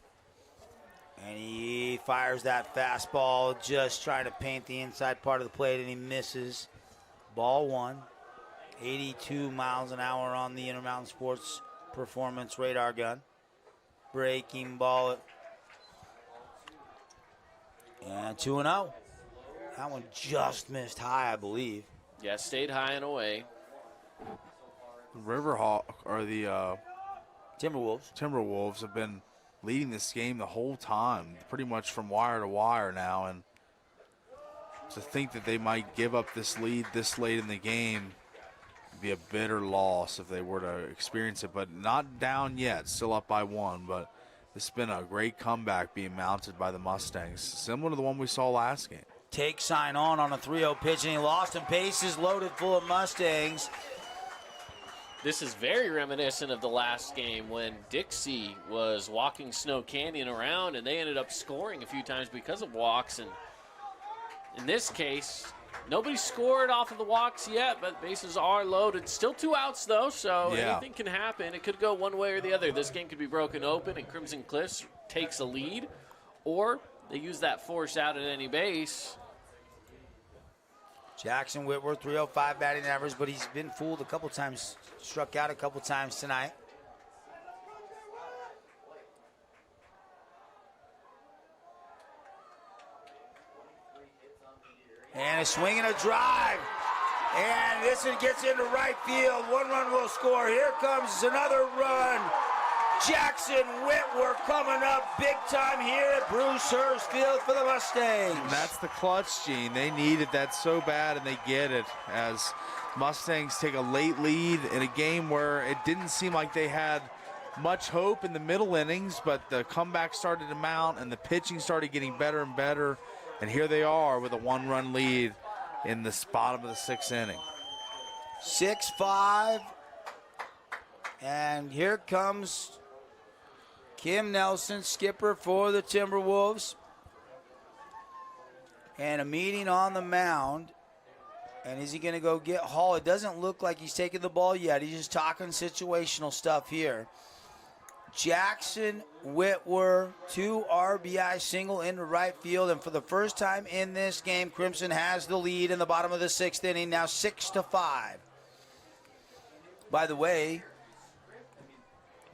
And he fires that fastball, just trying to paint the inside part of the plate, and he misses. Ball one. 82 miles an hour on the Intermountain Sports Performance radar gun. Breaking ball. And 2-0. That one just missed high, I believe. Yeah, stayed high and away. Riverhawk, or the Timberwolves have been leading this game the whole time, pretty much from wire to wire now. And to think that they might give up this lead this late in the game would be a bitter loss if they were to experience it. But not down yet, still up by 1. But it's been a great comeback being mounted by the Mustangs, similar to the one we saw last game. Take sign on a 3-0 pitch, and he lost, and bases loaded full of Mustangs. This is very reminiscent of the last game when Dixie was walking Snow Canyon around, and they ended up scoring a few times because of walks. And in this case, nobody scored off of the walks yet, but bases are loaded. Still 2 outs, though, so anything can happen. It could go one way or the other. This game could be broken open, and Crimson Cliffs takes a lead, or they use that force out at any base. Jackson Whitworth, 305 batting average, but he's been fooled a couple times, struck out a couple times tonight. And a swing and a drive. And this one gets into right field. 1 run will score. Here comes another run. Jackson Whitworth coming up big time here at Bruce Hurst Field for the Mustangs. And that's the clutch, Gene. They needed that so bad, and they get it as Mustangs take a late lead in a game where it didn't seem like they had much hope in the middle innings, but the comeback started to mount, and the pitching started getting better and better. And here they are with a 1-run lead in the bottom of the 6th inning. 6-5. And here comes Kim Nelson, skipper for the Timberwolves. And a meeting on the mound. And is he going to go get Hall? It doesn't look like he's taking the ball yet. He's just talking situational stuff here. Jackson Whitworth, 2 RBI single into right field. And for the first time in this game, Crimson has the lead in the bottom of the 6th inning, now 6-5. By the way,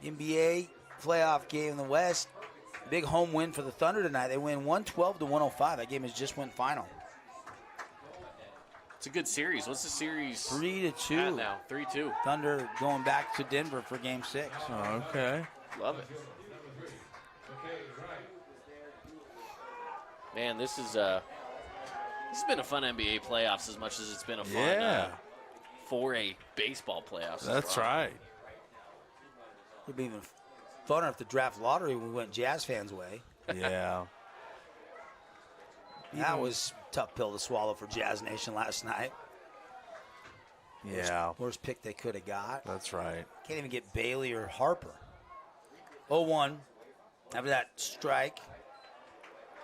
NBA playoff game in the West, big home win for the Thunder tonight. They win 112-105. That game has just went final. It's a good series. What's the series? 3-2 at now. 3-2. Thunder going back to Denver for Game 6. Oh, okay. Love it. Man, this has been a fun NBA playoffs as much as it's been a fun 4A baseball playoffs. That's right. It'd be even funner if the draft lottery went Jazz fans' way. Yeah. That was a tough pill to swallow for Jazz Nation last night. Yeah. Worst pick they could have got. That's right. Can't even get Bailey or Harper. 0-1 after that strike.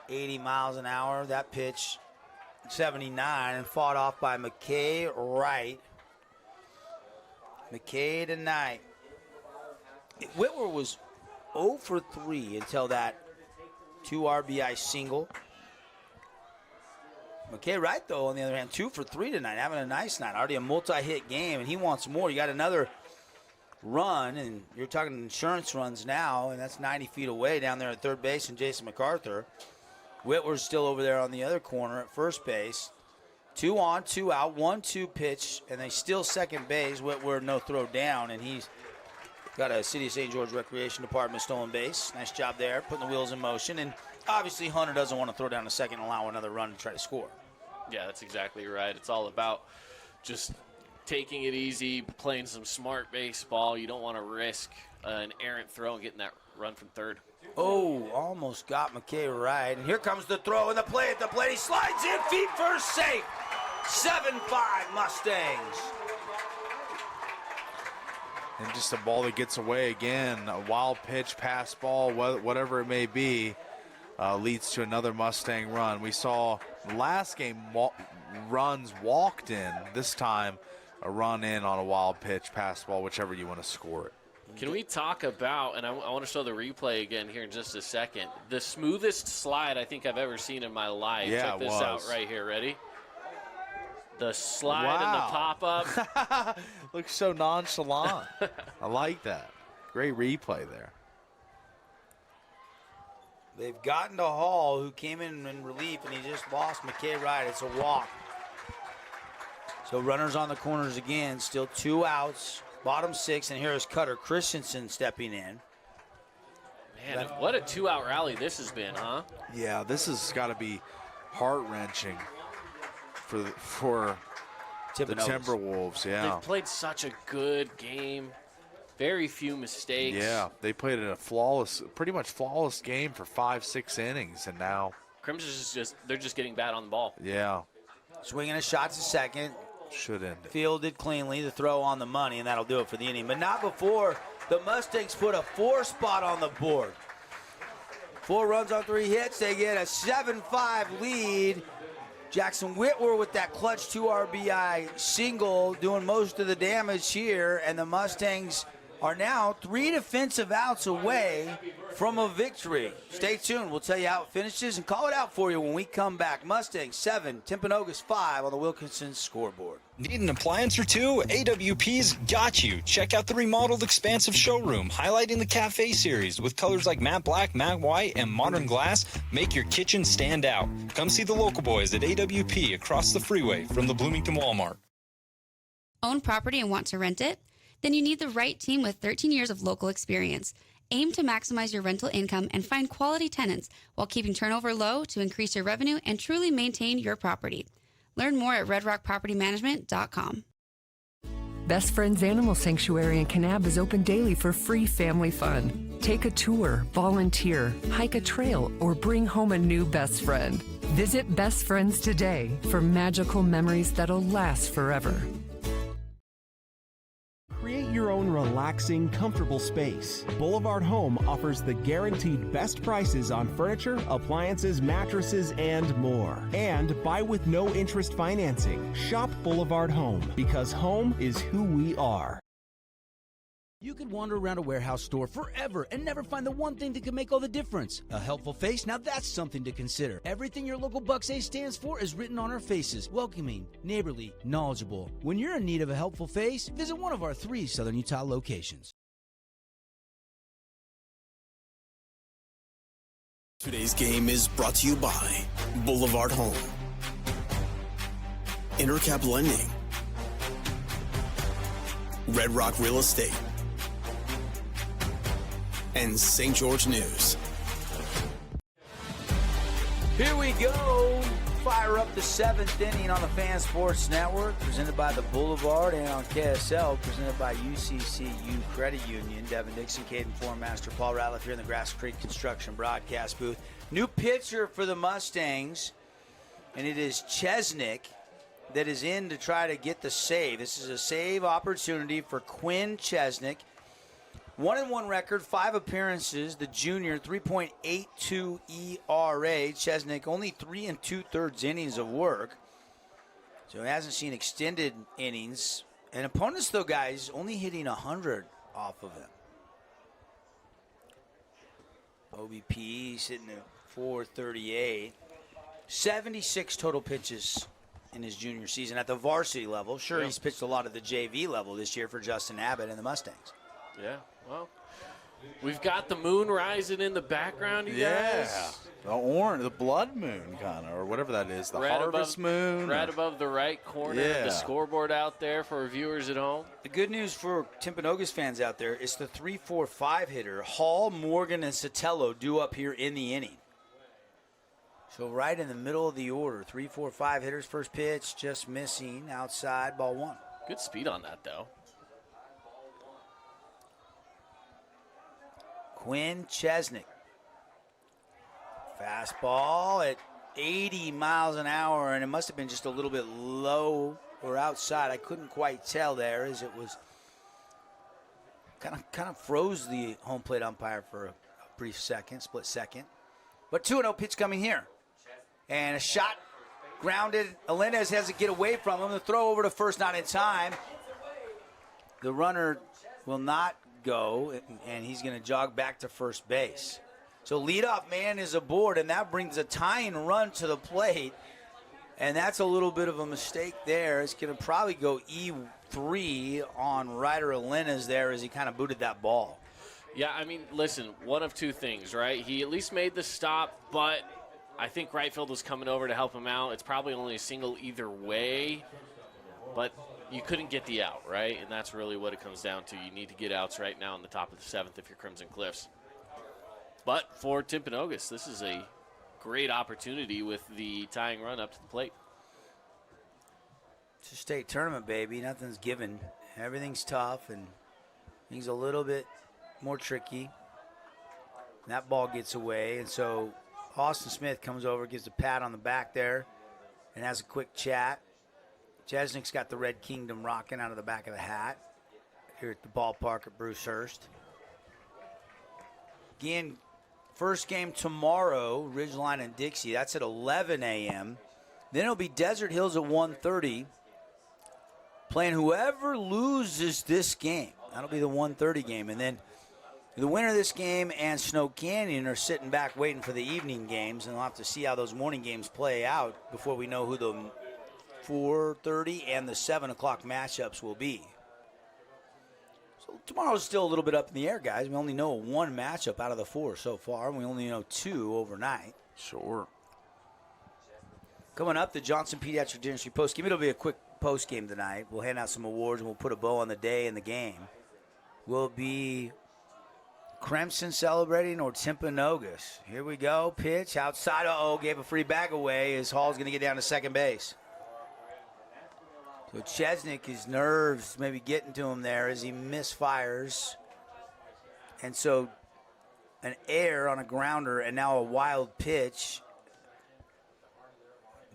80 miles an hour. That pitch, 79, and fought off by McKay Wright. McKay tonight. Whitworth was 0 for 3 until that 2 RBI single. McKay Wright, though, on the other hand, 2 for 3 tonight, having a nice night. Already a multi-hit game, and he wants more. You got another run, and you're talking insurance runs now, and that's 90 feet away down there at third base, and Jason MacArthur. Whitworth's still over there on the other corner at first base. 2 on, 2 out, 1-2 pitch, and they still second base. Whitworth no throw down, and he's got a City of St. George Recreation Department stolen base. Nice job there, putting the wheels in motion. And obviously Hunter doesn't want to throw down a second and allow another run to try to score. Yeah, that's exactly right. It's all about just taking it easy, playing some smart baseball. You don't want to risk an errant throw and getting that run from third. Oh, almost got McKay right. And here comes the throw and the play at the plate. He slides in, feet first, safe. 7-5 Mustangs. And just a ball that gets away again, a wild pitch, pass ball, whatever it may be, leads to another Mustang run. We saw last game runs walked in. This time, a run in on a wild pitch, pass ball, whichever you want to score it. Can we talk about, and I want to show the replay again here in just a second, the smoothest slide I think I've ever seen in my life. Yeah, Check this out right here. Ready? The slide and the pop-up. Looks so nonchalant. I like that. Great replay there. They've gotten to Hall, who came in relief, and he just lost McKay Wright. It's a walk. So runners on the corners again, still 2 outs. Bottom 6, and here is Cutter Christensen stepping in. Man, what a 2-out rally this has been, huh? Yeah, this has got to be heart-wrenching for the Timberwolves. Yeah, They've played such a good game. Very few mistakes. Yeah, they played a pretty much flawless game for 5-6 innings, and now Crimson's they're just getting bad on the ball. Yeah. Swinging a shot to second. Should end it. Fielded cleanly, the throw on the money, and that'll do it for the inning. But not before the Mustangs put a 4 spot on the board. 4 runs on 3 hits. They get a 7-5 lead. Jackson Whitwer with that clutch 2 RBI single doing most of the damage here, and the Mustangs are now 3 defensive outs away from a victory. Stay tuned. We'll tell you how it finishes and call it out for you when we come back. Mustangs 7, Timpanogos 5 on the Wilkinson scoreboard. Need an appliance or two? AWP's got you. Check out the remodeled expansive showroom, highlighting the Cafe series with colors like matte black, matte white, and modern glass. Make your kitchen stand out. Come see the local boys at AWP across the freeway from the Bloomington Walmart. Own property and want to rent it? Then you need the right team with 13 years of local experience. Aim to maximize your rental income and find quality tenants while keeping turnover low to increase your revenue and truly maintain your property. Learn more at redrockpropertymanagement.com. Best Friends Animal Sanctuary in Kanab is open daily for free family fun. Take a tour, volunteer, hike a trail, or bring home a new best friend. Visit Best Friends today for magical memories that'll last forever. Create your own relaxing, comfortable space. Boulevard Home offers the guaranteed best prices on furniture, appliances, mattresses, and more. And buy with no interest financing. Shop Boulevard Home, because home is who we are. You could wander around a warehouse store forever and never find the one thing that could make all the difference. A helpful face? Now that's something to consider. Everything your local Bucks A stands for is written on our faces. Welcoming, neighborly, knowledgeable. When you're in need of a helpful face, visit one of our 3 Southern Utah locations. Today's game is brought to you by Boulevard Home, Intercap Lending, Red Rock Real Estate, and St. George News. Here we go. Fire up the 7th inning on the Fan Sports Network, presented by the Boulevard, and on KSL, presented by UCCU Credit Union. Devin Dixon, Caden Formaster, Paul Ratliff here in the Grass Creek Construction broadcast booth. New pitcher for the Mustangs, and it is Chesnick that is in to try to get the save. This is a save opportunity for Quinn Chesnick. 1-1 record, 5 appearances. The junior, 3.82 ERA. Chesnick only 3 2/3 innings of work. So he hasn't seen extended innings. And opponents, though, guys, only hitting 100 off of him. OBP sitting at 438. 76 total pitches in his junior season at the varsity level. Sure, he's pitched a lot at the JV level this year for Justin Abbott and the Mustangs. Yeah, well, we've got the moon rising in the background, you guys. The blood moon, kind of, or whatever that is, the harvest moon. Right above the right corner of the scoreboard out there for our viewers at home. The good news for Timpanogos fans out there is the 3-4-5 hitter, Hall, Morgan, and Sotelo due up here in the inning. So right in the middle of the order, 3-4-5 hitters, first pitch, just missing, outside, ball 1. Good speed on that, though. Quinn Chesnick. Fastball at 80 miles an hour, and it must have been just a little bit low or outside. I couldn't quite tell there, as it was kind of froze the home plate umpire for a brief second, split second. But 2-0 pitch coming here. And a shot grounded. Alinez has to get away from him. The throw over to first, not in time. The runner will not go, and he's going to jog back to first base. So leadoff man is aboard, and that brings a tying run to the plate. And that's a little bit of a mistake there. It's going to probably go E3 on Ryder Alinez there as he kind of booted that ball. Yeah, I mean, listen, one of two things, right? He at least made the stop, but I think right field was coming over to help him out. It's probably only a single either way, but you couldn't get the out, right? And that's really what it comes down to. You need to get outs right now in the top of the 7th if you're Crimson Cliffs. But for Timpanogos, this is a great opportunity with the tying run up to the plate. It's a state tournament, baby. Nothing's given. Everything's tough, and things a little bit more tricky. That ball gets away, and so Austin Smith comes over, gives a pat on the back there, and has a quick chat. Chesnick's got the Red Kingdom rocking out of the back of the hat here at the ballpark at Brucehurst. Again, first game tomorrow, Ridgeline and Dixie. That's at 11 a.m. Then it'll be Desert Hills at 1:30, playing whoever loses this game. That'll be the 1:30 game. And then the winner of this game and Snow Canyon are sitting back waiting for the evening games, and we'll have to see how those morning games play out before we know who the 4:30 and the 7 o'clock matchups will be. So tomorrow's still a little bit up in the air, guys. We only know one matchup out of the 4 so far, and we only know 2 overnight. Sure. Coming up, the Johnson Pediatric Dentistry postgame. It'll be a quick postgame tonight. We'll hand out some awards, and we'll put a bow on the day and the game. Will be Crimson celebrating or Timpanogos. Here we go. Pitch outside. Gave a free bag away as Hall's going to get down to second base. So Chesnick, his nerves maybe getting to him there as he misfires. And so an error on a grounder and now a wild pitch.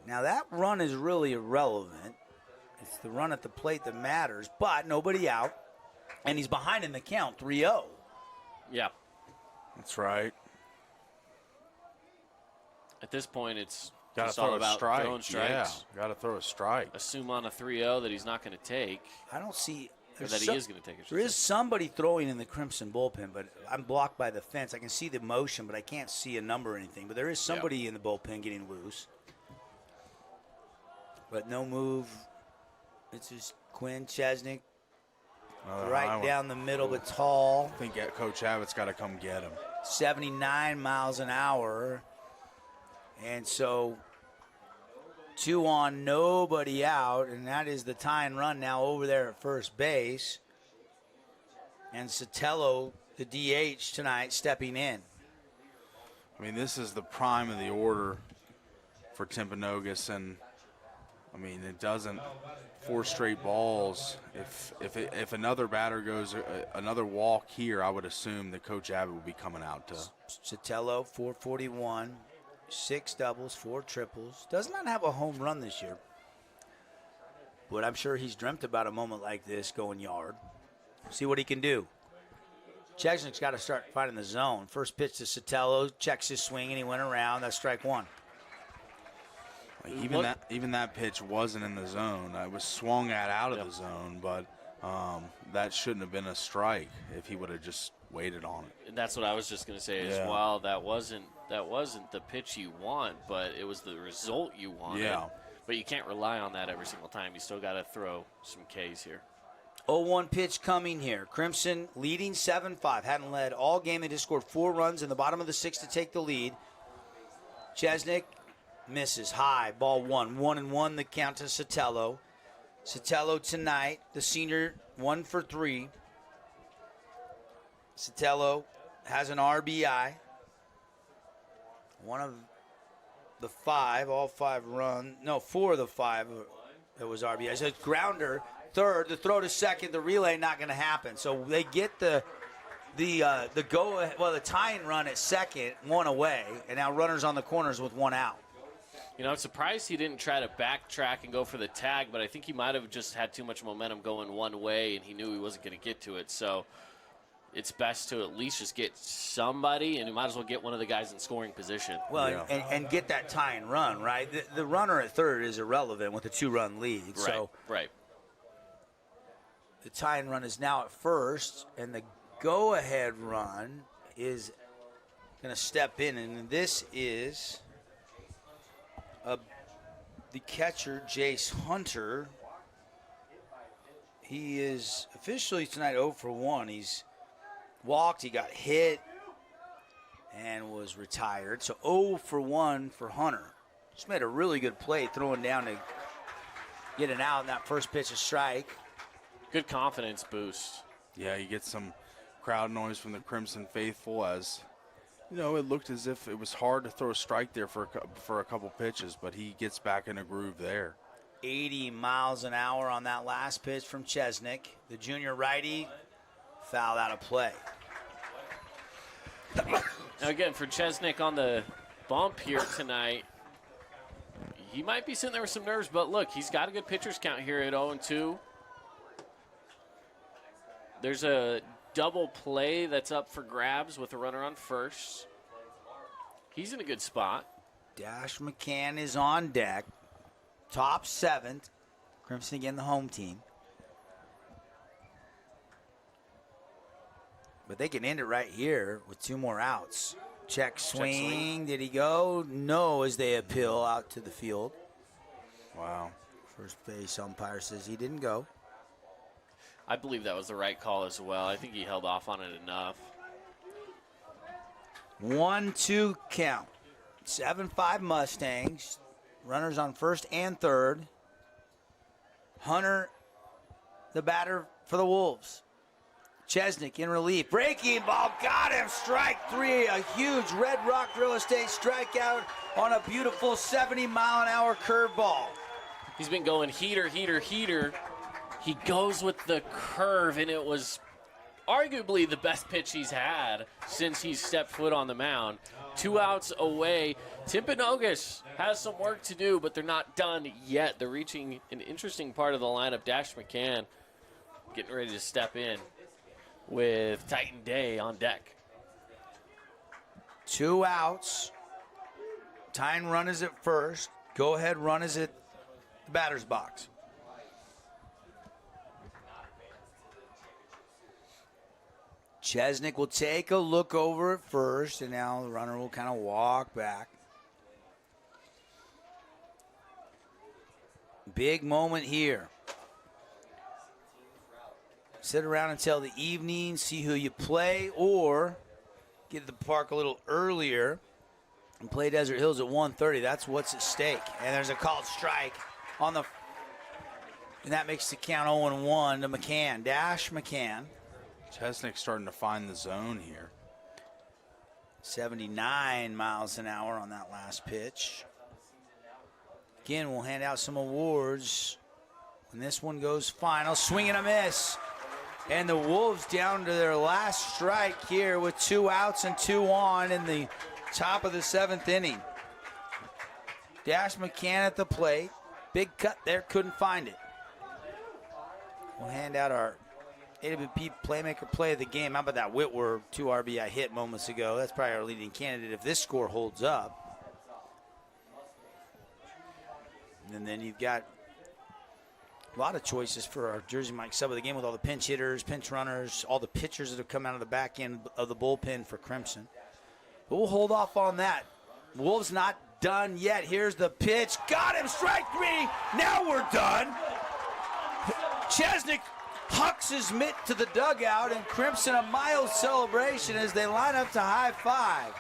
Now that run is really irrelevant. It's the run at the plate that matters, but nobody out. And he's behind in the count, 3-0. Yeah. That's right. At this point, it's Got to just throw all a about strike. throwing strikes. Yeah, got to throw a strike. Assume on a 3-0 that he's not going to take. I don't see. Or that he is going to take it. There is somebody throwing in the Crimson bullpen, but I'm blocked by the fence. I can see the motion, but I can't see a number or anything. But there is somebody in the bullpen getting loose. But no move. It's just Quinn Chesnick. Right down the middle, but tall. I think Coach Abbott's got to come get him. 79 miles an hour. And so 2 on, nobody out, and that is the tying run now over there at first base. And Sotelo, the DH tonight, stepping in. I mean, this is the prime of the order for Timpanogos, and I mean, it doesn't 4 straight balls. If another batter goes another walk here, I would assume that Coach Abbott will be coming out to. Sotelo, 441, 6 doubles, 4 triples. Does not have a home run this year, but I'm sure he's dreamt about a moment like this going yard. See what he can do. Chesnick's got to start finding the zone. First pitch to Sotelo, checks his swing, and he went around. That's strike 1. Even that pitch wasn't in the zone. It was swung out of the zone, but that shouldn't have been a strike if he would have just waited on it. And that's what I was just going to say as well. That wasn't the pitch you want, but it was the result you wanted. Yeah. But you can't rely on that every single time. You still got to throw some Ks here. 0-1 pitch coming here. Crimson leading 7-5. Hadn't led all game. They just scored 4 runs in the bottom of the 6th to take the lead. Chesnick misses high. Ball 1. 1-1 the count to Sotelo. Sotelo tonight, the senior, 1 for 3. Sotelo has an RBI. One of the 5, all 5 run. No, 4 of the 5 it was RBI. So it's grounder, third, the throw to second, the relay not going to happen. So they get the tying run at second, 1 away, and now runners on the corners with 1 out. You know, I'm surprised he didn't try to backtrack and go for the tag, but I think he might have just had too much momentum going one way, and he knew he wasn't going to get to it. So it's best to at least just get somebody, and you might as well get one of the guys in scoring position. Well, and get that tie and run, right? The runner at third is irrelevant with a 2-run lead. Right, So right. the tie and run is now at first, and the go-ahead run is going to step in, and this is the catcher, Jace Hunter. He is officially tonight 0 for 1. He's walked, he got hit, and was retired. So 0 for 1 for Hunter. Just made a really good play throwing down to get an out in that first pitch of strike. Good confidence boost. Yeah, you get some crowd noise from the Crimson Faithful as, you know, it looked as if it was hard to throw a strike there for a couple pitches, but he gets back in a groove there. 80 miles an hour on that last pitch from Chesnick. The junior righty fouled out of play. Now again, for Chesnick on the bump here tonight, he might be sitting there with some nerves, but look, he's got a good pitcher's count here at 0-2. There's a double play that's up for grabs with a runner on first. He's in a good spot. Dash McCann is on deck. Top 7th. Crimson again, the home team. But they can end it right here with 2 more outs. Check swing. Did he go? No, as they appeal out to the field. Wow. First base umpire says he didn't go. I believe that was the right call as well. I think he held off on it enough. 1-2 count. 7-5 Mustangs. Runners on first and third. Hunter, the batter for the Wolves. Chesnick in relief. Breaking ball, got him. Strike 3. A huge Red Rock Real Estate strikeout on a beautiful 70-mile-an-hour curveball. He's been going heater, heater, heater. He goes with the curve, and it was arguably the best pitch he's had since he's stepped foot on the mound. 2 outs away. Timpanogos has some work to do, but they're not done yet. They're reaching an interesting part of the lineup. Dash McCann getting ready to step in with Titan Day on deck. 2 outs. Tying run is at first. Go-ahead run is at the batter's box. Chesnick will take a look over at first, and now the runner will kind of walk back. Big moment here. Sit around until the evening, see who you play, or get to the park a little earlier and play Desert Hills at 1:30. That's what's at stake. And there's a called strike on the, and that makes the count 0-1 to McCann. Dash McCann. Chesnick's starting to find the zone here. 79 miles an hour on that last pitch. Again, we'll hand out some awards when this one goes final. Swing and a miss. And the Wolves down to their last strike here with 2 outs and 2 on in the top of the 7th inning. Dash McCann at the plate. Big cut there, couldn't find it. We'll hand out our AWP Playmaker Play of the Game. How about that Whitworth 2 RBI hit moments ago? That's probably our leading candidate if this score holds up. And then you've got a lot of choices for our Jersey Mike sub of the game with all the pinch hitters, pinch runners, all the pitchers that have come out of the back end of the bullpen for Crimson. But we'll hold off on that. Wolves not done yet. Here's the pitch. Got him. Strike 3. Now we're done. Chesnick hucks his mitt to the dugout, and Crimson a mild celebration as they line up to high five.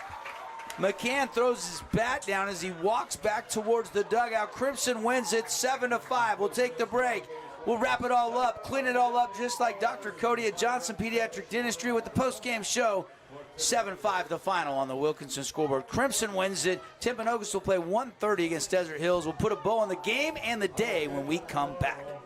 McCann throws his bat down as he walks back towards the dugout. Crimson wins it 7-5. We'll take the break. We'll wrap it all up, clean it all up, just like Dr. Cody at Johnson Pediatric Dentistry with the post-game show. 7-5 the final on the Wilkinson scoreboard. Crimson wins it. Timpanogos will play 1:30 against Desert Hills. We'll put a bow on the game and the day when we come back.